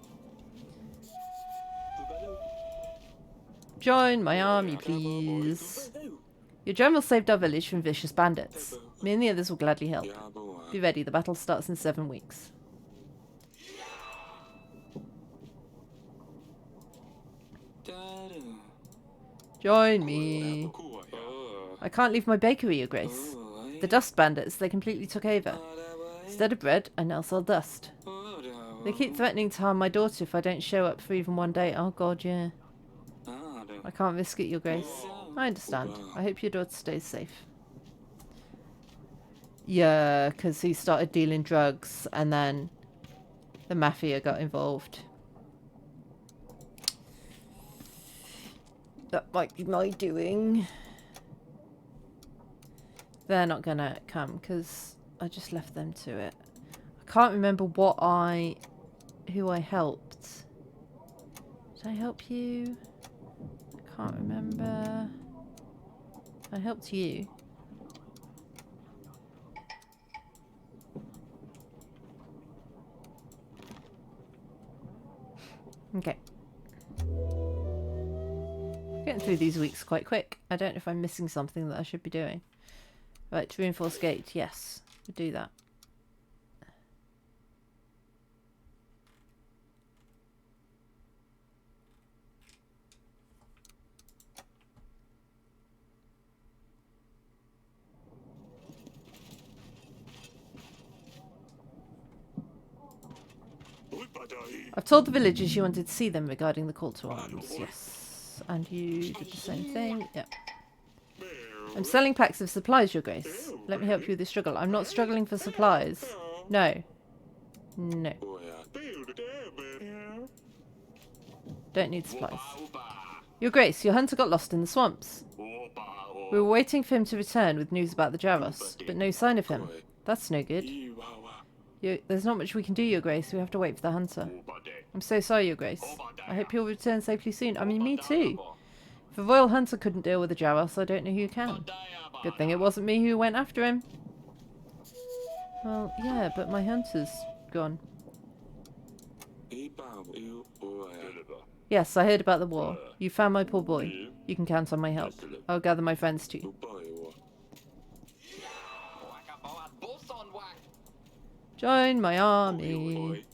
Join my army, please. Your general saved our village from vicious bandits. Me and the others will gladly help. Ya boa. Be ready, the battle starts in 7 weeks. Join me. I can't leave my bakery, Your Grace. The dust bandits, they completely took over. Instead of bread, I now sell dust. They keep threatening to harm my daughter if I don't show up for even one day. Oh god, yeah. I can't risk it, Your Grace. I understand. I hope your daughter stays safe. Yeah, because he started dealing drugs and then the mafia got involved. That might be my doing. They're not gonna come because I just left them to it. I can't remember who I helped. Did I help you? I can't remember. I helped you. Okay. Getting through these weeks quite quick. I don't know if I'm missing something that I should be doing. Right, to reinforce gate. Yes, we'll do that. I've told the villagers you wanted to see them regarding the call to arms. Yes. And you did the same thing. Yep. I'm selling packs of supplies, Your Grace. Let me help you with this struggle. I'm not struggling for supplies. No. No. Don't need supplies. Your Grace, your hunter got lost in the swamps. We were waiting for him to return with news about the Jaros, but no sign of him. That's no good. There's not much we can do, Your Grace. We have to wait for the hunter. I'm so sorry, Your Grace. I hope you'll return safely soon. I mean, me too. If the Royal Hunter couldn't deal with the Jaros, I don't know who can. Good thing it wasn't me who went after him. Well, yeah, but my hunter's gone. Yes, I heard about the war. You found my poor boy. You can count on my help. I'll gather my friends too. Join my army.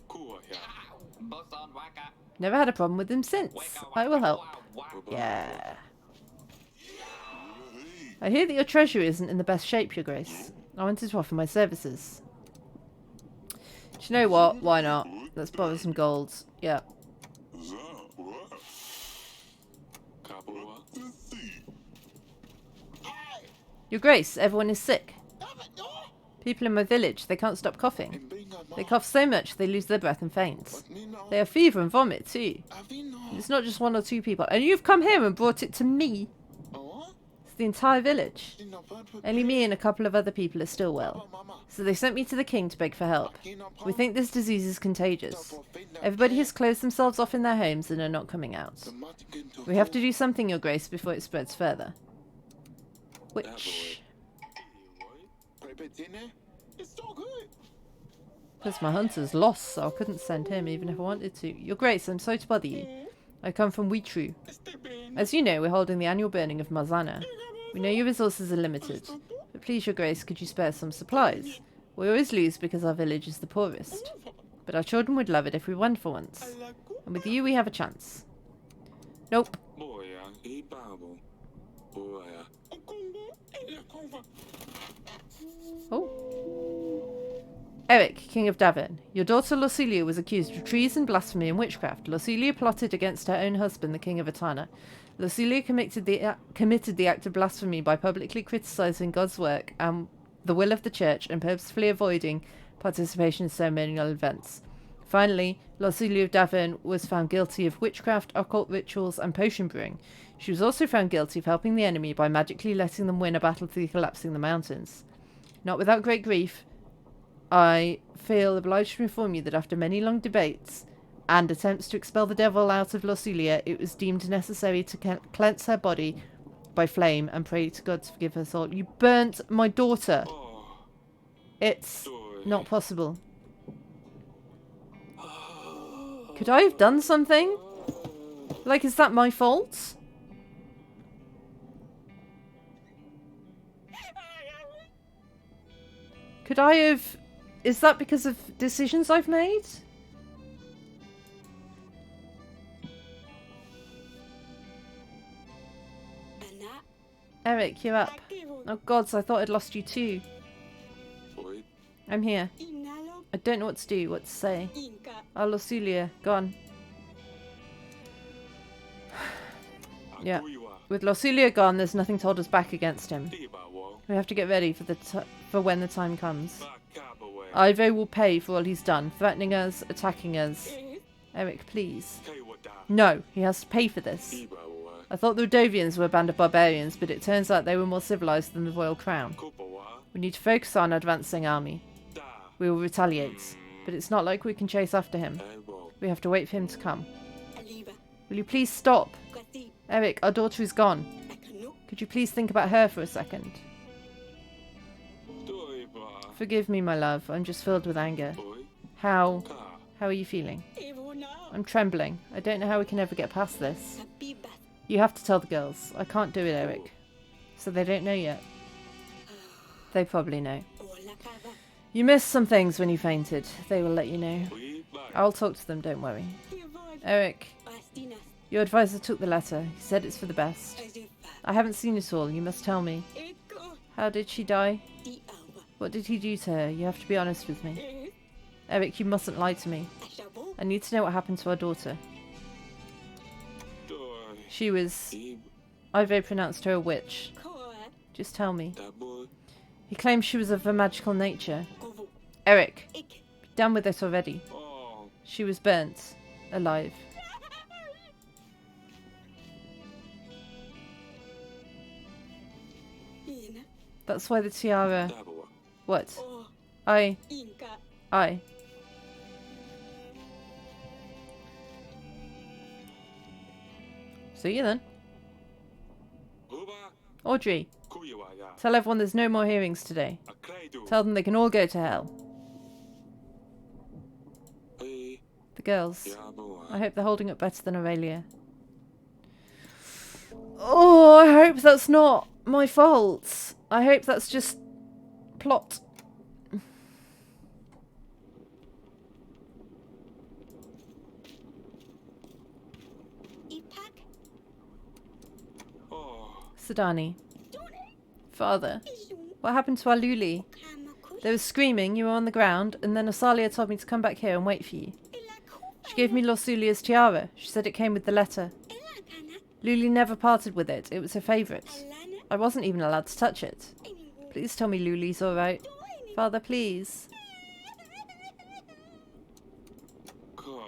Never had a problem with them since. I will help. Yeah. I hear that your treasury isn't in the best shape, Your Grace. I wanted to offer my services. Do you know what? Why not? Let's borrow some gold. Yeah. Your Grace, everyone is sick. People in my village, they can't stop coughing. They cough so much they lose their breath and faint. They have fever and vomit too. It's not just 1 or 2 people. And you've come here and brought it to me. It's the entire village. Only me and a couple of other people are still well. So they sent me to the king to beg for help. We think this disease is contagious. Everybody has closed themselves off in their homes and are not coming out. We have to do something, Your Grace, before it spreads further. Which... Because my hunter's lost, so I couldn't send him even if I wanted to. Your Grace, I'm sorry to bother you. I come from Witru. As you know, we're holding the annual burning of Marzana. We know your resources are limited, but please, Your Grace, could you spare some supplies? We always lose because our village is the poorest. But our children would love it if we won for once. And with you, we have a chance. Nope. Oh. Eric, King of Davin. Your daughter Losilia was accused of treason, blasphemy and witchcraft. Losilia plotted against her own husband, the King of Etana. Losilia committed the act of blasphemy by publicly criticising God's work and the will of the church and purposefully avoiding participation in ceremonial events. Finally, Losilia of Davin was found guilty of witchcraft, occult rituals and potion brewing. She was also found guilty of helping the enemy by magically letting them win a battle through collapsing the mountains. Not without great grief, I feel obliged to inform you that after many long debates and attempts to expel the devil out of Losilia, it was deemed necessary to cleanse her body by flame and pray to God to forgive her soul. You burnt my daughter. It's not possible. Could I have done something? Like, is that my fault? Could I have... Is that because of decisions I've made? Anna, Eric, you're up. Akivo, Oh gods, I thought I'd lost you too. Oi. I'm here. Inalo, I don't know what to do, what to say. Inka, Oh, Losulia, gone. Yeah. Akuiwa. With Losulia gone, there's nothing to hold us back against him. Tibawo. We have to get ready for when the time comes. Bakabawe. Ivo will pay for all he's done, threatening us, attacking us. Eric, please. Kaiwada. No, he has to pay for this. Tibawa. I thought the Rodovians were a band of barbarians, but it turns out they were more civilized than the Royal Crown. Kopawa. We need to focus on advancing army. Da. We will retaliate, but it's not like we can chase after him. Ebo. We have to wait for him to come. Aliba, Will you please stop? Kati, Eric, our daughter is gone. Akanu, Could you please think about her for a second? Toiba. Forgive me, my love. I'm just filled with anger. Oi. How Ka. are you feeling? Evona, I'm trembling. I don't know how we can ever get past this. Kapibat, You have to tell the girls. I can't do it, Eric. So they don't know yet. They probably know. Olakava, You missed some things when you fainted. They will let you know. Oi. Bye. I'll talk to them, don't worry. Evon, Eric, Astinas, your advisor took the letter. He said it's for the best. Azupa, I haven't seen it all. You must tell me. Eko, How did she die? Iawa, What did he do to her? You have to be honest with me. Eric, you mustn't lie to me. Ashabo, I need to know what happened to our daughter. Toi. She was... Ib. Ivo pronounced her a witch. Koa, Just tell me. Dabo. He claimed she was of a magical nature. Kovu, Eric, Ik, be done with it already. Oh. She was burnt. Alive. Ina, That's why the tiara... Dabawa. What? O, I... Inka, I... See you then. Huba. Audrey, Kuiwaya. tell everyone there's no more hearings today. Akraidu. Tell them they can all go to hell. Oi. The girls. Yabawa. I hope they're holding up better than Aurelia. Oh, I hope that's not my fault. I hope that's just plot. Ipak, Oh. Sadani. Father, Isu, what happened to our Luli? Kamaku, There was screaming, you were on the ground, and then Asalia told me to come back here and wait for you. She gave me Losulia's tiara. She said it came with the letter. Elakana, Luli never parted with it. It was her favourite. Alana, I wasn't even allowed to touch it. Enigu, Please tell me Luli's alright. Father, please. Koi.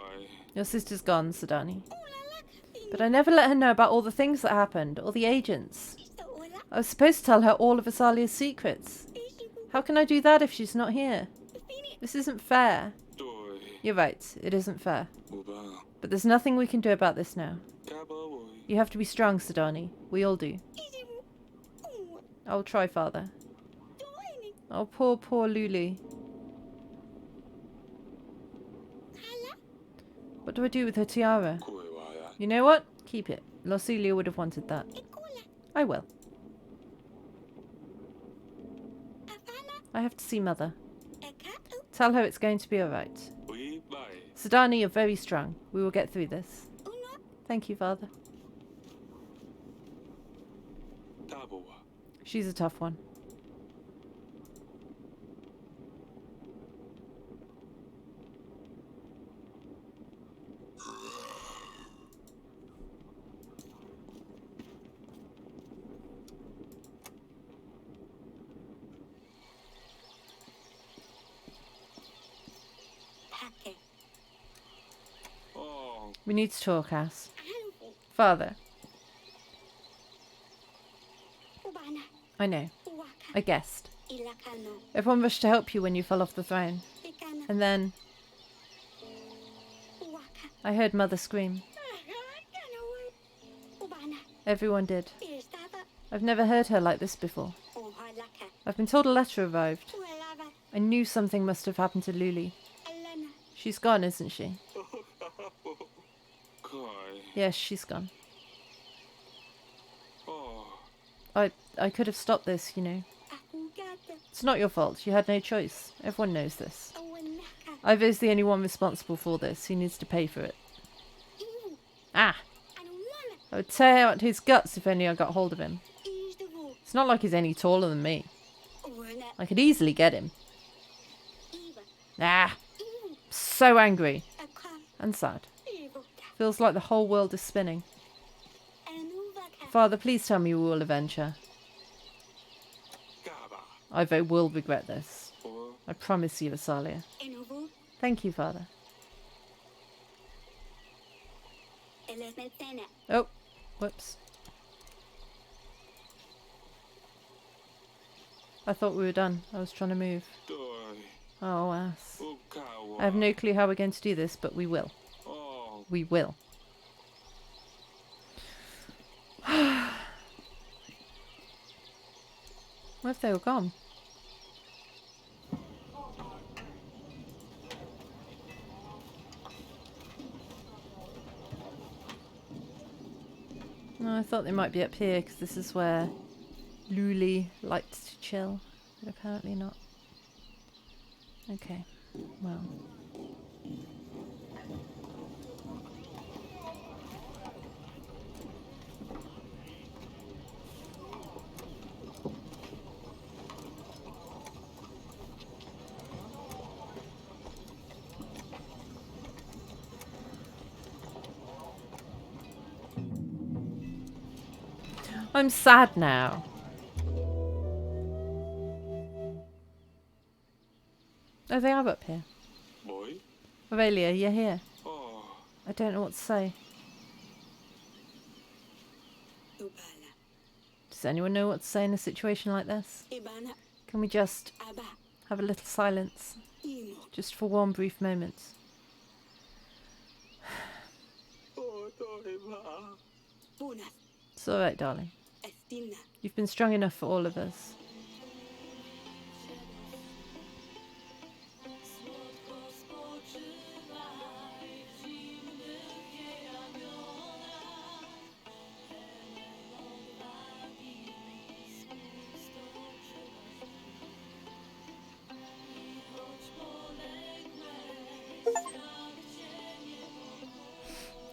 Your sister's gone, Sadani. Olalaka, But I never let her know about all the things that happened, all the agents. Iso Ola, I was supposed to tell her all of Asalia's secrets. Isu, How can I do that if she's not here? Fini, This isn't fair. Toi. You're right, it isn't fair. Uba. But there's nothing we can do about this now. Kabawoi. You have to be strong, Sadani. We all do. Isimu, Uwa, I'll try, Father. Toini, Oh, poor Luli. Hala, What do I do with her tiara? Kuiwaya. You know what? Keep it. Losulia would have wanted that. Ekola, I will. Afana, I have to see Mother. Ekatu, Tell her it's going to be alright. Oi. Bye. Sadani, you're very strong. We will get through this. Uno, Thank you, Father. Dabawa. She's a tough one. Pake, Oh. We need to talk, Ass. Alfu, Father, Ubana, I know. Uwaka, I guessed. Ilakano, Everyone rushed to help you when you fell off the throne. Ikana, And then Uwaka, I heard Mother scream. Ubana, Everyone did. Istava, I've never heard her like this before. Uhalaka, I've been told a letter arrived. Ualava, I knew something must have happened to Luli. Alana, She's gone, isn't she? Koi. Yes, she's gone. Oh. I could have stopped this, you know. Akugata, It's not your fault. You had no choice. Everyone knows this. Awanaka. Ivo's the only one responsible for this. He needs to pay for it. Ivu. Ah! Anumana. I would tear out his guts if only I got hold of him. Ijdavu. It's not like he's any taller than me. Awana. I could easily get him. Iva. Ah! Ivu. So angry. Aka. And sad. Ivu. Feels like the whole world is spinning. Anuvaka. Father, please tell me we will avenge her. Kaba. Ivo will regret this. Or I promise you, Asalia. Enuvu. Thank you, Father. Elesmetena. Oh, whoops. I thought we were done. I was trying to move. Doi. Oh, ass. Ukawa. I have no clue how we're going to do this, but we will. Oh. We will. What if they were gone? No, I thought they might be up here because this is where Luli liked to chill, but apparently not. Okay, well. I'm sad now. Oh, they are up here. Boy. Aurelia, you're here. Oh. I don't know what to say. Ubala. Does anyone know what to say in a situation like this? Ibana. Can we just Aba. have a little silence? Imo. Just for one brief moment. Oh, Doi ba. Bunas. It's alright, darling. Estina. You've been strong enough for all of us.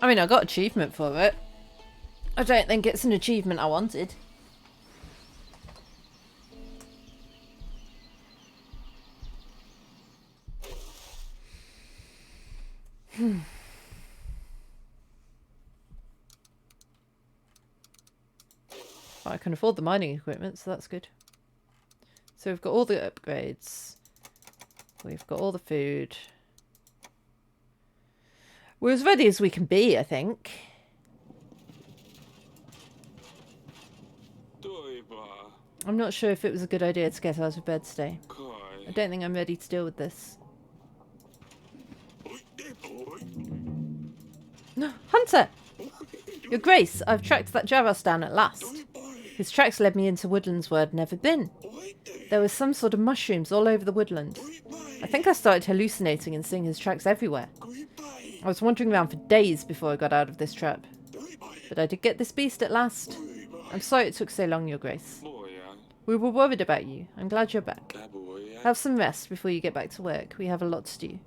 I mean, I got achievement for it. I don't think it's an achievement I wanted. I can afford the mining equipment, so that's good. So we've got all the upgrades. We've got all the food. We're as ready as we can be, I think. Doi ba. I'm not sure if it was a good idea to get out of bed today. I Kai. don't think I'm ready to deal with this. Hunter! Your Grace, I've tracked that Jaros down at last. His tracks led me into woodlands where I'd never been. There was some sort of mushrooms all over the woodland. I think I started hallucinating and seeing his tracks everywhere. I was wandering around for days before I got out of this trap. But I did get this beast at last. I'm sorry it took so long, Your Grace. Boy, yeah. We were worried about you. I'm glad you're back. That boy, yeah. Have some rest before you get back to work. We have a lot to do.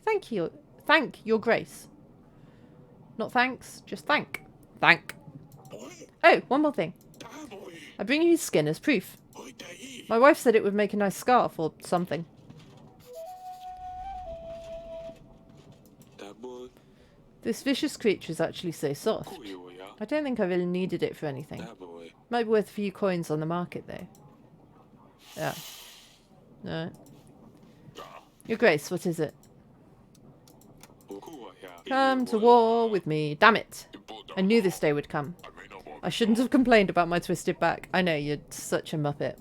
Thank you. Thank Your Grace. Not thanks, just thank. Thank. Oh, one more thing. I bring you his skin as proof. My wife said it would make a nice scarf or something. That boy. This vicious creature is actually so soft. Cool, yeah. I don't think I really needed it for anything. That boy. Might be worth a few coins on the market though. Yeah. No. Your Grace, what is it? Cool, yeah. Come to war with me. Damn it. I knew this day would come. I shouldn't have complained about my twisted back. I know, you're such a muppet.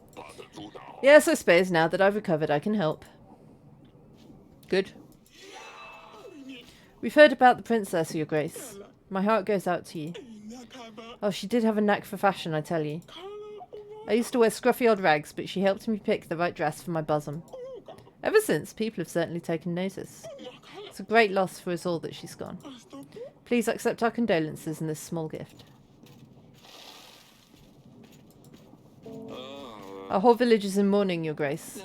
Yes, I suppose now that I've recovered I can help. Good. We've heard about the princess, Your Grace. My heart goes out to you. Oh, she did have a knack for fashion, I tell you. I used to wear scruffy old rags, but she helped me pick the right dress for my bosom. Ever since, people have certainly taken notice. It's a great loss for us all that she's gone. Please accept our condolences in this small gift. Our whole village is in mourning, Your Grace.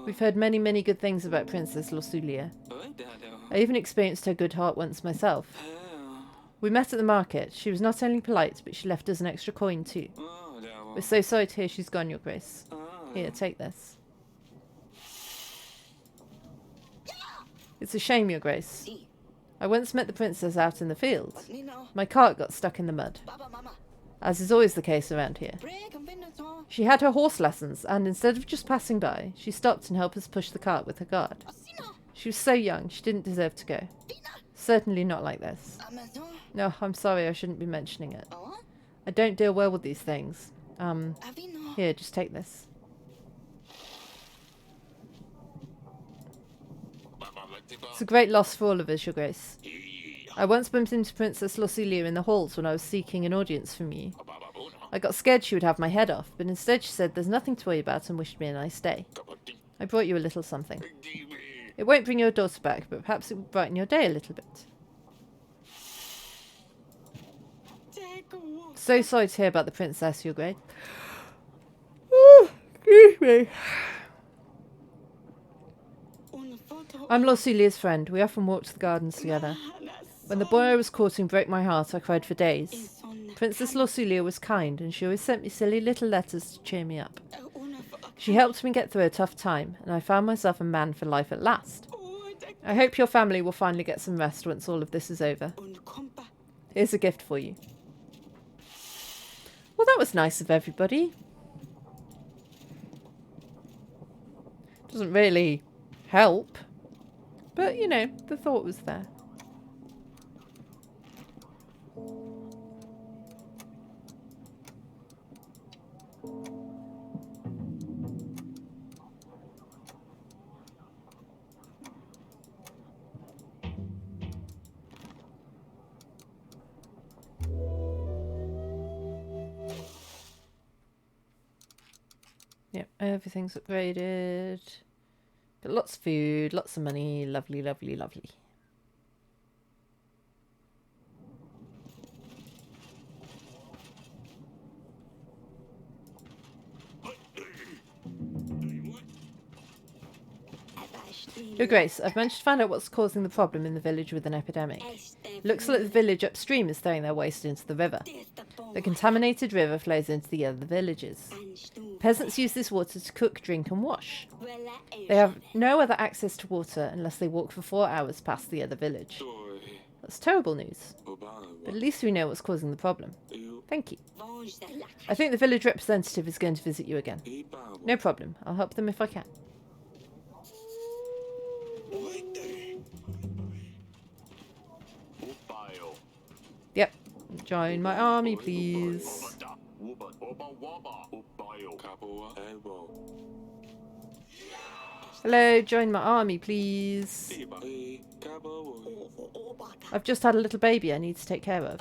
We've heard many, many good things about Princess Losulia. I even experienced her good heart once myself. We met at the market. She was not only polite, but she left us an extra coin too. We're so sorry to hear she's gone, Your Grace. Here, take this. It's a shame, Your Grace. I once met the princess out in the field. My cart got stuck in the mud, as is always the case around here. She had her horse lessons, and instead of just passing by, she stopped and helped us push the cart with her guard. She was so young, she didn't deserve to go. Certainly not like this. No, I'm sorry, I shouldn't be mentioning it. I don't deal well with these things. Here, just take this. It's a great loss for all of us, Your Grace. I once bumped into Princess Losulia in the halls when I was seeking an audience from you. I got scared she would have my head off, but instead she said there's nothing to worry about and wished me a nice day. I brought you a little something. It won't bring your daughter back, but perhaps it will brighten your day a little bit. So sorry to hear about the princess, Your Grace. Oh, excuse me. I'm Losulia's friend. We often walked the gardens together. When the boy I was courting broke my heart, I cried for days. Princess Losulia was kind, and she always sent me silly little letters to cheer me up. She helped me get through a tough time, and I found myself a man for life at last. I hope your family will finally get some rest once all of this is over. Here's a gift for you. Well, that was nice of everybody. Doesn't really help, but, you know, the thought was there. Yep, everything's upgraded. But lots of food, lots of money. Lovely, lovely, lovely. Your Grace, I've managed to find out what's causing the problem in the village with an epidemic. Looks like the village upstream is throwing their waste into the river. The contaminated river flows into the other villages. Peasants use this water to cook, drink and wash. They have no other access to water unless they walk for 4 hours past the other village. That's terrible news. But at least we know what's causing the problem. Thank you. I think the village representative is going to visit you again. No problem. I'll help them if I can. Yep. Join my army, please. Hello, join my army, please. I've just had a little baby I need to take care of.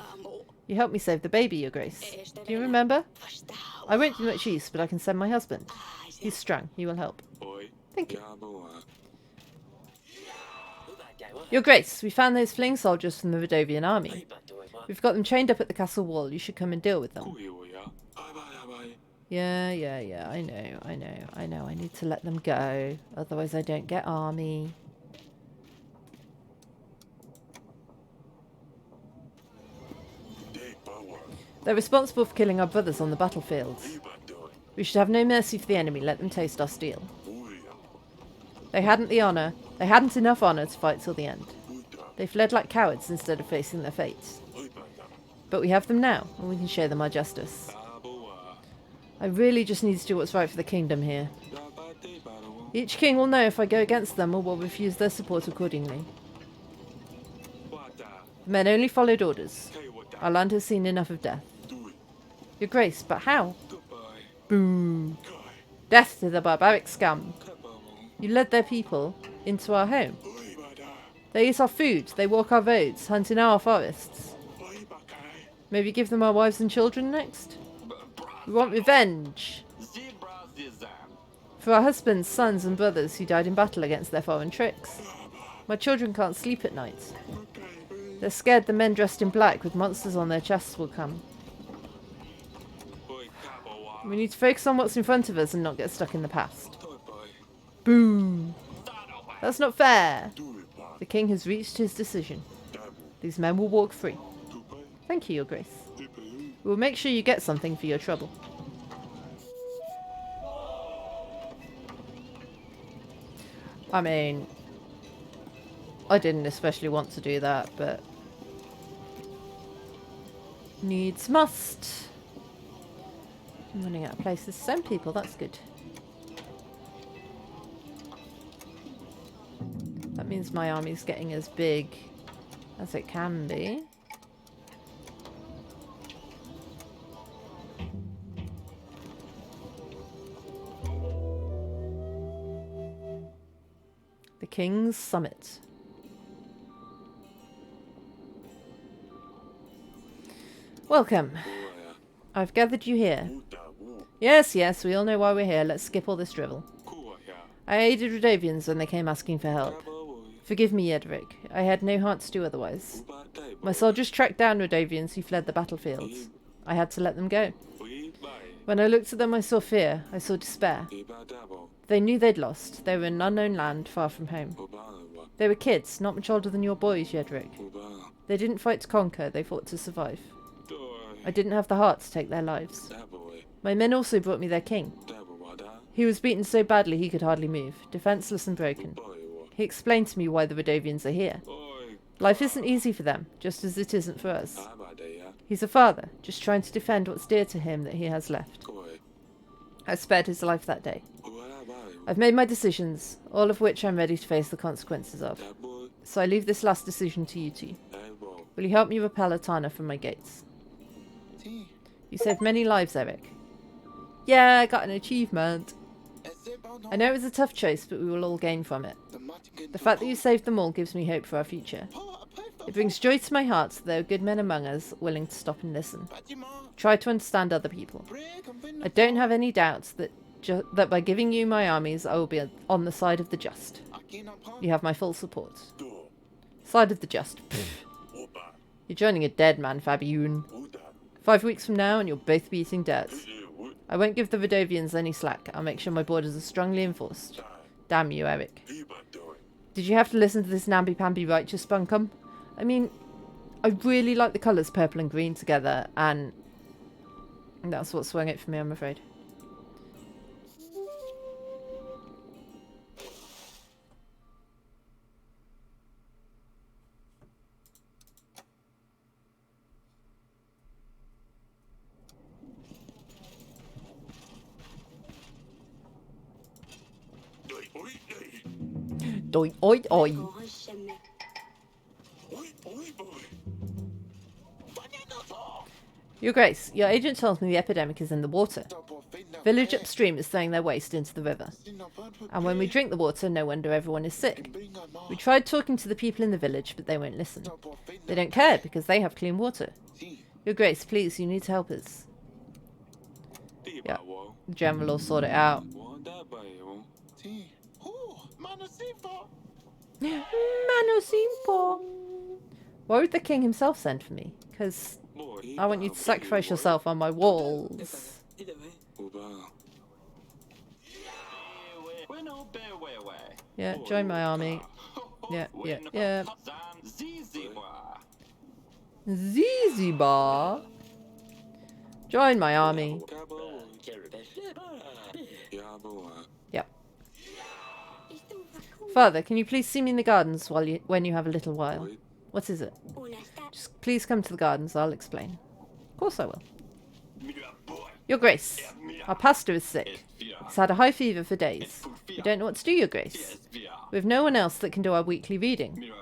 You helped me save the baby, Your Grace. Do you remember? I won't do much use, but I can send my husband. He's strong. He will help. Thank you. Your Grace, we found those fleeing soldiers from the Rodovian army. We've got them chained up at the castle wall. You should come and deal with them. Yeah, I know. I need to let them go. Otherwise I don't get army. They're responsible for killing our brothers on the battlefield. We should have no mercy for the enemy. Let them taste our steel. They hadn't enough honor to fight till the end. They fled like cowards instead of facing their fates. But we have them now, and we can show them our justice. I really just need to do what's right for the kingdom here. Each king will know if I go against them or will refuse their support accordingly. The men only followed orders. Our land has seen enough of death. Your Grace, but how? Boo! Death to the barbaric scum! You led their people into our home. They eat our food, they walk our roads, hunt in our forests. Maybe give them our wives and children next? We want revenge. For our husbands, sons and brothers who died in battle against their foreign tricks. My children can't sleep at night. They're scared the men dressed in black with monsters on their chests will come. We need to focus on what's in front of us and not get stuck in the past. Toi pai. Boo! That's not fair. Tui pa. The king has reached his decision. Tabu. These men will walk free. Tu pai. Thank you, Your Grace. Te pai. We will make sure you get something for your trouble. I mean, I didn't especially want to do that, but needs must. I'm running out of places to send people, that's good. That means my army's getting as big as it can be. The King's Summit. Welcome. Kuaya. I've gathered you here. Uta wu. Yes, yes, we all know why we're here. Let's skip all this drivel. Kuaya. I aided Rhodovians when they came asking for help. Taba woi. Forgive me, Edric. I had no heart to do otherwise. Uba tai My bai. soldiers tracked down Rhodovians who fled the battlefields. I had to let them go. Ui bai. When I looked at them, I saw fear. I saw despair. Iba tabo. They knew they'd lost. They were in an unknown land, far from home. Uba wa. They were kids, not much older than your boys, Jedrick. Uba. They didn't fight to conquer, they fought to survive. Toi. I didn't have the heart to take their lives. Tabo woi. My men also brought me their king. Tabo wada. He was beaten so badly he could hardly move, defenseless and broken. Bai wa. He explained to me why the Rhodovians are here. Oi. Life isn't easy for them, just as it isn't for us. Aba dai ya. He's a father, just trying to defend what's dear to him that he has left. Koi. I spared his life that day. Uara bai. I've made my decisions, all of which I'm ready to face the consequences of. Tabo. So I leave this last decision to you two. Tabo. Will you help me repel Atana from my gates? You saved many lives, Eric. Yeah, I got an achievement. I know it was a tough choice, but we will all gain from it. The fact that you saved them all gives me hope for our future. It brings joy to my heart that there are good men among us willing to stop and listen. Try to understand other people. I don't have any doubts that that by giving you my armies, I will be on the side of the just. You have my full support. Tu. Side of the just. Pfft. Uba. You're joining a dead man, Fabian. Uda. 5 weeks from now and you'll both be eating dirt. Iji wu. I won't give the Rhodovians any slack. I'll make sure my borders are strongly enforced. Tai. Damn you, Eric. Iba doi. Did you have to listen to this namby-pamby righteous bunkum? I mean, I really like the colours purple and green together, and that's what swung it for me, I'm afraid. Doi. Oi. Ei. Doi, oi, oi. Grand chemin. Oi. Oi boy. Your Grace, your agent tells me the epidemic is in the water. Village upstream is throwing their waste into the river. And when we drink the water, no wonder everyone is sick. We tried talking to the people in the village, but they won't listen. They don't care because they have clean water. Your Grace, please, you need to help us. Iba Yeah. wo. The general will sort it out. Wanda bai wo. Mano simpo. Why would the king himself send for me? Because Boy. I want you to sacrifice yourself on my walls. Uba. Yeah, join my army. Yeah, yeah, yeah. Zizibar. Join my army. Tabo woi. Ya boa. Yep. Father, can you please see me in the gardens when you have a little while? Oi. What is it? Una sta- Just please come to the gardens, I'll explain. Of course I will. Your Grace, our pastor is sick. He's had a high fever for days. We don't know what to do, Your Grace. We have no one else that can do our weekly reading.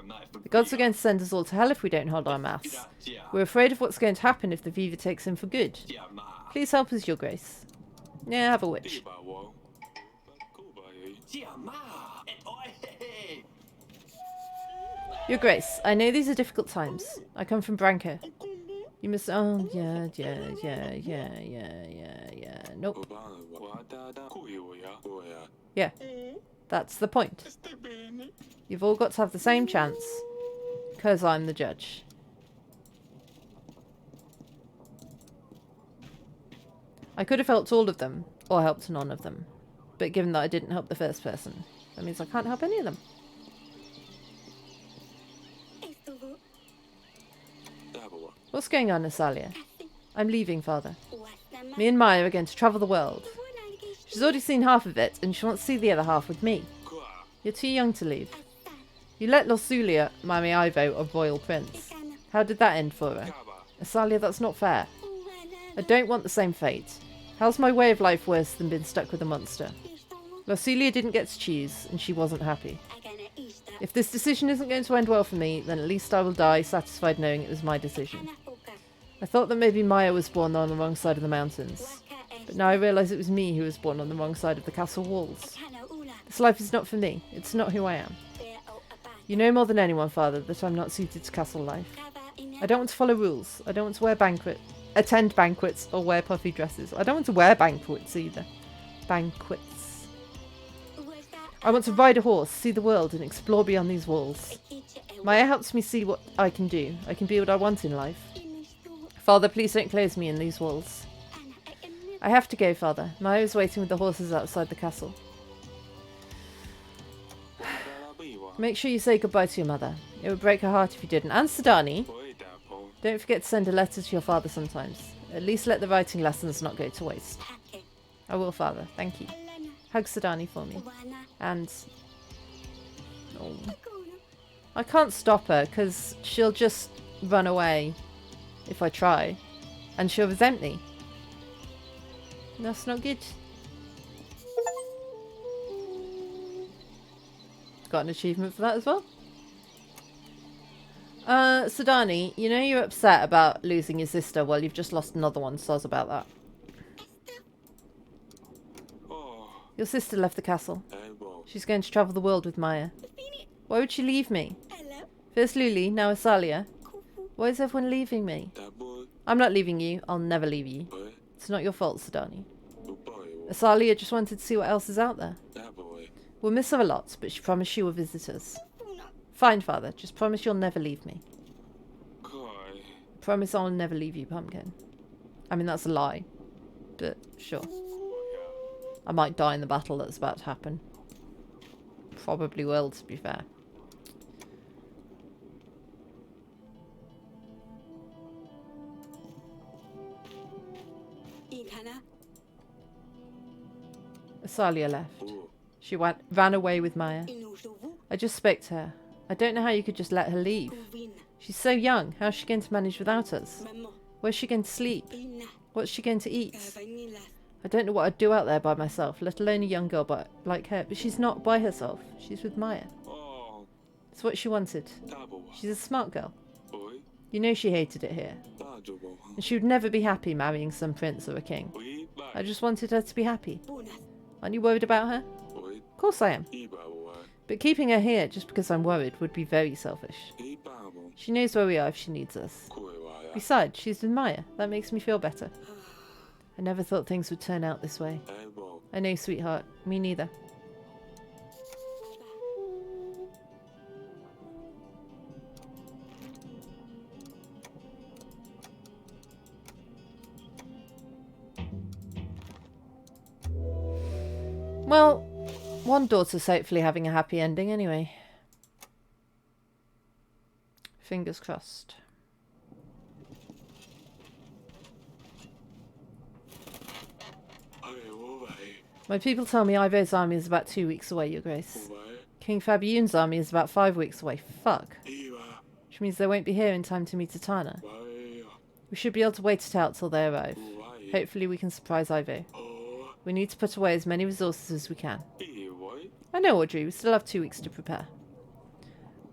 The gods are going to send us all to hell if we don't hold our mass. We're afraid of what's going to happen if the fever takes him for good. Please help us, Your Grace. Yeah, have a witch. Iba wo. Kuba ei. Your Grace, I know these are difficult times. I come from Branca. You must... Oh, yeah. Nope. Uba wa. Wada da. Kui wo ya. Wo ya. Yeah. That's the point. You've all got to have the same chance. Because I'm the judge. I could have helped all of them, or helped none of them. But given that I didn't help the first person, that means I can't help any of them. Estuvo. Dabua. What's going on, Asalia? I'm leaving, Father. Wastama. Me and Maya are going to travel the world. Buona She's already seen half of it, and she wants to see the other half with me. Kwa. You're too young to leave. You let Losulia marry Ivo, a royal prince. Kana. How did that end for her? Kaba. Asalia, that's not fair. I Uwana. don't want the same fate. How's my way of life worse than being stuck with a monster? Estuvo. Losulia didn't get to choose, and she wasn't happy. Agana ista. If this decision isn't going to end well for me, then at least I will die satisfied knowing it was my decision. Kana uka. I thought that maybe Maya was born on the wrong side of the mountains. Waka But now I realise it was me who was born on the wrong side of the castle walls. Kana ula. This life is not for me. It's not who I am. Bea o apa. You know more than anyone, Father, that I'm not suited to castle life. Kaba ina. I don't want to follow rules. I don't want to attend banquets or wear puffy dresses. I don't want to wear banquets either. Banquets. Uesta. I want to ride a horse, see the world, and explore beyond these walls. Iche e. Maya helps me see what I can do. I can be what I want in life. Inistuvo. Father, please don't close me in these walls. Ana. Emne. I have to go, Father. Maya is waiting with the horses outside the castle. Dalabiwa. Make sure you say goodbye to your mother. It would break her heart if you didn't. And Sidani, Boy dapo. don't forget to send a letter to your father sometimes. At least let the writing lessons not go to waste. Hake. I will, Father. Thank you. Elena. Hug Sidani for me. Uwana. And... Oh. Kuno. I can't stop her, because she'll just run away if I try. And she'll resent me. That's not good. Got an achievement for that as well. Sidani, you know you're upset about losing your sister. Well, you've just lost another one. Soz about that. Oh. Your sister left the castle. Elbow. She's going to travel the world with Maya. Fini. Why would she leave me? Hello. First Luli, now Asalia. Kufu. Why is everyone leaving me? Dabo. I'm not leaving you. I'll never leave you. Boy. It's not your fault, Sidani. Boy. Asalia just wanted to see what else is out there. Dabo. We'll miss her a lot, but she promised she will visit us. Uno. Fine, Father. Just promise you'll never leave me. Koi. Promise I'll never leave you, Pumpkin. I mean, that's a lie. But, sure. I might die in the battle that's about to happen. Probably will, to be fair. Ikana. Asalia left. Ooh. She ran away with Maya. Inusuvu. I just spoke to her. I don't know how you could just let her leave. Uvina. She's so young. How's she going to manage without us? Mamo. Where's she going to sleep? Ina. What's she going to eat? Vanilla. I don't know what I'd do out there by myself, let alone a young girl like her. But she's not by herself. She's with Maya. Oh. It's what she wanted. Dabo. She's a smart girl. Boy. You know she hated it here. Dajobo. And she would never be happy marrying some prince or a king. Boy. I just wanted her to be happy. Punas. Aren't you worried about her? Boy. Of course I am. Iba. Boy. But keeping her here just because I'm worried would be very selfish. Ibabo. She knows where we are if she needs us. Kuewaya. Besides, she's with Maya. That makes me feel better. I never thought things would turn out this way. Elbow. I know, sweetheart. Me neither. Well, one daughter's hopefully having a happy ending anyway. Fingers crossed. My people tell me Ivo's army is about 2 weeks away, Your Grace. King Fabiune's army is about 5 weeks away. Fuck. Which means they won't be here in time to meet Atana. We should be able to wait it out till they arrive. Hopefully we can surprise Ivo. We need to put away as many resources as we can. I know, Audrey. We still have 2 weeks to prepare.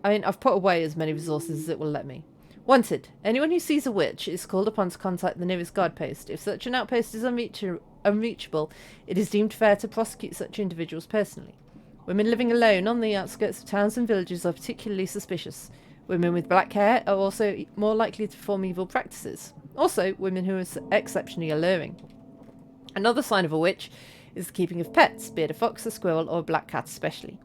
I mean, I've put away as many resources as it will let me. Wanted. Anyone who sees a witch is called upon to contact the nearest guard post. If such an outpost is unreachable, it is deemed fair to prosecute such individuals personally. Women living alone on the outskirts of towns and villages are particularly suspicious. Women with black hair are also more likely to perform evil practices. Also, women who are exceptionally alluring. Another sign of a witch is the keeping of pets, be it a fox, a squirrel, or a black cat especially.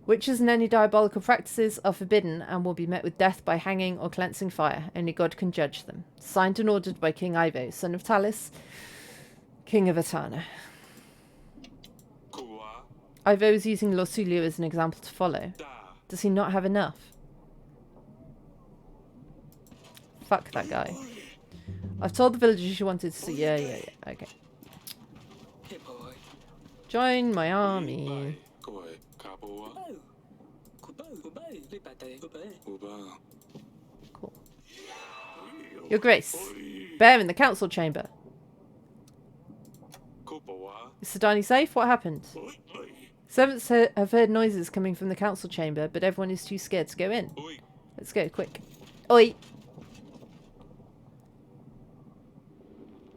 Witches and any diabolical practices are forbidden and will be met with death by hanging or cleansing fire. Only God can judge them. Signed and ordered by King Ivo, son of Talis, King of Atana. Kua. Ivo is using Losulio as an example to follow. Da. Does he not have enough? Fuck that guy. I've told the villagers you wanted to see. Yeah. Okay. Join my army. Koi. Kapua. Uba. Cool. Your Grace. Bear in the council chamber. Kupawa. Is Sidani safe? What happened? Servants have heard noises coming from the council chamber, but everyone is too scared to go in. Oi. Let's go, quick. Oi!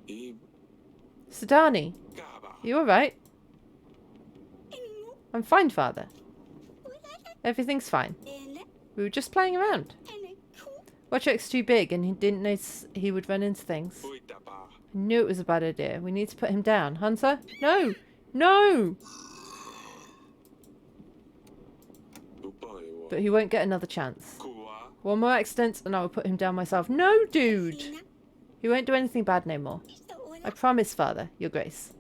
I. Sidani, Gaba. you alright? I'm fine, Father. Everything's fine. We were just playing around. Wojciech's too big and he didn't notice he would run into things. Oi daba. I knew it was a bad idea. We need to put him down. Hunter? No! No! Uba. But he won't get another chance. Kua. One more accident and I will put him down myself. No, dude! He won't do anything bad no more. I promise, Father, Your Grace.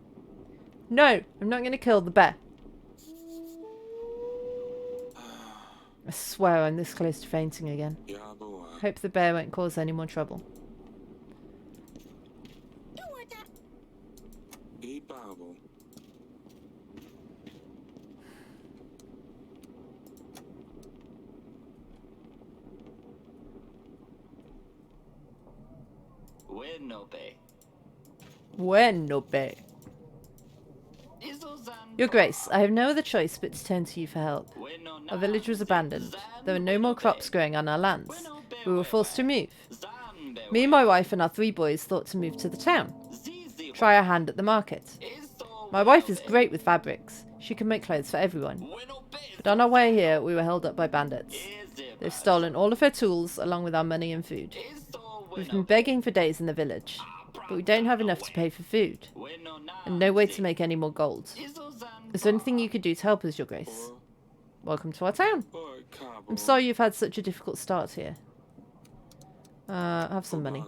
No! I'm not going to kill the bear. I swear I'm this close to fainting again. Yabua. Hope the bear won't cause any more trouble. I babu. Bueno, be. Bueno, bear. Your Grace, I have no other choice but to turn to you for help. Our village was abandoned. There were no more crops growing on our lands. We were forced to move. Me and my wife and our 3 boys thought to move to the town. Try our hand at the market. My wife is great with fabrics. She can make clothes for everyone. But on our way here, we were held up by bandits. They've stolen all of her tools along with our money and food. We've been begging for days in the village, but we don't have enough to pay for food, and no way to make any more gold. Is there anything you could do to help us, Your Grace? Welcome to our town. Oi kabu. I'm sorry you've had such a difficult start here. Have some money.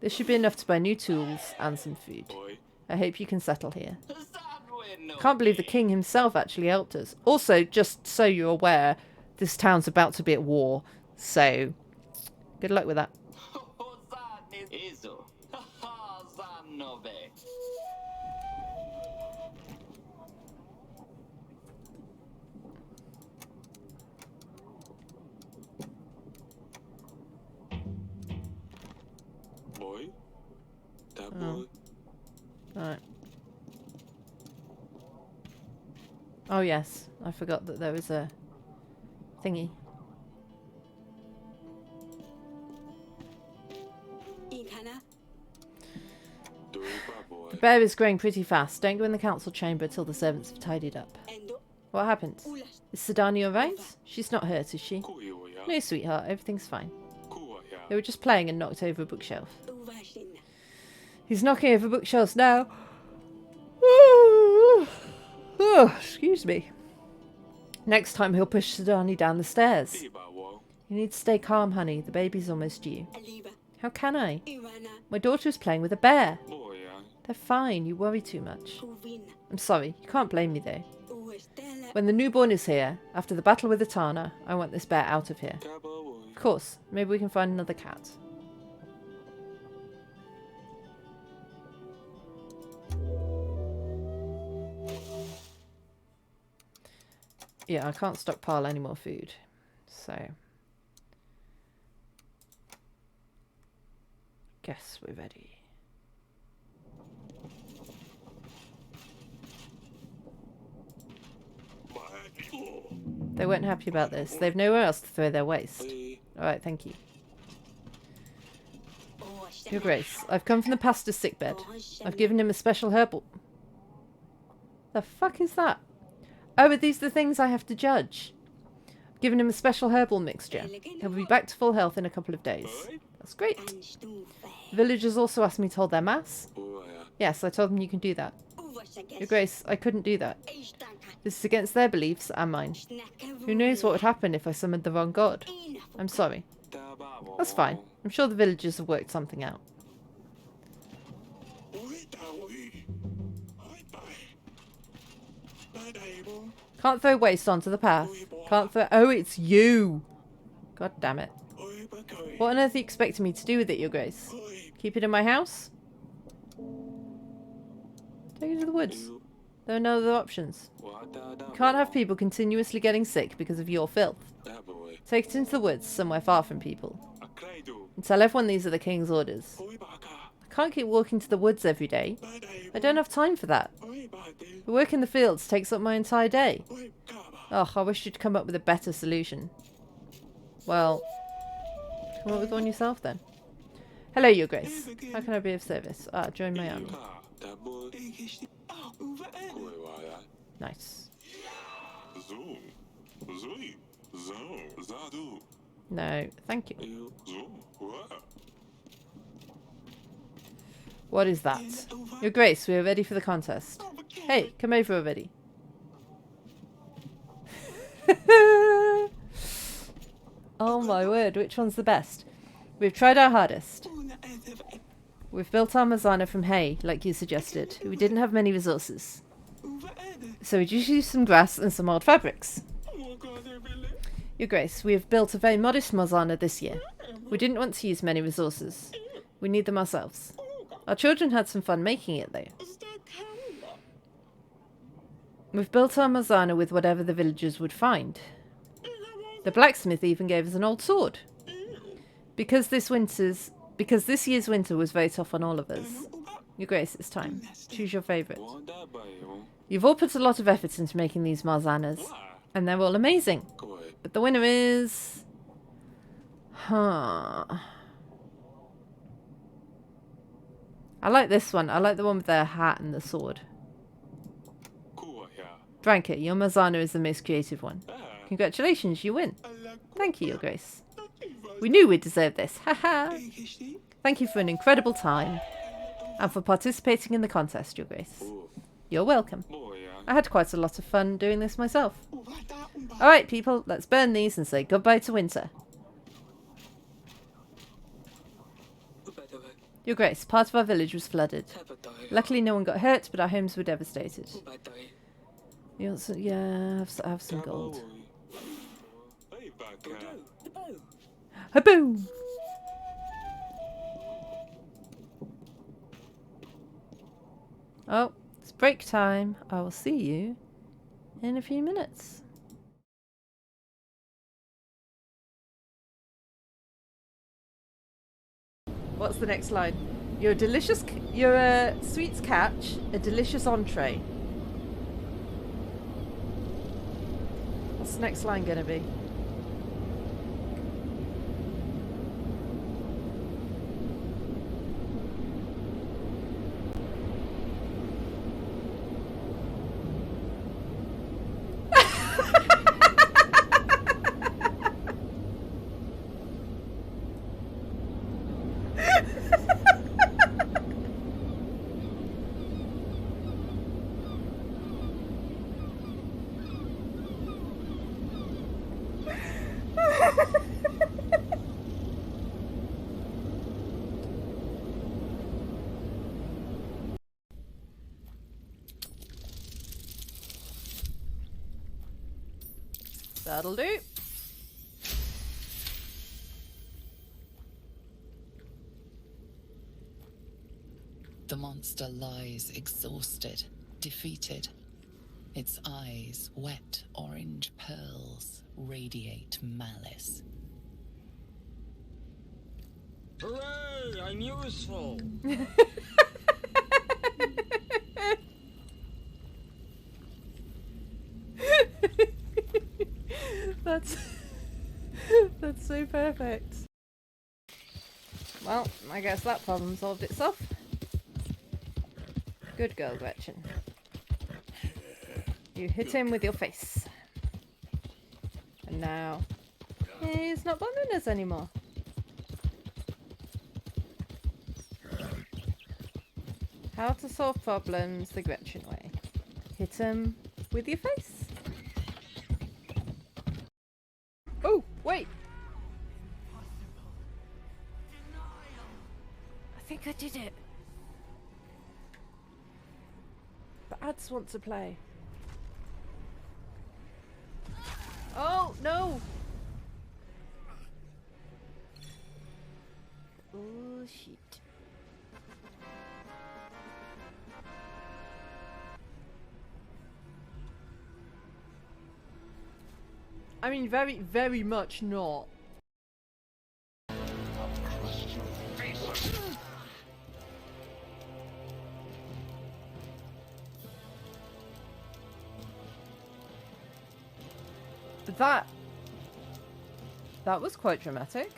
This should be enough to buy new tools and some food. Oi. I hope you can settle here. Can't believe the king himself actually helped us. Also, just so you're aware, this town's about to be at war, so good luck with that. Boy. Da boy. Alright. Oh yes, I forgot that there was a thingy. Doi babu. The bear is growing pretty fast. Don't go in the council chamber till the servants have tidied up. What happened? Is Sidani alright? She's not hurt, is she? Kuya. No, sweetheart, everything's fine. Kuya. They were just playing and knocked over a bookshelf. He's knocking over bookshelves now. Oh, excuse me. Next time he'll push Sidani down the stairs. Ibawo. You need to stay calm, honey. The baby's almost due. How can I? My daughter is playing with a bear. Boya. They're fine. You worry too much. I'm sorry. You can't blame me, though. When the newborn is here, after the battle with Atana, I want this bear out of here. Kabawo. Of course. Maybe we can find another cat. Yeah, I can't stockpile any more food. So, guess we're ready. They weren't happy about this. They've nowhere else to throw their waste. Alright, thank you. Your Grace, I've come from the pastor's sickbed. I've given him a special herbal... The fuck is that? Oh, are these the things I have to judge? I've given him a special herbal mixture. He'll be back to full health in a couple of days. That's great. Villagers also asked me to hold their mass. Yes, I told them you can do that. Your Grace, I couldn't do that. This is against their beliefs and mine. Who knows what would happen if I summoned the wrong god? I'm sorry. That's fine. I'm sure the villagers have worked something out. Can't throw waste onto the path. Can't throw... Oh, it's you! God damn it. What on earth are you expecting me to do with it, Your Grace? Keep it in my house? Take it to the woods. There are no other options. You can't have people continuously getting sick because of your filth. Take it into the woods, somewhere far from people. And tell everyone these are the King's orders. I can't keep walking to the woods every day. I don't have time for that. The work in the fields takes up my entire day. Oh, I wish you'd come up with a better solution. Well, come up with one yourself then. Hello, Your Grace. How can I be of service? Ah, join my army. Nice. No, thank you. What is that? Your Grace, we are ready for the contest. Hey, come over already. Oh my word, which one's the best? We've tried our hardest. We've built our Mazana from hay, like you suggested. We didn't have many resources. So we just used some grass and some old fabrics. Your Grace, we have built a very modest Mazana this year. We didn't want to use many resources. We need them ourselves. Our children had some fun making it, though. We've built our Mazana with whatever the villagers would find. The blacksmith even gave us an old sword. Because this year's winter was very tough on all of us. Your Grace, it's time. Choose your favourite. You've all put a lot of effort into making these Mazanas, and they're all amazing. But the winner is... Huh... I like this one. I like the one with the hat and the sword. Dranker, your Mazana is the most creative one. Congratulations, you win. Thank you, Your Grace. We knew we deserved this. Haha. Thank you for an incredible time and for participating in the contest, Your Grace. You're welcome. I had quite a lot of fun doing this myself. Alright, people, let's burn these and say goodbye to winter. Your Grace, part of our village was flooded. Luckily no one got hurt, but our homes were devastated. You also, yeah, have some gold. Haboom! Oh, it's break time. I will see you in a few minutes. What's the next line? You're a sweets catch, a delicious entree. What's the next line gonna be? That'll do. The monster lies exhausted, defeated. Its eyes, wet orange pearls, radiate malice. Hooray! I'm useful! That's so perfect. Well, I guess that problem solved itself. Good girl, Gretchen. You hit him with your face. And now he's not bothering us anymore. How to solve problems the Gretchen way. Hit him with your face. Oh, wait! I think I did it. The ads want to play. No! Oh, shit. I mean, very, very much not. That was quite dramatic.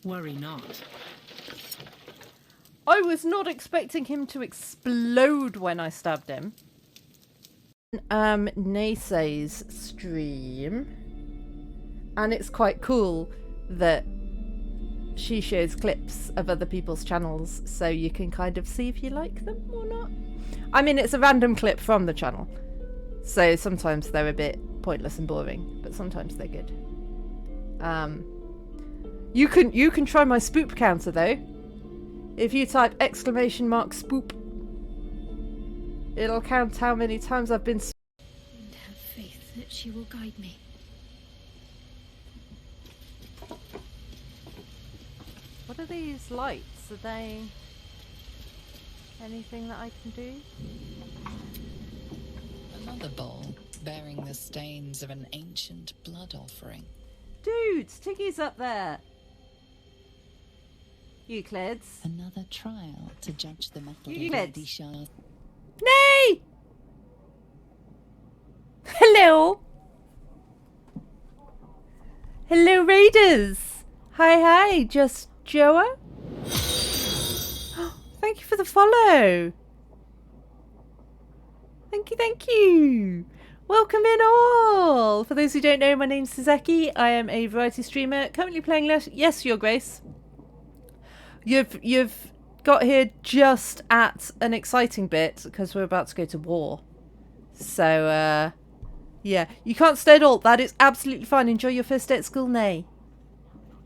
Worry not. I was not expecting him to explode when I stabbed him. Naysay's stream, and it's quite cool that she shows clips of other people's channels so you can kind of see if you like them or not. I mean, it's a random clip from the channel, so sometimes they're a bit pointless and boring, but sometimes they're good. You can try my spoop counter though. If you type !spoop, it'll count how many times I've been. And have faith that she will guide me. What are these lights? Are they anything that I can do? Another bowl bearing the stains of an ancient blood offering. Dudes, Tiggy's up there. Euclids. Another trial to judge the metal of Euclids. Lady Shard. Nay! Hello! Hello, Raiders! Hi, just Joa? Thank you for the follow! Thank you! Welcome in all! For those who don't know, my name's Suzeki. I am a variety streamer, currently playing Yes, Your Grace. You've got here just at an exciting bit, because we're about to go to war. So, yeah. You can't stay at all. That is absolutely fine. Enjoy your first day at school, Nay.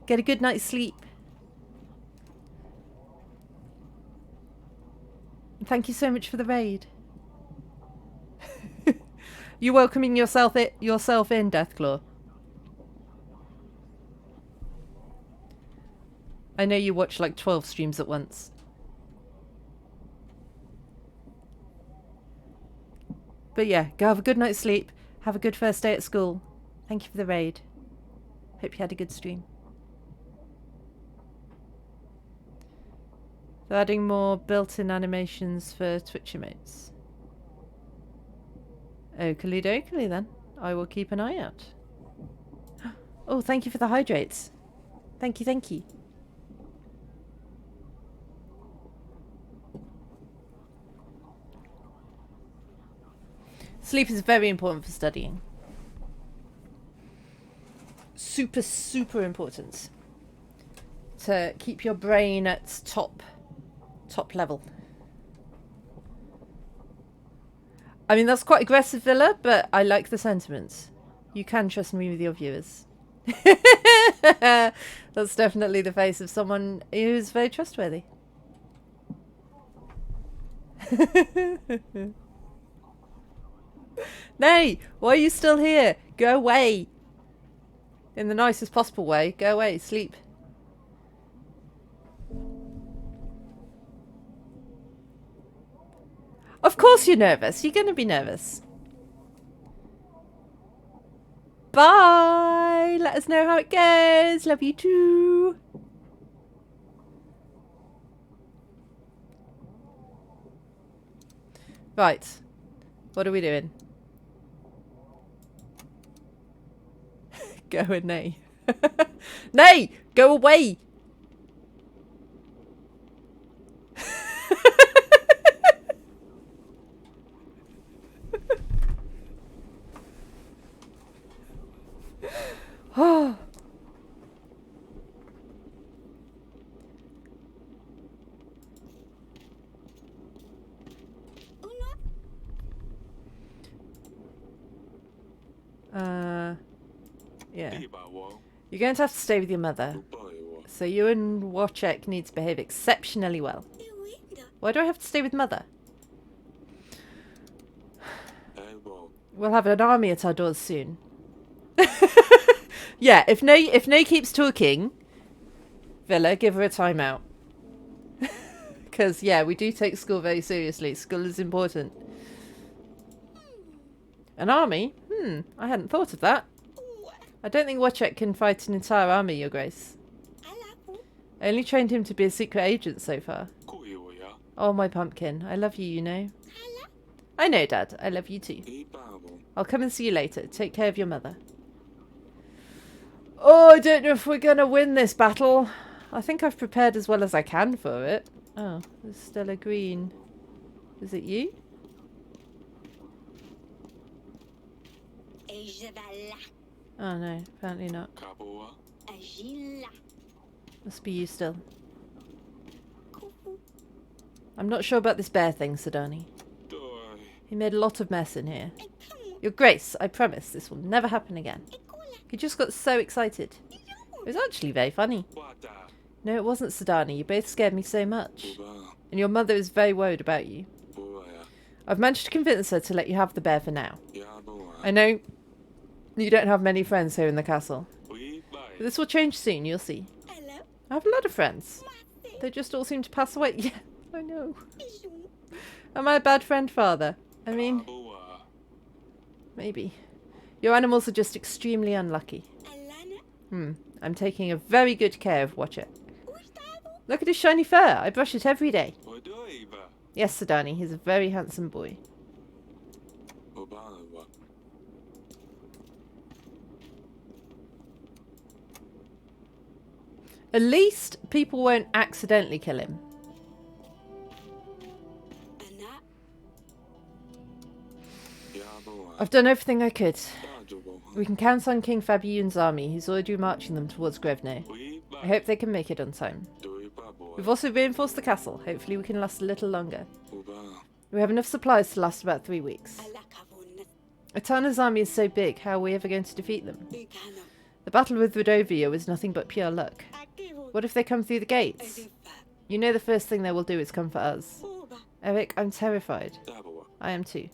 Get a good night's sleep. Thank you so much for the raid. You welcoming yourself in, Deathclaw? I know you watch like 12 streams at once. But yeah, go have a good night's sleep. Have a good first day at school. Thank you for the raid. Hope you had a good stream. They're adding more built-in animations for Twitch emotes. Oakley dokley then. I will keep an eye out. Oh, thank you for the hydrates. Thank you. Sleep is very important for studying. Super important. To keep your brain at top level. I mean, that's quite aggressive, Villa, but I like the sentiments. You can trust me with your viewers. That's definitely the face of someone who's very trustworthy. Nay, why are you still here? Go away. In the nicest possible way. Go away, sleep. Of course you're nervous. You're going to be nervous. Bye. Let us know how it goes. Love you too. Right. What are we doing? Go and nay. Nay! Go away! Yeah. You're going to have to stay with your mother. So you and Wojciech need to behave exceptionally well. Why do I have to stay with mother? Hey, boy. We'll have an army at our doors soon. Yeah, if Nay keeps talking, Villa, give her a timeout. Because, yeah, we do take school very seriously. School is important. An army? I hadn't thought of that. I don't think Wojciech can fight an entire army, Your Grace. I only trained him to be a secret agent so far. Kuiuja. Oh, my pumpkin. I love you, you know. I know, Dad. I love you too. Ei Paavo. I'll come and see you later. Take care of your mother. Oh, I don't know if we're going to win this battle. I think I've prepared as well as I can for it. Oh, there's still a green. Is it you? Oh no, apparently not. Kapua. Must be you still. I'm not sure about this bear thing, Sidani. Doi. He made a lot of mess in here. Your Grace, I promise this will never happen again. He just got so excited. It was actually very funny. Wata. No, it wasn't, Sidani. You both scared me so much. Uba. And your mother is very worried about you. Boya. I've managed to convince her to let you have the bear for now. Ya boa. I know you don't have many friends here in the castle. Ui But bai. this will change soon, you'll see. I have a lot of friends. They just all seem to pass away. Yeah, I know. Am I a bad friend, Father? I mean, Boa. maybe. Your animals are just extremely unlucky. I'm taking a very good care of Wojciech. Look at his shiny fur. I brush it every day. Odoiva. Yes, Sidani, he's a very handsome boy. Obawa. At least people won't accidentally kill him. Ya boa. I've done everything I could. Tajubo. We can count on King Fabian's army. He's already marching them towards Grevno. Ui I bai. hope they can make it on time. Doi pa boy. We've also reinforced the castle. Hopefully we can last a little longer. Uba. We have enough supplies to last about 3 weeks. Etana's army is so big, how are we ever going to defeat them? The battle with Rodovia was nothing but pure luck. What if they come through the gates? You know the first thing they will do is come for us. Eric, I'm terrified. Taboa. I am too.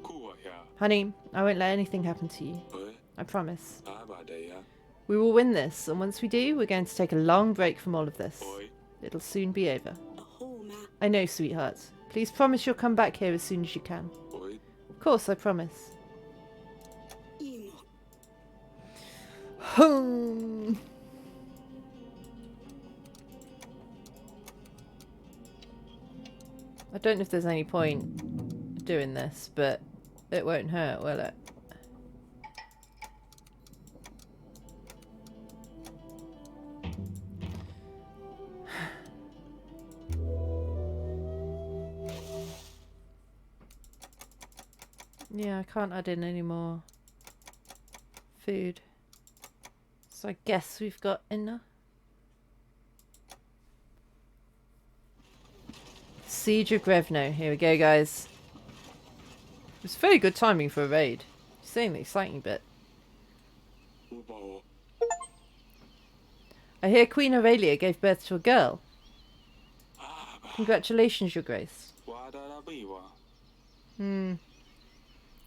Kua ya. Honey, I won't let anything happen to you. Oi. I promise. Abade ya. We will win this, and once we do, we're going to take a long break from all of this. Oi. It'll soon be over. I know, sweetheart. Please promise you'll come back here as soon as you can. Oi. Of course, I promise. Hmm. I don't know if there's any point doing this, but it won't hurt, will it? Yeah, I can't add in any more food. So I guess we've got enough. Siege of Grevno. Here we go, guys. It's very good timing for a raid. Saying the exciting bit. Uba. I hear Queen Aurelia gave birth to a girl. Aba. Congratulations, Your Grace. Wada la biwa.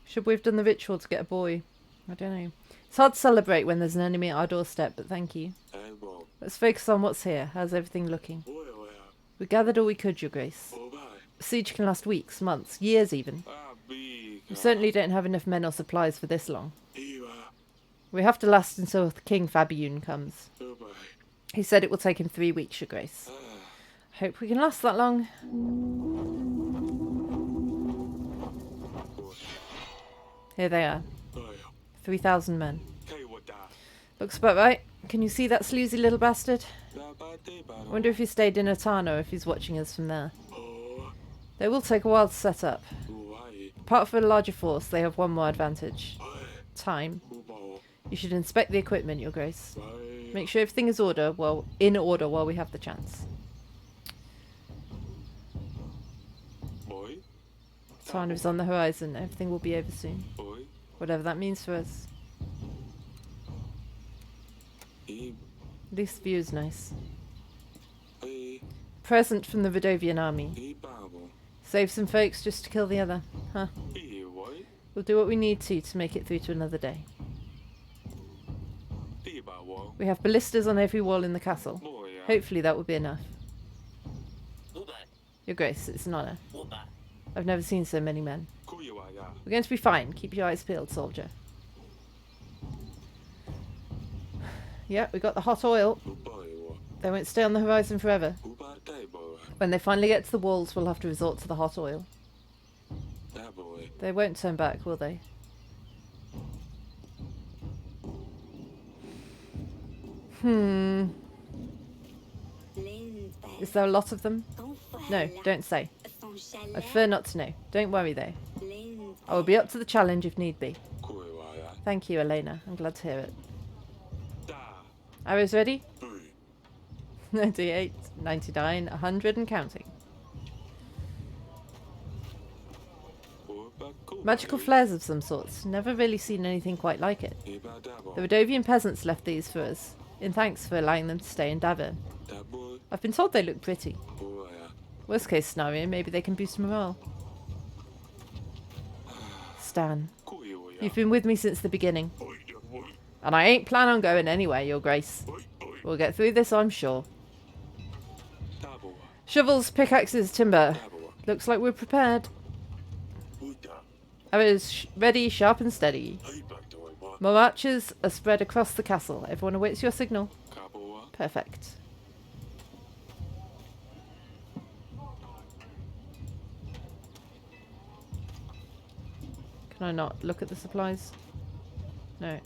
Should we have done the ritual to get a boy? I don't know. It's hard to celebrate when there's an enemy at our doorstep, but thank you. Hey bo. Let's focus on what's here. How's everything looking? Oya oya. We gathered all we could, Your Grace. Obai. The siege can last weeks, months, years even. Abi. We certainly don't have enough men or supplies for this long. Iwa. We have to last until King Fabian comes. Ubai. He said it will take him 3 weeks, Your Grace. Hope we can last that long. Here they are. Oya. 3,000 men. Kei wada. Looks about right. Can you see that sleazy little bastard? La ba de ba. I wonder if he stayed in Etana or if he's watching us from there. Oh. They will take a while to set up. Uai. Apart from a larger force, they have one more advantage. Oi. Time. Uba. You should inspect the equipment, Your Grace. Bai. Make sure everything is in order while we have the chance. Oi. Etana is on the horizon. Everything will be over soon. Oi. Whatever that means for us. I. At least the view is nice. Oi. Present from the Vidovian army. I babo. Save some folks just to kill the other. Huh. Iwa. We'll do what we need to make it through to another day. 地吧我 We have ballistas on every wall in the castle. 我呀 Hopefully that will be enough. 500 Your Grace, it's an honour. 500 I've never seen so many men. 可以哇呀 We're going to be fine. Keep your eyes peeled, soldier. Yeah, we got the hot oil. 不拜我 They won't stay on the horizon forever. 不拜带不啊 When they finally get to the walls, we'll have to resort to the hot oil. 带不哎 They won't turn back, will they? Is there a lot of them? No, don't say. I prefer not to know. Don't worry though. I will be up to the challenge if need be. 可以哇呀 Thank you, Elena. I'm glad to hear it. 大 Arrows ready? 对 98, 99, 100 and counting. 我把可 Magical flares of some sorts. Never really seen anything quite like it. 你把带不 The Rodovian peasants left these for us, in thanks for allowing them to stay in Davern. 带不 I've been told they look pretty. 不哇呀 Worst case scenario, maybe they can boost morale. Stan, 可以哇呀 you've been with me since the beginning, 哎呀我 and I ain't plan on going anywhere, Your Grace. 哎哎 We'll get through this, I'm sure. 大不啊 Shovels, pickaxes, timber. 大不啊 Looks like we're prepared. 不大 Arrows ready, sharp and steady. 哎把对哇 More archers are spread across the castle. Everyone awaits your signal. 卡不啊 Perfect. Can I not look at the supplies? No.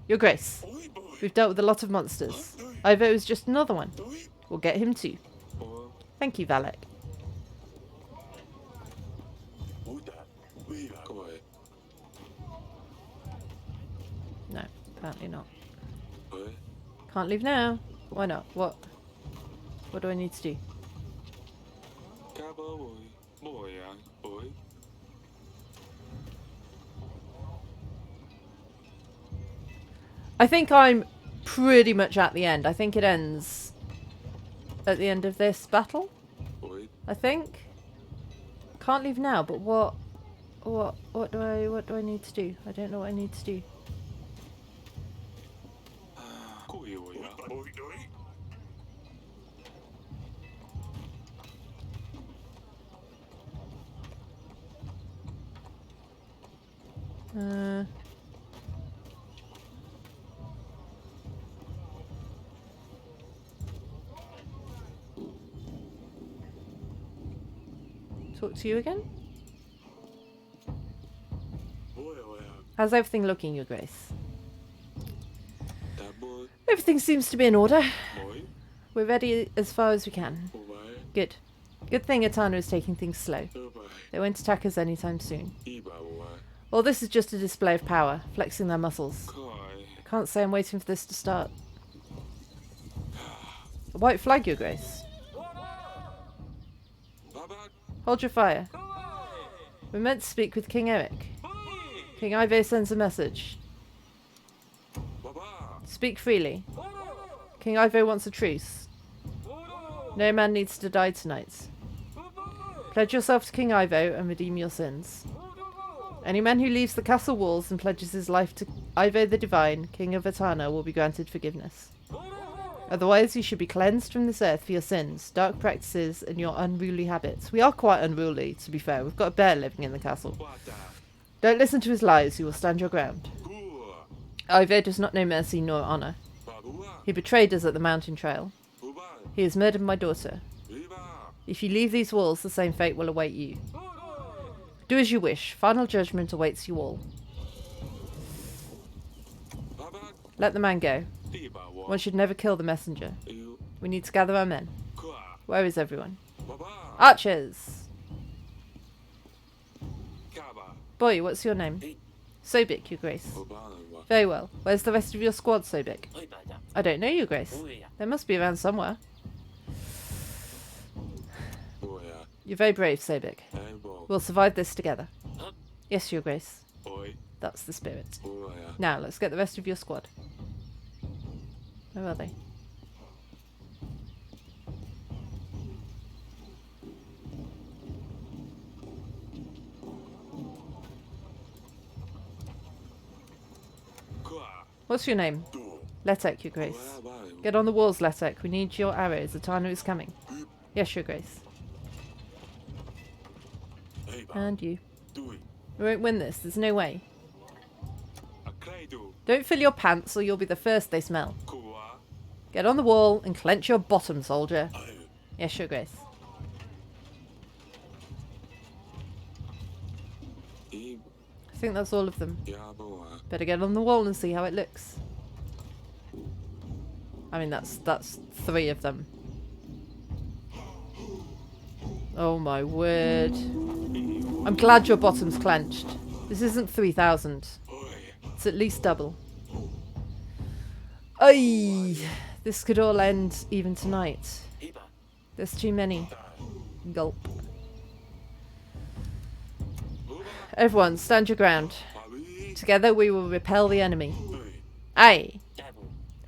Your Grace, 哎不 we've dealt with a lot of monsters. Ivo is just another one. 哎 We'll get him too. 我 Thank you, Valek. 不大喂啦各位 No, apparently not. 哎 Can't leave now. Why not? What? What do I need to do? 卡不我我呀我 I think I'm pretty much at the end. I think it ends at the end of this battle. 我 I think. Can't leave now, but what do I need to do? I don't know what I need to do. 可以哇呀我对 Talk to you again? 我呀我呀 How's everything looking, Your Grace? 大不 Everything seems to be in order. 我 We're ready as far as we can. 不拜 Good. Good thing Atana is taking things slow. 不拜 They won't attack us anytime soon. 一把我 All this is just a display of power, flexing their muscles. 可以 I can't say I'm waiting for this to start. A white flag, Your Grace. 爸爸 Hold your fire. We're meant to speak with King Eric. King Ivo sends a message. 爸爸 Speak freely. King Ivo wants a truce. No man needs to die tonight. Pledge yourself to King Ivo and redeem your sins. Any man who leaves the castle walls and pledges his life to Ivo the Divine, King of Atana, will be granted forgiveness. Otherwise, you should be cleansed from this earth for your sins, dark practices, and your unruly habits. We are quite unruly, to be fair. We've got a bear living in the castle. 爸爸 Don't listen to his lies. You will stand your ground. 不 Ivo does not know mercy nor honour. 爸不 He betrayed us at the mountain trail. 不拜 He has murdered my daughter. 一把 If you leave these walls, the same fate will await you. Do as you wish. Final judgment awaits you all. 爸爸 Let the man go. 一把我 One should never kill the messenger. 哎呦 We need to gather our men. 可 Where is everyone? 爸爸 Archers! 卡吧 Boy, what's your name? Sobik, Your Grace. 爸爸呢吧 Very well. Where's the rest of your squad, Sobik? はいばあちゃん I don't know, Your Grace. おいや They must be around somewhere. 我呀 You're very brave, Sobik. 哎不 We'll survive this together. Huh? Yes, Your Grace. おい That's the spirit. 我呀 Now, let's get the rest of your squad. Where are they? What's your name? Letek, Your Grace. Get on the walls, Letek. We need your arrows. Atana is coming. Yes, Your Grace. And you. We won't win this. There's no way. Don't fill your pants or you'll be the first they smell. Get on the wall and clench your bottom, soldier. Yes, Your Grace. I think that's all of them. Better get on the wall and see how it looks. I mean, that's 3 of them. Oh my word. I'm glad your bottom's clenched. This isn't 3,000. It's at least double. Ay! This could all end even tonight. There's too many. Gulp. Everyone, stand your ground. Together we will repel the enemy. Aye!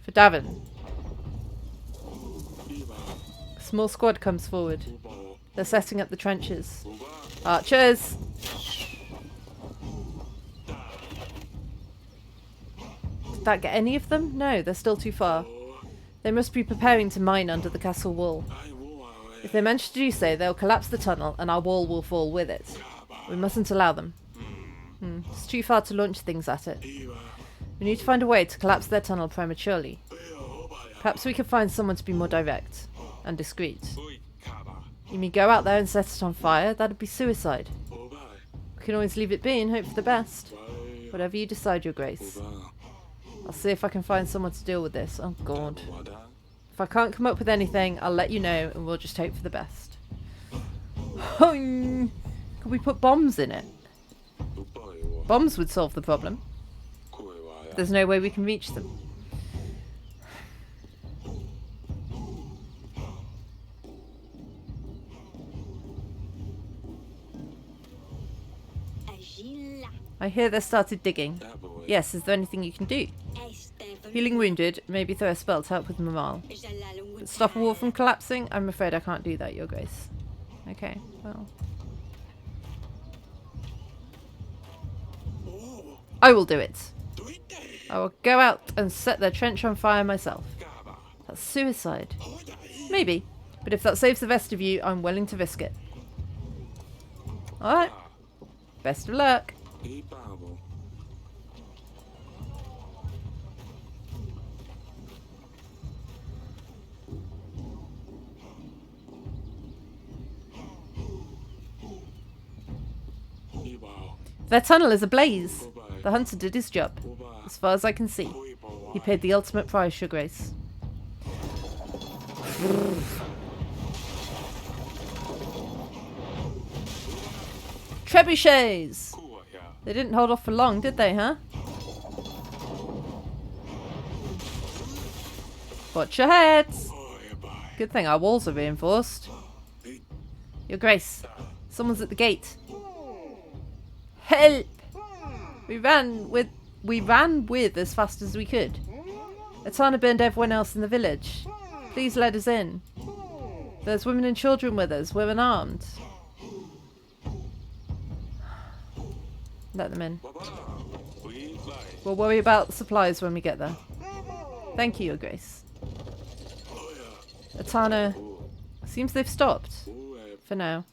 For Davin. A small squad comes forward. They're setting up the trenches. Archers! Did that get any of them? No, they're still too far. They must be preparing to mine under the castle wall. If they manage to do so, they'll collapse the tunnel and our wall will fall with it. We mustn't allow them. It's too far to launch things at it. We need to find a way to collapse their tunnel prematurely. Perhaps we can find someone to be more direct and discreet. You mean go out there and set it on fire? That'd be suicide. We can always leave it be and hope for the best. Whatever you decide, Your Grace. I'll see if I can find someone to deal with this. Oh god. If I can't come up with anything, I'll let you know and we'll just hope for the best. Could we put bombs in it? Bombs would solve the problem. There's no way we can reach them. I hear they started digging. Yes, is there anything you can do? Healing wounded, maybe throw a spell to help with morale. But stop a wall from collapsing? I'm afraid I can't do that, Your Grace. Okay, well. I will do it. I will go out and set their trench on fire myself. That's suicide. Maybe, but if that saves the rest of you, I'm willing to risk it. Alright. Best of luck. Their tunnel is ablaze. The hunter did his job. As far as I can see. He paid the ultimate price, Your Grace. Trebuchets! They didn't hold off for long, did they, huh? Watch your heads! Good thing our walls are reinforced. Your Grace, someone's at the gate. Help! We ran with as fast as we could. Atana burned everyone else in the village. Please let us in. There's women and children with us. We're unarmed. Let them in. We'll worry about supplies when we get there. Thank you, Your Grace. Atana, seems they've stopped. For now.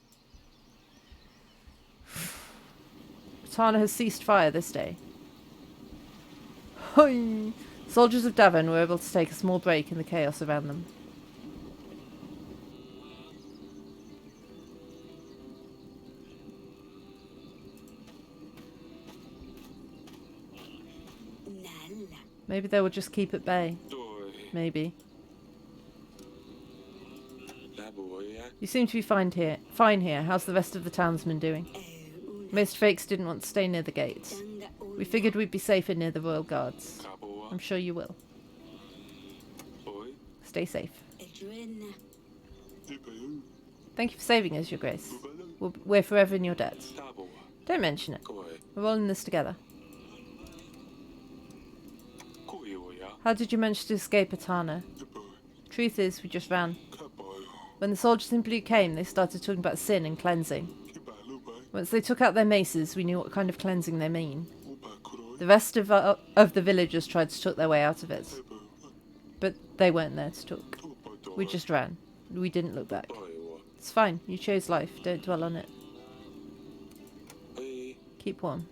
Atana has ceased fire this day. Hoi! Soldiers of Davin were able to take a small break in the chaos around them. Maybe they will just keep at bay. Maybe. You seem to be fine here. How's the rest of the townsmen doing? Most fakes didn't want to stay near the gates. We figured we'd be safer near the royal guards. I'm sure you will. Stay safe. Thank you for saving us, Your Grace. We're forever in your debt. Don't mention it. We're all in this together. How did you manage to escape Atana? Truth is, we just ran. When the soldiers in blue came, they started talking about sin and cleansing. Once they took out their maces, we knew what kind of cleansing they mean. The rest of the villagers tried to talk their way out of it. But they weren't there to talk. We just ran. We didn't look back. It's fine. You chose life. Don't dwell on it. Keep warm.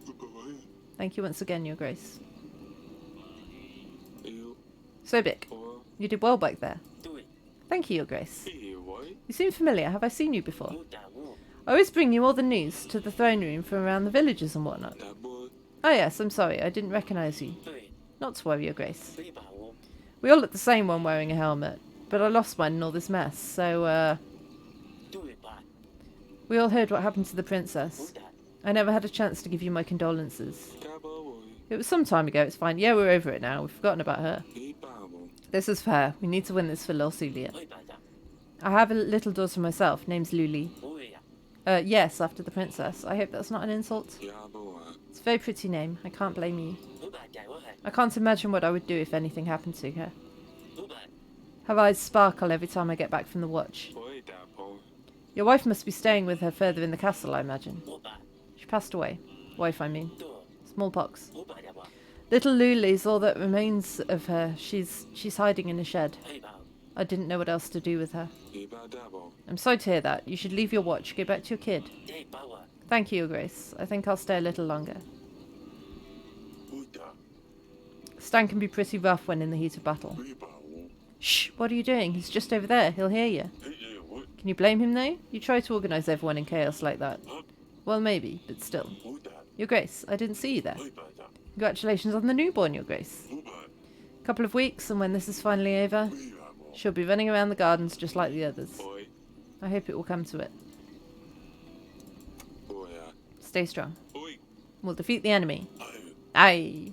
Thank you once again, Your Grace. Sobek, you did well back there. Thank you, Your Grace. You seem familiar. Have I seen you before? I always bring you all the news to the throne room from around the villages and whatnot. Oh yes, I'm sorry. I didn't recognise you. Not to worry, Your Grace. We all look the same when wearing a helmet, but I lost mine in all this mess, so, we all heard what happened to the princess. I never had a chance to give you my condolences. It was some time ago, it's fine. Yeah, we're over it now. We've forgotten about her. This is fair. We need to win this for Lorsulia. I have a little daughter myself. Name's Luli. Yes, after the princess. I hope that's not an insult. It's a very pretty name. I can't blame you. I can't imagine what I would do if anything happened to her. Her eyes sparkle every time I get back from the watch. Your wife must be staying with her further in the castle, I imagine. She passed away. Wife, I mean. Smallpox. Little Luli's all that remains of her. She's hiding in a shed. I didn't know what else to do with her. I'm sorry to hear that. You should leave your watch. Go back to your kid. Thank you, Your Grace. I think I'll stay a little longer. Stan can be pretty rough when in the heat of battle. Shh! What are you doing? He's just over there. He'll hear you. Can you blame him, though? You try to organise everyone in chaos like that. Well, maybe, but still. Your Grace, I didn't see you there. Congratulations on the newborn, Your Grace. A couple of weeks, and when this is finally over, she'll be running around the gardens just like the others. I hope it will come to it. Stay strong. We'll defeat the enemy. Aye.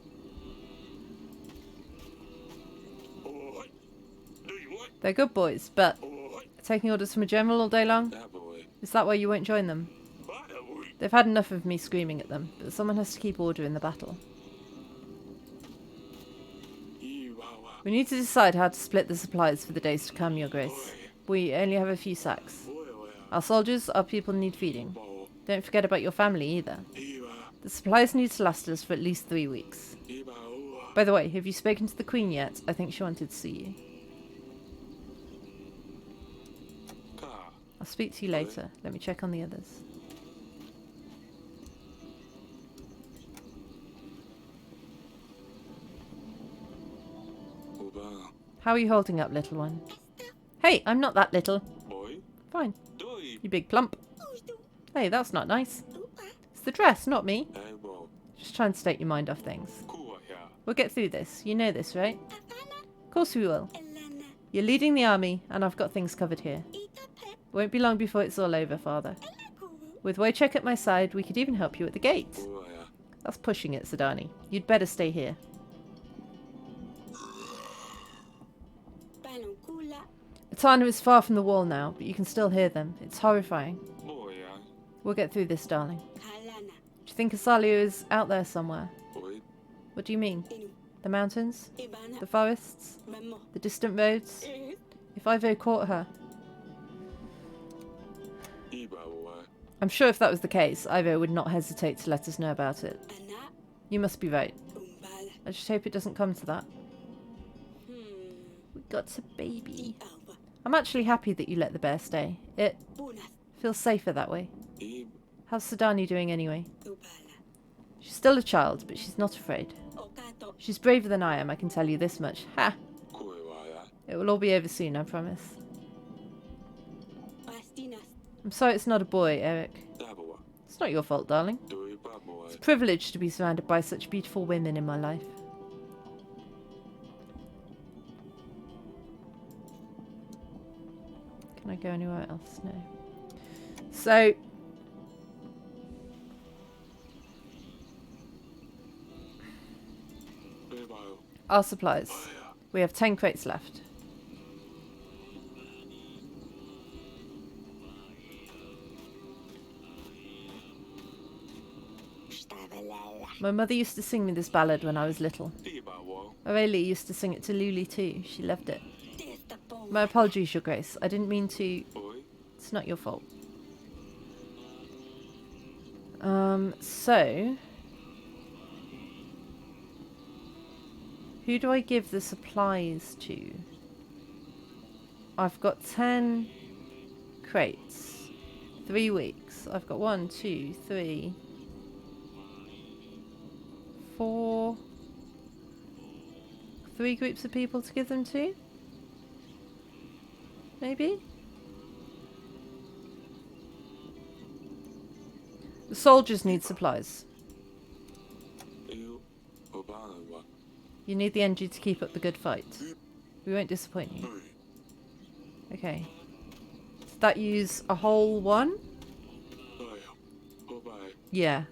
They're good boys, but taking orders from a general all day long? Is that why you won't join them? They've had enough of me screaming at them, but someone has to keep order in the battle. We need to decide how to split the supplies for the days to come, Your Grace. We only have a few sacks. Our soldiers, our people need feeding. Don't forget about your family either. The supplies need to last us for at least 3 weeks. By the way, have you spoken to the Queen yet? I think she wanted to see you. I'll speak to you later. Let me check on the others. How are you holding up, little one? Hey, I'm not that little. Fine. You big plump. Hey, that's not nice. It's the dress, not me. Just trying to take your mind off things. We'll get through this. You know this, right? Of course we will. You're leading the army, and I've got things covered here. Won't be long before it's all over, Father. With Wojciech at my side, we could even help you at the gate. That's pushing it, Sidani. You'd better stay here. Etana is far from the wall now, but you can still hear them. It's horrifying. We'll get through this, darling. Do you think Asalio is out there somewhere? What do you mean? The mountains? The forests? The distant roads? If Ivo caught her... I'm sure if that was the case, Ivo would not hesitate to let us know about it. You must be right. I just hope it doesn't come to that. We got a baby. I'm actually happy that you let the bear stay. It feels safer that way. How's Sidani doing anyway? She's still a child, but she's not afraid. She's braver than I am, I can tell you this much. Ha! It will all be over soon, I promise. I'm sorry it's not a boy, Eric. It's not your fault, darling. It's a privilege to be surrounded by such beautiful women in my life. Can I go anywhere else? No. So... our supplies. We have 10 crates left. My mother used to sing me this ballad when I was little. Aurelie used to sing it to Luli too. She loved it. My apologies, Your Grace. I didn't mean to... It's not your fault. So... Who do I give the supplies to? I've got 10 crates. 3 weeks. I've got 1, 2, 3, 4... 3 groups of people to give them to? Maybe? The soldiers need supplies. You need the energy to keep up the good fight. We won't disappoint you. Okay. Does that use a whole one? Yeah.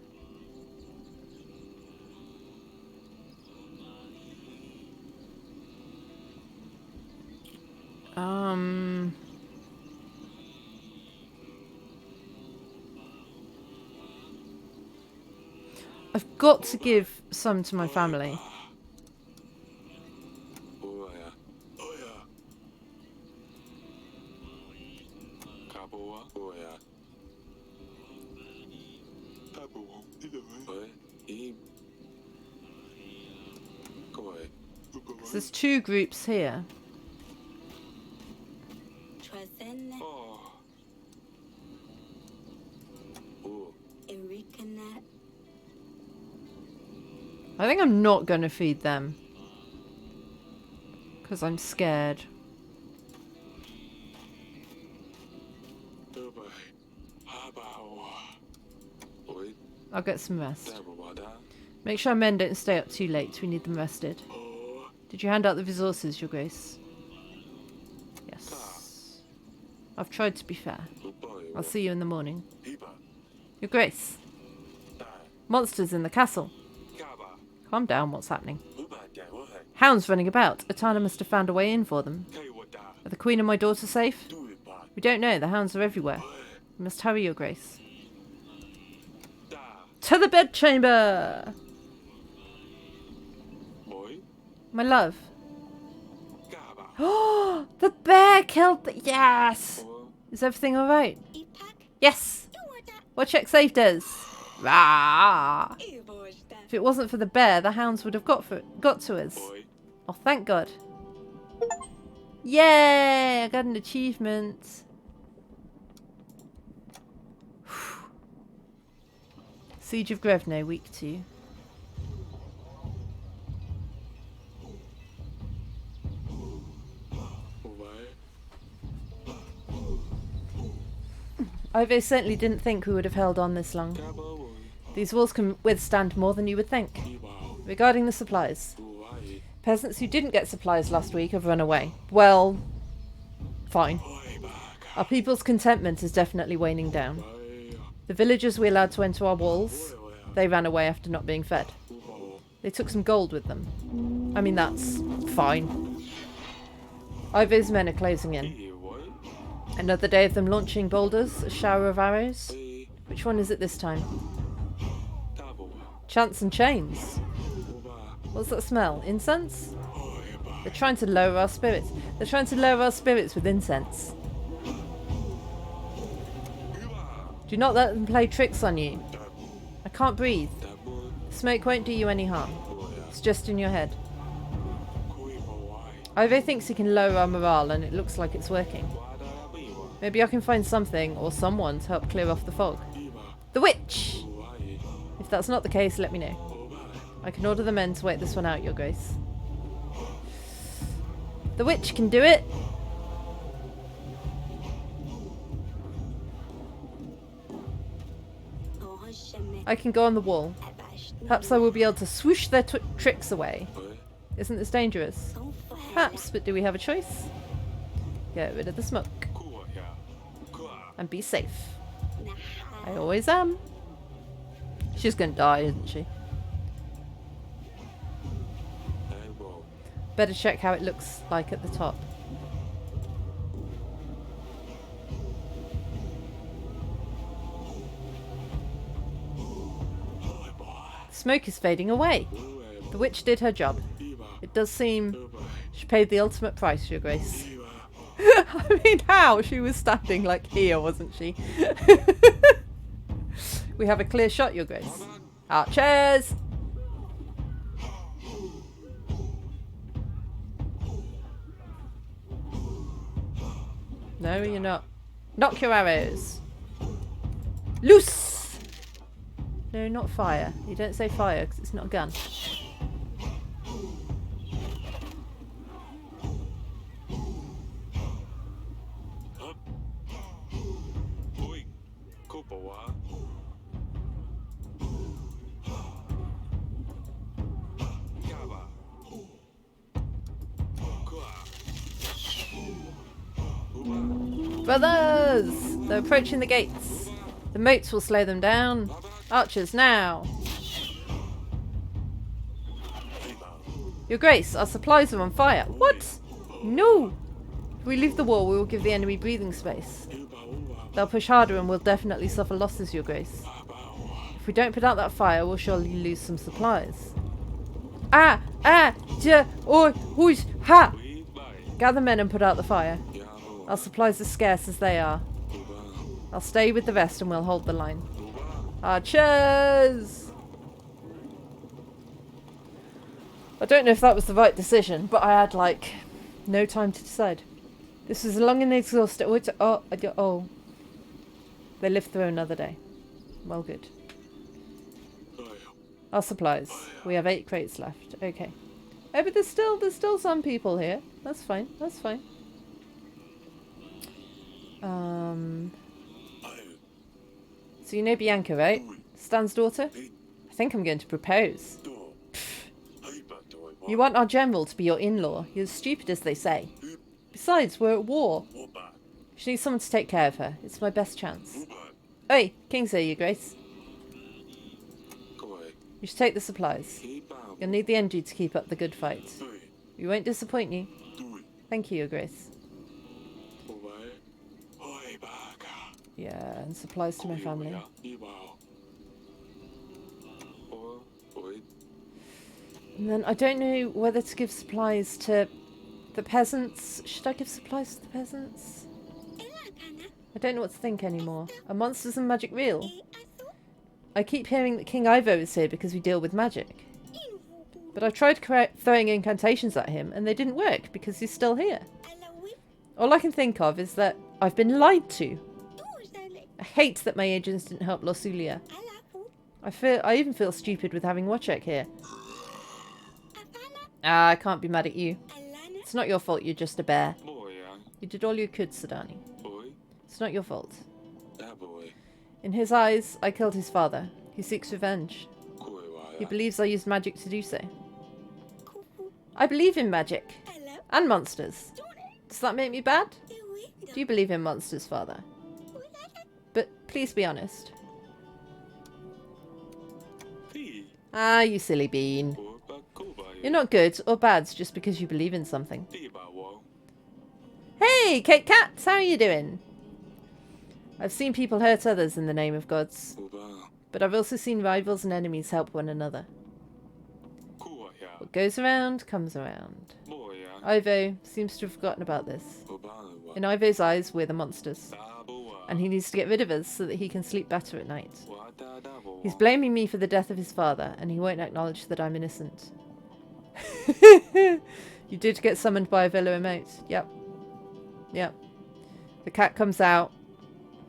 I've got to give some to my family. So there's 2 groups here. I think I'm not going to feed them. Because I'm scared. I'll get some rest. Make sure our men don't stay up too late. We need them rested. Did you hand out the resources, Your Grace? Yes. I've tried to be fair. I'll see you in the morning. Your Grace. Monsters in the castle. Calm down, what's happening? Hounds running about. Atana must have found a way in for them. Are the Queen and my daughter safe? We don't know, the hounds are everywhere. We must hurry, Your Grace. To the bedchamber! My love. Oh, the bear killed the... Yes! Is everything alright? Yes! Wojciech saved us! Rah! If it wasn't for the bear, the hounds would have got to us. Oh, thank God. Yay! I got an achievement. Siege of Grevno, week 2. Ove certainly didn't think we would have held on this long. These walls can withstand more than you would think. Regarding the supplies. Peasants who didn't get supplies last week have run away. Well, fine. Our people's contentment is definitely waning down. The villagers we allowed to enter our walls, they ran away after not being fed. They took some gold with them. I mean, that's fine. Ivo's men are closing in. Another day of them launching boulders, a shower of arrows. Which one is it this time? Chants and chains. What's that smell? Incense? They're trying to lower our spirits. They're trying to lower our spirits with incense. Do not let them play tricks on you. I can't breathe. Smoke won't do you any harm. It's just in your head. Ove thinks he can lower our morale and it looks like it's working. Maybe I can find something or someone to help clear off the fog. The witch! If that's not the case, let me know. I can order the men to wait this one out, Your Grace. The witch can do it! I can go on the wall. Perhaps I will be able to swoosh their tricks away. Isn't this dangerous? Perhaps, but do we have a choice? Get rid of the smoke. And be safe. I always am. She's gonna die, isn't she? Better check how it looks like at the top. Smoke is fading away. The witch did her job. It does seem she paid the ultimate price, Your Grace. I mean, how? She was standing like here, wasn't she? We have a clear shot, Your Grace. Archers! No, you're not. Knock your arrows. Loose! No, not fire. You don't say fire because it's not a gun. Oi, Kupawa. Kaba. Kua. Brothers! They're approaching the gates. The moats will slow them down. Archers, now! Your Grace, our supplies are on fire. What? No! If we leave the wall, we will give the enemy breathing space. They'll push harder and we'll definitely suffer losses, Your Grace. If we don't put out that fire, we'll surely lose some supplies. Ah! Ah! Ja! Oi! Whoosh! Ha! Gather men and put out the fire. Our supplies are scarce as they are. I'll stay with the rest and we'll hold the line. Archers! I don't know if that was the right decision, but I had, like, no time to decide. This was a long and exhausting... Oh. They lived through another day. Well, good. Our supplies. We have 8 crates left. Okay. Oh, but there's still some people here. That's fine. That's fine. So you know Bianca, right? Stan's daughter? I think I'm going to propose. You want our general to be your in-law. You're as stupid as they say. Besides, we're at war. She needs someone to take care of her. It's my best chance. Oi, King's here, Your Grace. You should take the supplies. You'll need the energy to keep up the good fight. We won't disappoint you. Thank you, Your Grace. Yeah, and supplies to my family. And then I don't know whether to give supplies to the peasants. Should I give supplies to the peasants? I don't know what to think anymore. Are monsters and magic real? I keep hearing that King Ivo is here because we deal with magic. But I've tried throwing incantations at him and they didn't work because he's still here. All I can think of is that I've been lied to. I hate that my agents didn't help Losulia. I even feel stupid with having Wojciech here. I can't be mad at you. It's not your fault, you're just a bear. You did all you could, Sadani. It's not your fault. In his eyes, I killed his father. He seeks revenge. He believes I used magic to do so. I believe in magic. And monsters. Does that make me bad? Do you believe in monsters, father? But please be honest. Ah, you silly bean. You're not good or bad just because you believe in something. Hey, Kate Cats, how are you doing? I've seen people hurt others in the name of gods. But I've also seen rivals and enemies help one another. What goes around, comes around. Ivo seems to have forgotten about this. In Ivo's eyes, we're the monsters. And he needs to get rid of us so that he can sleep better at night. He's blaming me for the death of his father, and he won't acknowledge that I'm innocent. You did get summoned by a Villa remote. Yep. Yep. The cat comes out.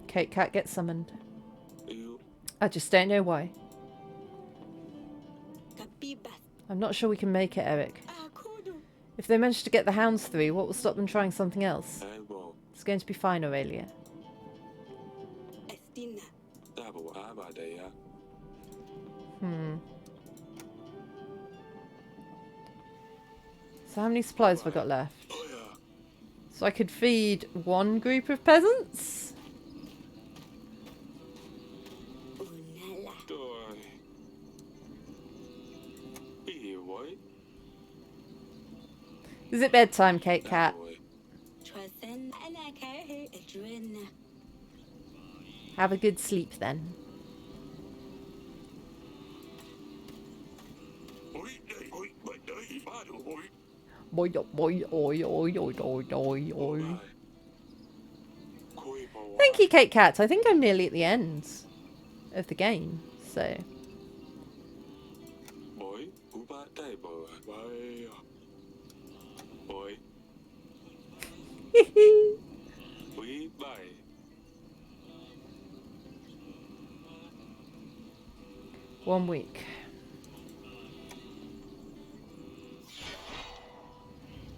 Kate Cat gets summoned. I just don't know why. I'm not sure we can make it, Eric. If they manage to get the hounds through, what will stop them trying something else? It's going to be fine, Aurelia. So how many supplies have I got left? So I could feed one group of peasants? Is it bedtime, Kate Cat? Have a good sleep then. Thank you, Kate Cat. I think I'm nearly at the end of the game, so. 1 week.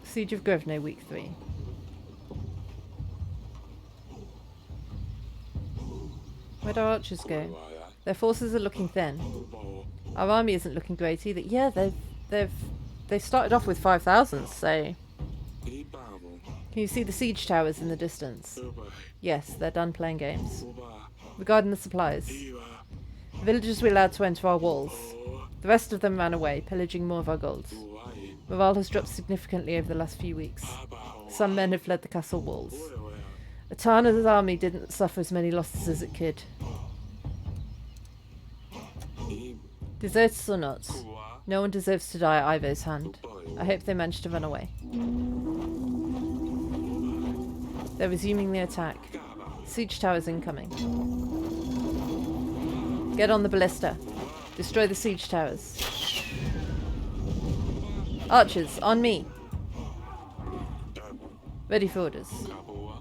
Siege of Grosvenor, week 3. Where'd our archers go? Their forces are looking thin. Our army isn't looking great either. Yeah, they've started off with 5,000, so... Can you see the siege towers in the distance? Yes, they're done playing games. Regarding the supplies. The villagers were allowed to enter our walls. The rest of them ran away, pillaging more of our gold. Morale has dropped significantly over the last few weeks. Some men have fled the castle walls. Atana's army didn't suffer as many losses as it could. Deserters or not, no one deserves to die at Ivo's hand. I hope they managed to run away. They're resuming the attack. Siege towers incoming. Get on the ballista. Destroy the siege towers. Archers, on me. Ready for orders.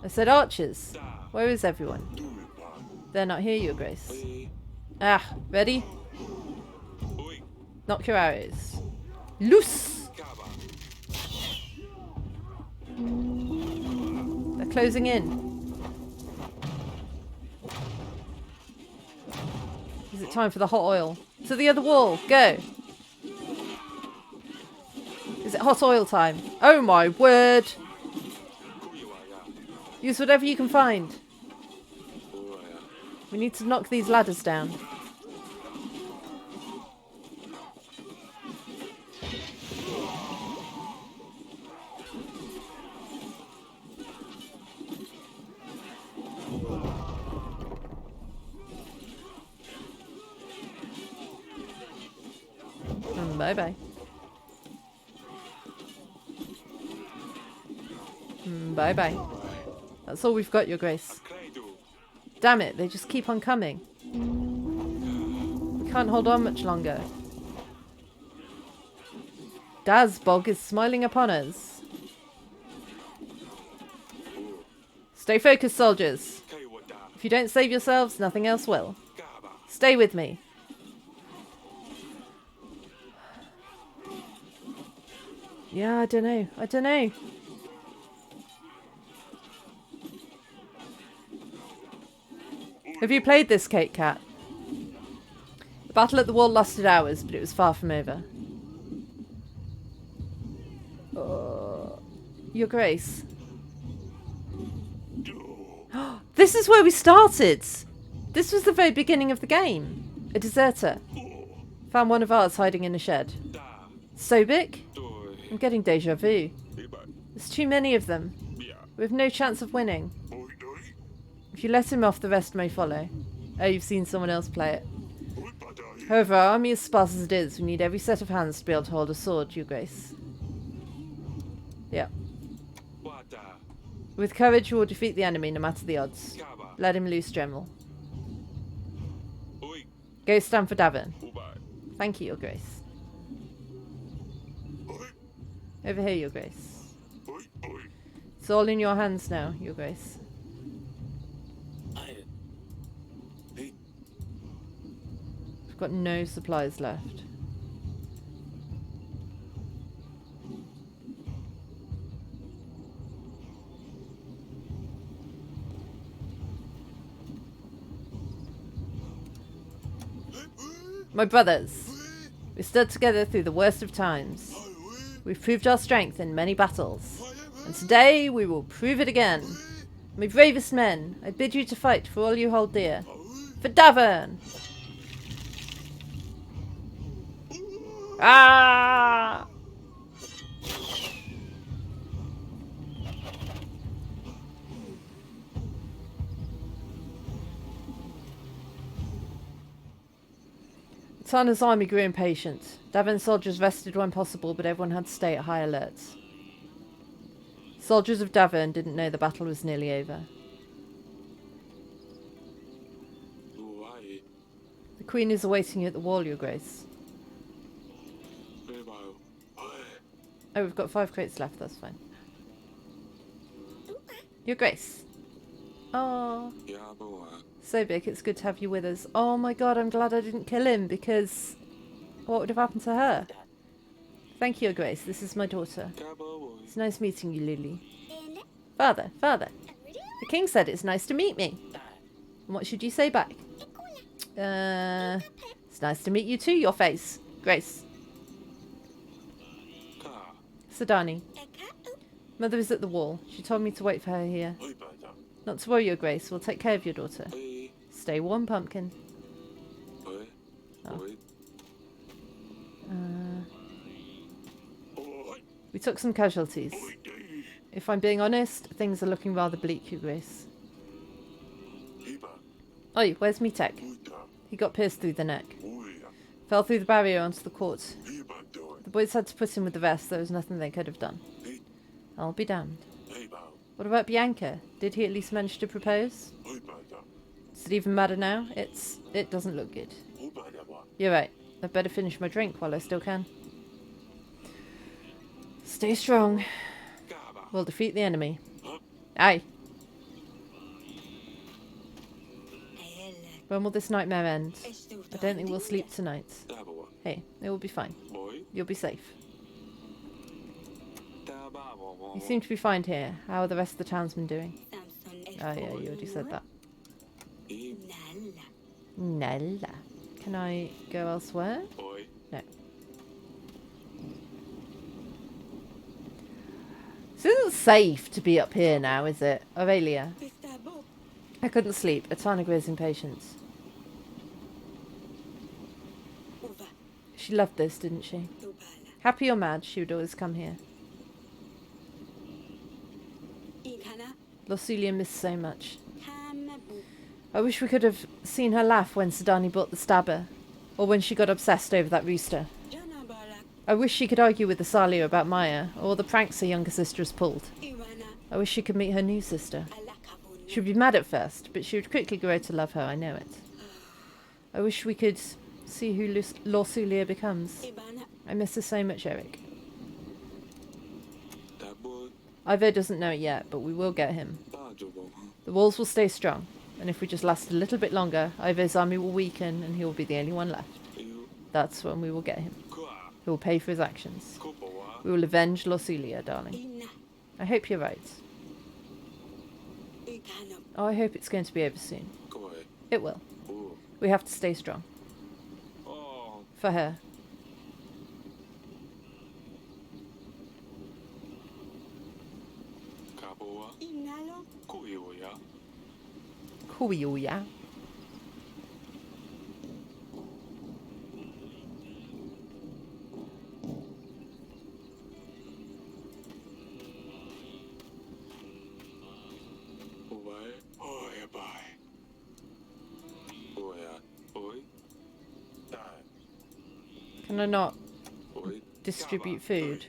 I said archers. Where is everyone? They're not here, Your Grace. Ah, ready? Knock your arrows. Loose! They're closing in. Is it time for the hot oil? To the other wall, go! Is it hot oil time? Oh my word! Use whatever you can find. We need to knock these ladders down. Bye-bye. Bye-bye. That's all we've got, Your Grace. Damn it, they just keep on coming. We can't hold on much longer. Dazbog is smiling upon us. Stay focused, soldiers. If you don't save yourselves, nothing else will. Stay with me. Yeah, I don't know. I don't know. Have you played this, Kate Cat? The battle at the wall lasted hours, but it was far from over. Your Grace. This is where we started! This was the very beginning of the game. A deserter. Found one of ours hiding in a shed. Sobek? I'm getting deja vu. There's too many of them. We have no chance of winning. If you let him off, the rest may follow. Oh, you've seen someone else play it. However, our army is sparse as it is. We need every set of hands to be able to hold a sword, Your Grace. Yeah. With courage, we will defeat the enemy, no matter the odds. Let him loose, General. Go stand for Davern. Thank you, Your Grace. Over here, Your Grace. It's all in your hands now, Your Grace. We've got no supplies left. My brothers, we stood together through the worst of times. We've proved our strength in many battles, and today we will prove it again. My bravest men, I bid you to fight for all you hold dear. For Davern! Ah! Tana's army grew impatient. Davern's soldiers rested when possible, but everyone had to stay at high alert. Soldiers of Davern didn't know the battle was nearly over. The Queen is awaiting you at the wall, Your Grace. Oh, we've got 5 crates left, that's fine. Your Grace. Oh. Sobek, it's good to have you with us. Oh my god, I'm glad I didn't kill him, because what would have happened to her? Thank you, Your Grace. This is my daughter. It's nice meeting you, Lily. Father, father. The king said it's nice to meet me. And what should you say back? It's nice to meet you too, Your Face. Grace. Sidani. Mother is at the wall. She told me to wait for her here. Not to worry, Your Grace. We'll take care of your daughter. Stay warm, Pumpkin. Oh. We took some casualties. If I'm being honest, things are looking rather bleak, Your Grace. Oi, where's Mitek? He got pierced through the neck. Fell through the barrier onto the court. The boys had to put him with the rest. There was nothing they could have done. I'll be damned. What about Bianca? Did he at least manage to propose? Does it even matter now? It doesn't look good. You're right. I'd better finish my drink while I still can. Stay strong. We'll defeat the enemy. Aye. When will this nightmare end? I don't think we'll sleep tonight. Hey, it will be fine. You'll be safe. You seem to be fine here. How are the rest of the townsmen doing? Oh yeah, you already said that. Nella. Can I go elsewhere? No. This isn't safe to be up here now, is it? Aurelia. I couldn't sleep. Etana grows impatient. She loved this, didn't she? Happy or mad, she would always come here. Losulia missed so much. I wish we could have seen her laugh when Sidani bought the stabber, or when she got obsessed over that rooster. I wish she could argue with Asalia about Maya, or the pranks her younger sister has pulled. I wish she could meet her new sister. She would be mad at first, but she would quickly grow to love her, I know it. I wish we could see who Losulia becomes. I miss her so much, Eric. Ivo doesn't know it yet, but we will get him. The walls will stay strong, and if we just last a little bit longer, Ivo's army will weaken and he will be the only one left. That's when we will get him. He will pay for his actions. We will avenge Losulia, darling. I hope you're right. Oh, I hope it's going to be over soon. It will. We have to stay strong. For her. Kuyoya. Can I not distribute food?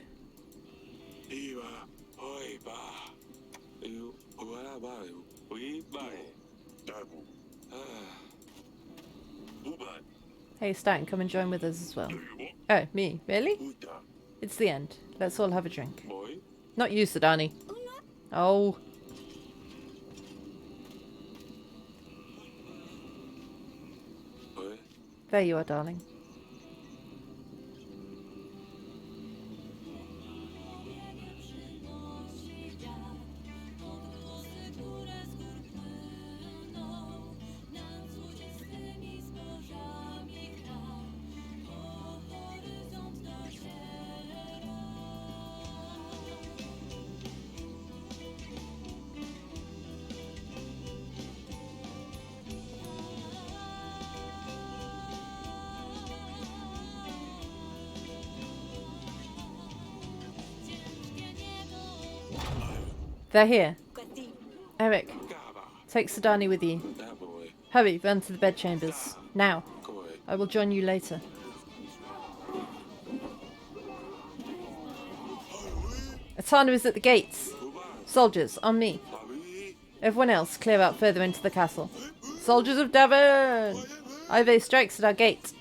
Hey Stan, come and join with us as well. Oh, me? Really? It's the end. Let's all have a drink. Not you, Sidani. Oh. There you are, darling. They're here. Eric, take Sidani with you. Hurry, run to the bedchambers. Now. I will join you later. Etana is at the gates. Soldiers, on me. Everyone else, clear out further into the castle. Soldiers of Davern! Ive strikes at our gate.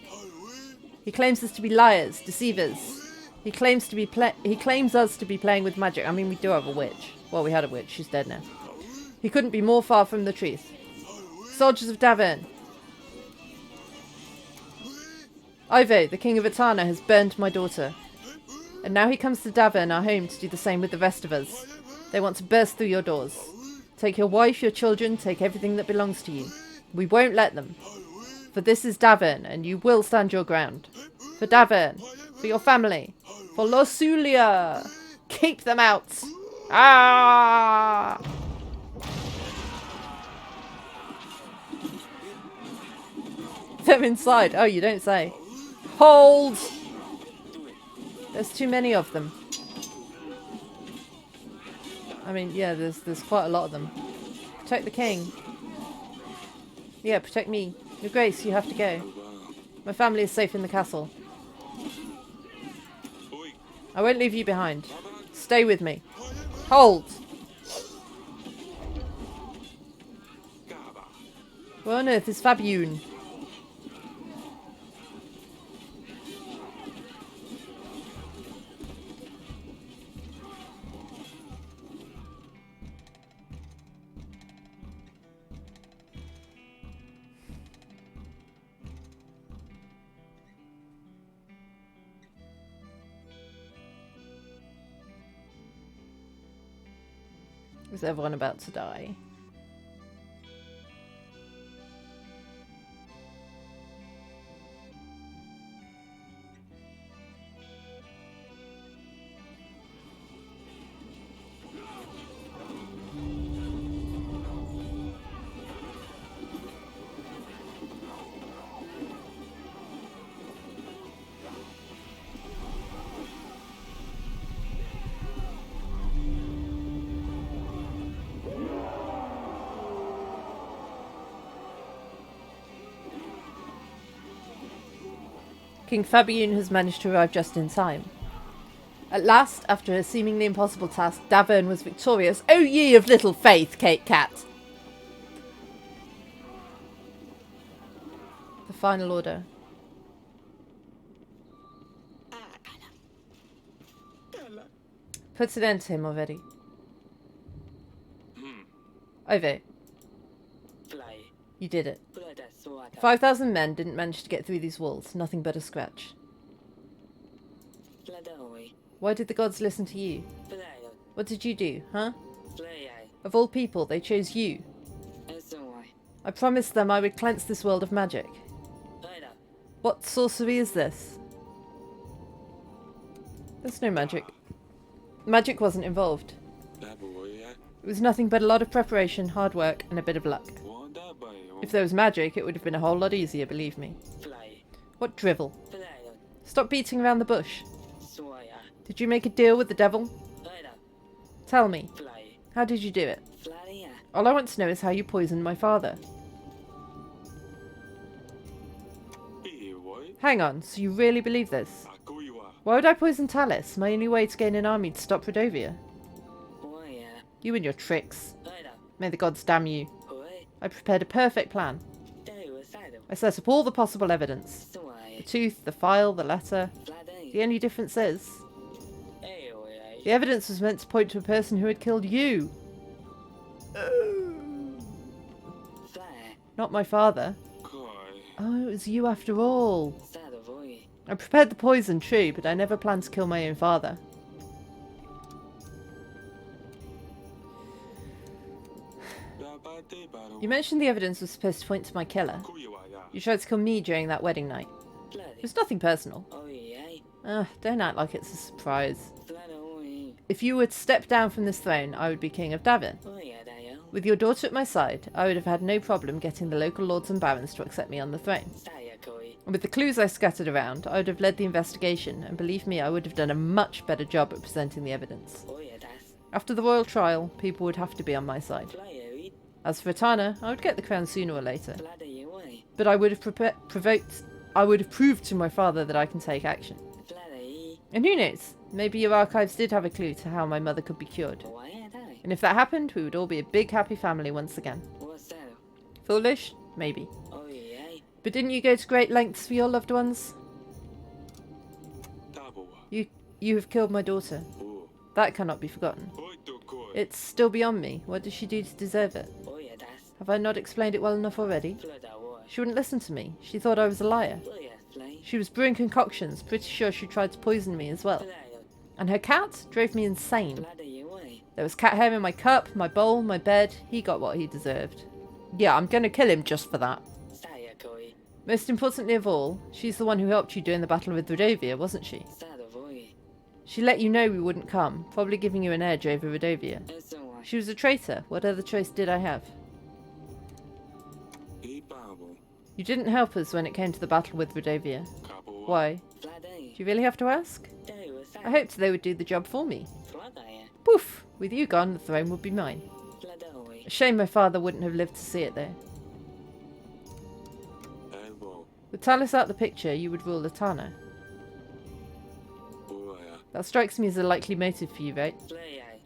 He claims us to be liars, deceivers. He claims us to be playing with magic. I mean, we do have a witch. Well, we had a witch. She's dead now. He couldn't be more far from the truth. Soldiers of Davern. Ivo, the king of Etana, has burned my daughter. And now he comes to Davern, our home, to do the same with the rest of us. They want to burst through your doors. Take your wife, your children, take everything that belongs to you. We won't let them. For this is Davern, and you will stand your ground. For Davern, for your family, for Losulia. Keep them out. Ah! They're inside. Oh, you don't say. Hold! There's too many of them. I mean, yeah, there's quite a lot of them. Protect the king. Yeah, protect me. Your Grace, you have to go. My family is safe in the castle. I won't leave you behind. Stay with me. Hold! Where on earth is Fabian? Is everyone about to die? King Fabian has managed to arrive just in time. At last, after a seemingly impossible task, Davern was victorious. O ye of little faith, Kate Cat! The final order. Put an end to him already. Over. You did it. 5,000 men didn't manage to get through these walls. Nothing but a scratch. Why did the gods listen to you? What did you do, huh? Of all people, they chose you. I promised them I would cleanse this world of magic. What sorcery is this? There's no magic. Magic wasn't involved. It was nothing but a lot of preparation, hard work, and a bit of luck. If there was magic, it would have been a whole lot easier, believe me. What drivel? Stop beating around the bush. Did you make a deal with the devil? Tell me. How did you do it? All I want to know is how you poisoned my father. Hang on, so you really believe this? Why would I poison Talis? My only way to gain an army to stop Rodovia. You and your tricks. May the gods damn you. I prepared a perfect plan. I set up all the possible evidence. The tooth, the file, the letter. The only difference is... the evidence was meant to point to a person who had killed you. Not my father. Oh, it was you after all. I prepared the poison, true, but I never planned to kill my own father. You mentioned the evidence was supposed to point to my killer. You tried to kill me during that wedding night. It was nothing personal. Don't act like it's a surprise. If you were to step down from this throne, I would be king of Davern. With your daughter at my side, I would have had no problem getting the local lords and barons to accept me on the throne. And with the clues I scattered around, I would have led the investigation, and believe me, I would have done a much better job at presenting the evidence. After the royal trial, people would have to be on my side. As for Etana, I would get the crown sooner or later. But I would have proved to my father that I can take action. And who knows, maybe your archives did have a clue to how my mother could be cured. And if that happened, we would all be a big happy family once again. Foolish? Maybe. But didn't you go to great lengths for your loved ones? You have killed my daughter. That cannot be forgotten. It's still beyond me. What did she do to deserve it? Have I not explained it well enough already? She wouldn't listen to me. She thought I was a liar. She was brewing concoctions, pretty sure she tried to poison me as well. And her cat drove me insane. There was cat hair in my cup, my bowl, my bed. He got what he deserved. Yeah, I'm gonna kill him just for that. Most importantly of all, she's the one who helped you during the battle with Rodovia, wasn't she? She let you know we wouldn't come, probably giving you an edge over Rodovia. She was a traitor. What other choice did I have? You didn't help us when it came to the battle with Rodovia. Why? Do you really have to ask? I hoped they would do the job for me. Poof! With you gone, the throne would be mine. A shame my father wouldn't have lived to see it though. With Talis out the picture, you would rule Latana. That strikes me as a likely motive for you, right?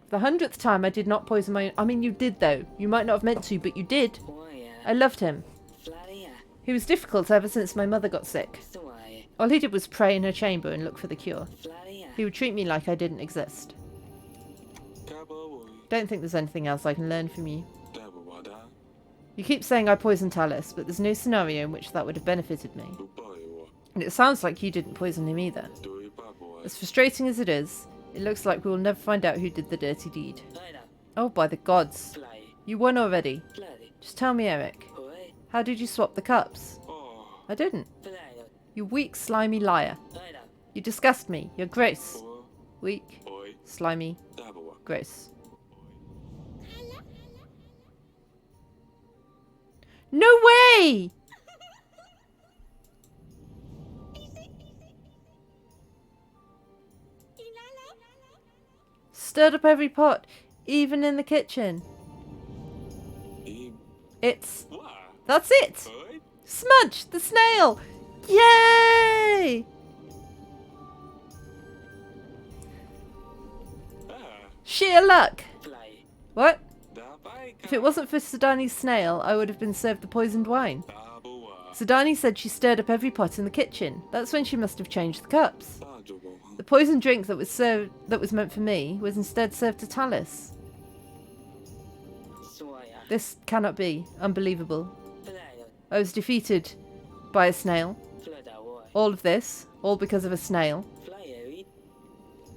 For the 100th time I did not poison my own... I mean, you did though. You might not have meant to, but you did. I loved him. He was difficult ever since my mother got sick. All he did was pray in her chamber and look for the cure. He would treat me like I didn't exist. Don't think there's anything else I can learn from you. You keep saying I poisoned Talis, but there's no scenario in which that would have benefited me. And it sounds like you didn't poison him either. As frustrating as it is, it looks like we will never find out who did the dirty deed. Oh, by the gods. You won already. Just tell me, Eric. How did you swap the cups? I didn't. You weak, slimy liar. You disgust me. You're gross. Weak, slimy, gross. No way! Stirred up every pot, even in the kitchen. It's... That's it! Smudge, the snail! Yay! Sheer luck! What? If it wasn't for Sidani's snail, I would have been served the poisoned wine. Sidani said she stirred up every pot in the kitchen. That's when she must have changed the cups. The poisoned drink that was meant for me was instead served to Talis. This cannot be. Unbelievable. I was defeated by a snail. All of this, all because of a snail.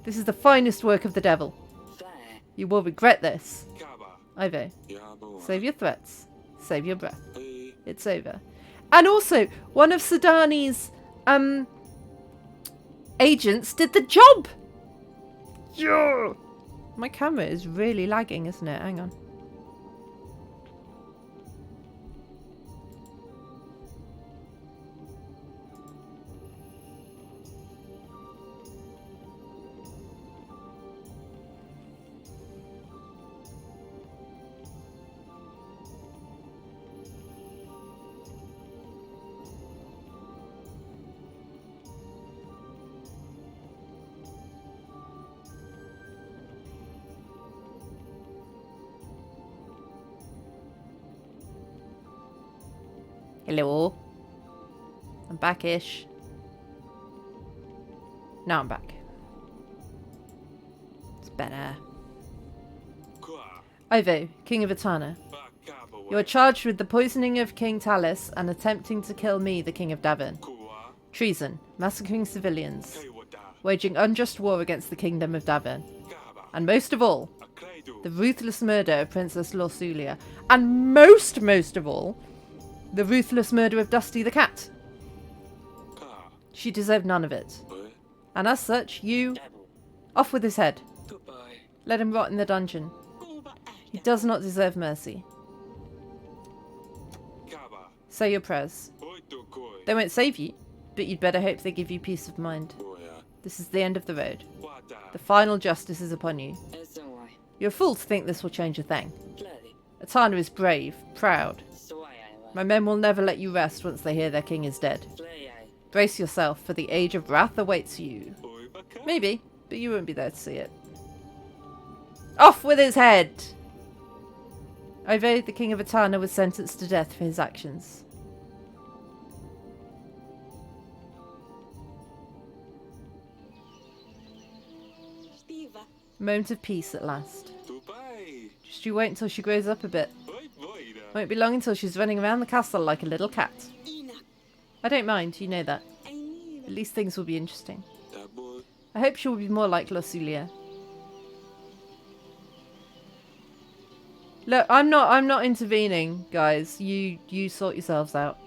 This is the finest work of the devil. You will regret this. Ivo, save your threats. Save your breath. It's over. And also, one of Sidani's agents did the job! Yeah! My camera is really lagging, isn't it? Hang on. Hello. I'm back-ish. Now I'm back. It's better. Ivo, King of Etana. You are charged with the poisoning of King Talis and attempting to kill me, the King of Davin. Treason, massacring civilians, waging unjust war against the Kingdom of Davin. And most of all, the ruthless murder of Princess Lorsulia. And most of all, the ruthless murder of Dusty the cat. She deserved none of it. And as such, you... Off with his head. Let him rot in the dungeon. He does not deserve mercy. Say your prayers. They won't save you, but you'd better hope they give you peace of mind. This is the end of the road. The final justice is upon you. You're a fool to think this will change a thing. Etana is brave, proud. My men will never let you rest once they hear their king is dead. Brace yourself, for the age of wrath awaits you. Maybe, but you won't be there to see it. Off with his head! Ivo, the King of Etana, was sentenced to death for his actions. Moment of peace at last. Just you wait until she grows up a bit. Won't be long until she's running around the castle like a little cat. I don't mind, you know that. At least things will be interesting. That boy. I hope she will be more like Losulia. Look, I'm not intervening, guys. You sort yourselves out.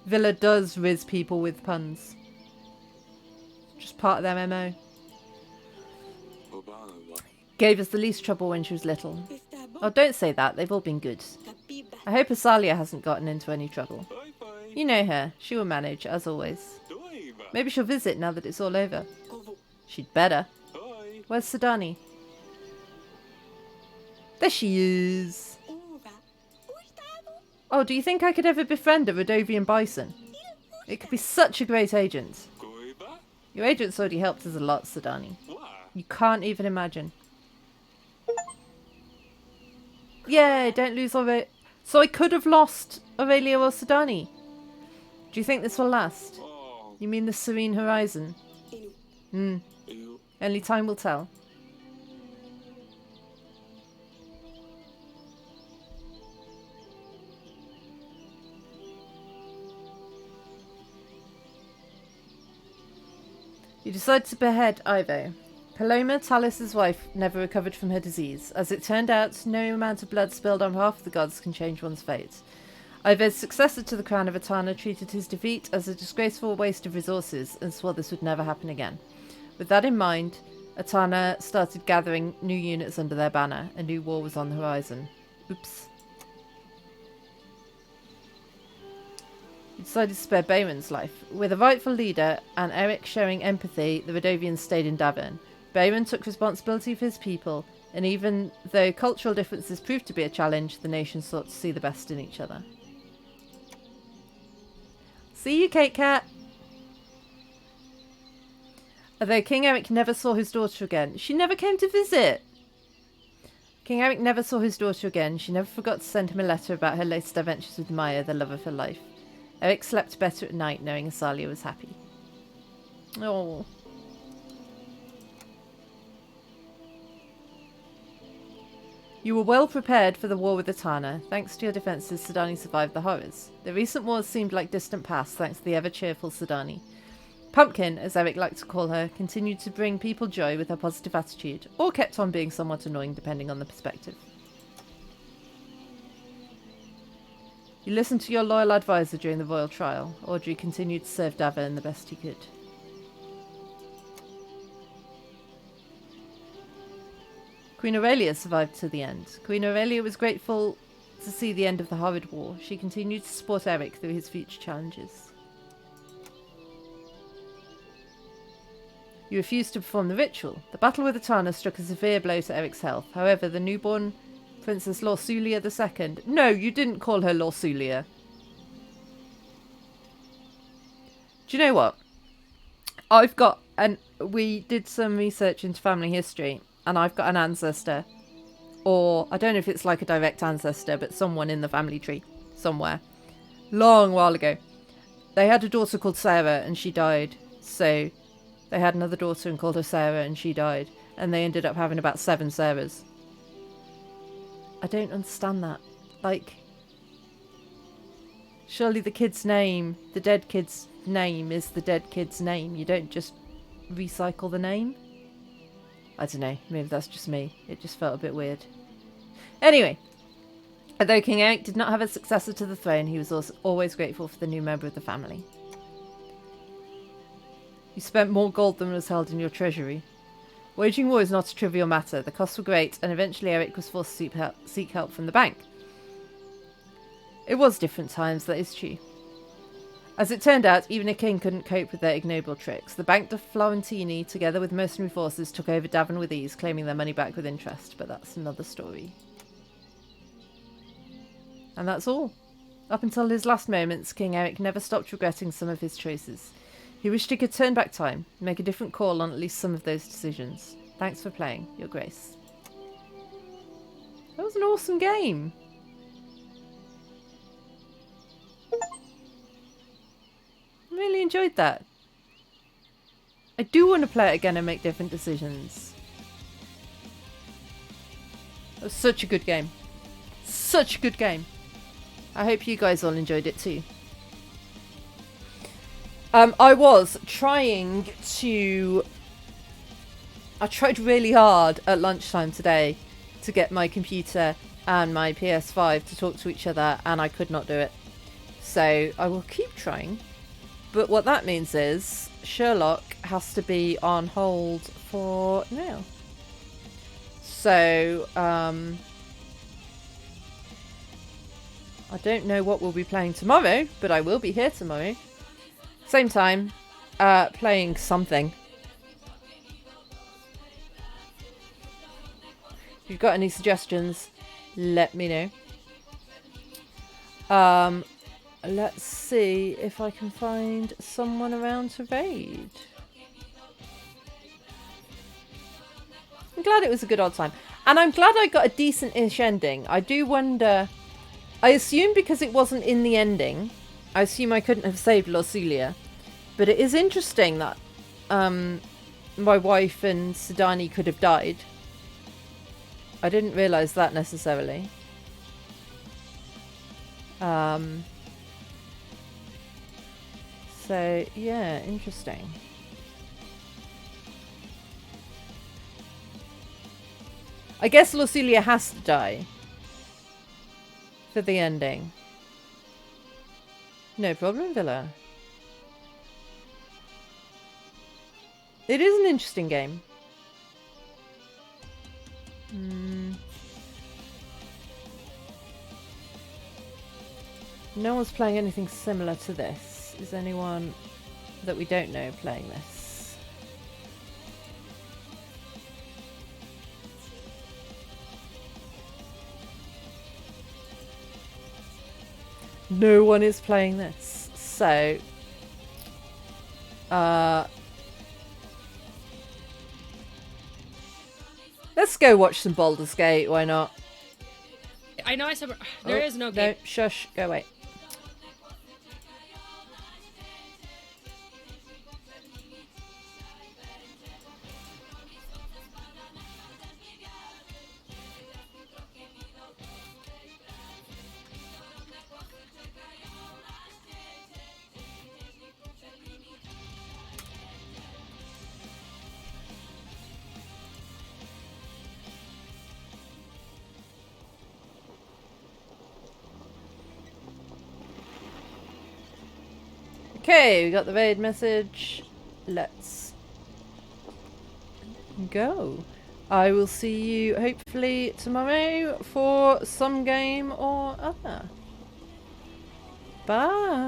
Villa does riz people with puns. Just part of their MO. Gave us the least trouble when she was little. Oh, don't say that. They've all been good. I hope Asalia hasn't gotten into any trouble. You know her. She will manage, as always. Maybe she'll visit now that it's all over. She'd better. Where's Sidani? There she is. Oh, do you think I could ever befriend a Rodovian bison? It could be such a great agent. Your agent's already helped us a lot, Sidani. You can't even imagine. Yay, don't lose Aurelia. So I could have lost Aurelia or Sidani. Do you think this will last? You mean the serene horizon? Only time will tell. You decide to behead Ivo. Paloma, Talis' wife, never recovered from her disease. As it turned out, no amount of blood spilled on behalf of the gods can change one's fate. Ivo's successor to the crown of Etana treated his defeat as a disgraceful waste of resources and swore this would never happen again. With that in mind, Etana started gathering new units under their banner. A new war was on the horizon. Oops. He decided to spare Bayron's life. With a rightful leader and Eric showing empathy, the Rodovians stayed in Davern. Bayron took responsibility for his people, and even though cultural differences proved to be a challenge, the nation sought to see the best in each other. See you, Kate Cat! Although King Eric never saw his daughter again, she never came to visit! King Eric never saw his daughter again. She never forgot to send him a letter about her latest adventures with Maya, the love of her life. Eric slept better at night knowing Asalia was happy. Oh. You were well prepared for the war with Etana. Thanks to your defences, Sidani survived the horrors. The recent wars seemed like distant past thanks to the ever-cheerful Sidani. Pumpkin, as Eric liked to call her, continued to bring people joy with her positive attitude, or kept on being somewhat annoying depending on the perspective. You listened to your loyal advisor during the royal trial. Audrey continued to serve Davern the best he could. Queen Aurelia survived to the end. Queen Aurelia was grateful to see the end of the horrid war. She continued to support Eric through his future challenges. You refused to perform the ritual. The battle with Etana struck a severe blow to Eric's health. However, the newborn Princess Lorsulia II... No, you didn't call her Lorsulia. Do you know what? I've got we did some research into family history, and I've got an ancestor, or I don't know if it's like a direct ancestor, but someone in the family tree somewhere. Long while ago. They had a daughter called Sarah, and she died. So they had another daughter and called her Sarah, and she died. And they ended up having about 7 Sarahs. I don't understand that. Like, surely the kid's name, the dead kid's name is the dead kid's name. You don't just recycle the name? I don't know. Maybe that's just me. It just felt a bit weird. Anyway, although King Eric did not have a successor to the throne, he was also always grateful for the new member of the family. You spent more gold than was held in your treasury. Waging war is not a trivial matter. The costs were great, and eventually Eric was forced to seek help from the bank. It was different times, that is true. As it turned out, even a king couldn't cope with their ignoble tricks. The Bank de Florentini, together with mercenary forces, took over Davern with ease, claiming their money back with interest. But that's another story. And that's all. Up until his last moments, King Eric never stopped regretting some of his choices. He wished he could turn back time, make a different call on at least some of those decisions. Thanks for playing, Your Grace. That was an awesome game. I really enjoyed that. I do want to play it again and make different decisions. It was such a good game. Such a good game. I hope you guys all enjoyed it too. I was trying to... I tried really hard at lunchtime today to get my computer and my PS5 to talk to each other, and I could not do it. So I will keep trying. But what that means is Sherlock has to be on hold for now. So, I don't know what we'll be playing tomorrow, but I will be here tomorrow. Same time, playing something. If you've got any suggestions, let me know. Let's see if I can find someone around to raid. I'm glad it was a good old time. And I'm glad I got a decent-ish ending. I do wonder... I assume because it wasn't in the ending, I assume I couldn't have saved Lucilia. But it is interesting that my wife and Sidani could have died. I didn't realise that necessarily. So, yeah, interesting. I guess Lucilia has to die for the ending. No problem, Villa. It is an interesting game. No one's playing anything similar to this. Is anyone that we don't know playing this? No one is playing this. So, let's go watch some Baldur's Gate. Why not? I know I said there is no game. No, shush. Go away. Okay, we got the raid message. Let's go. I will see you hopefully tomorrow for some game or other. Bye.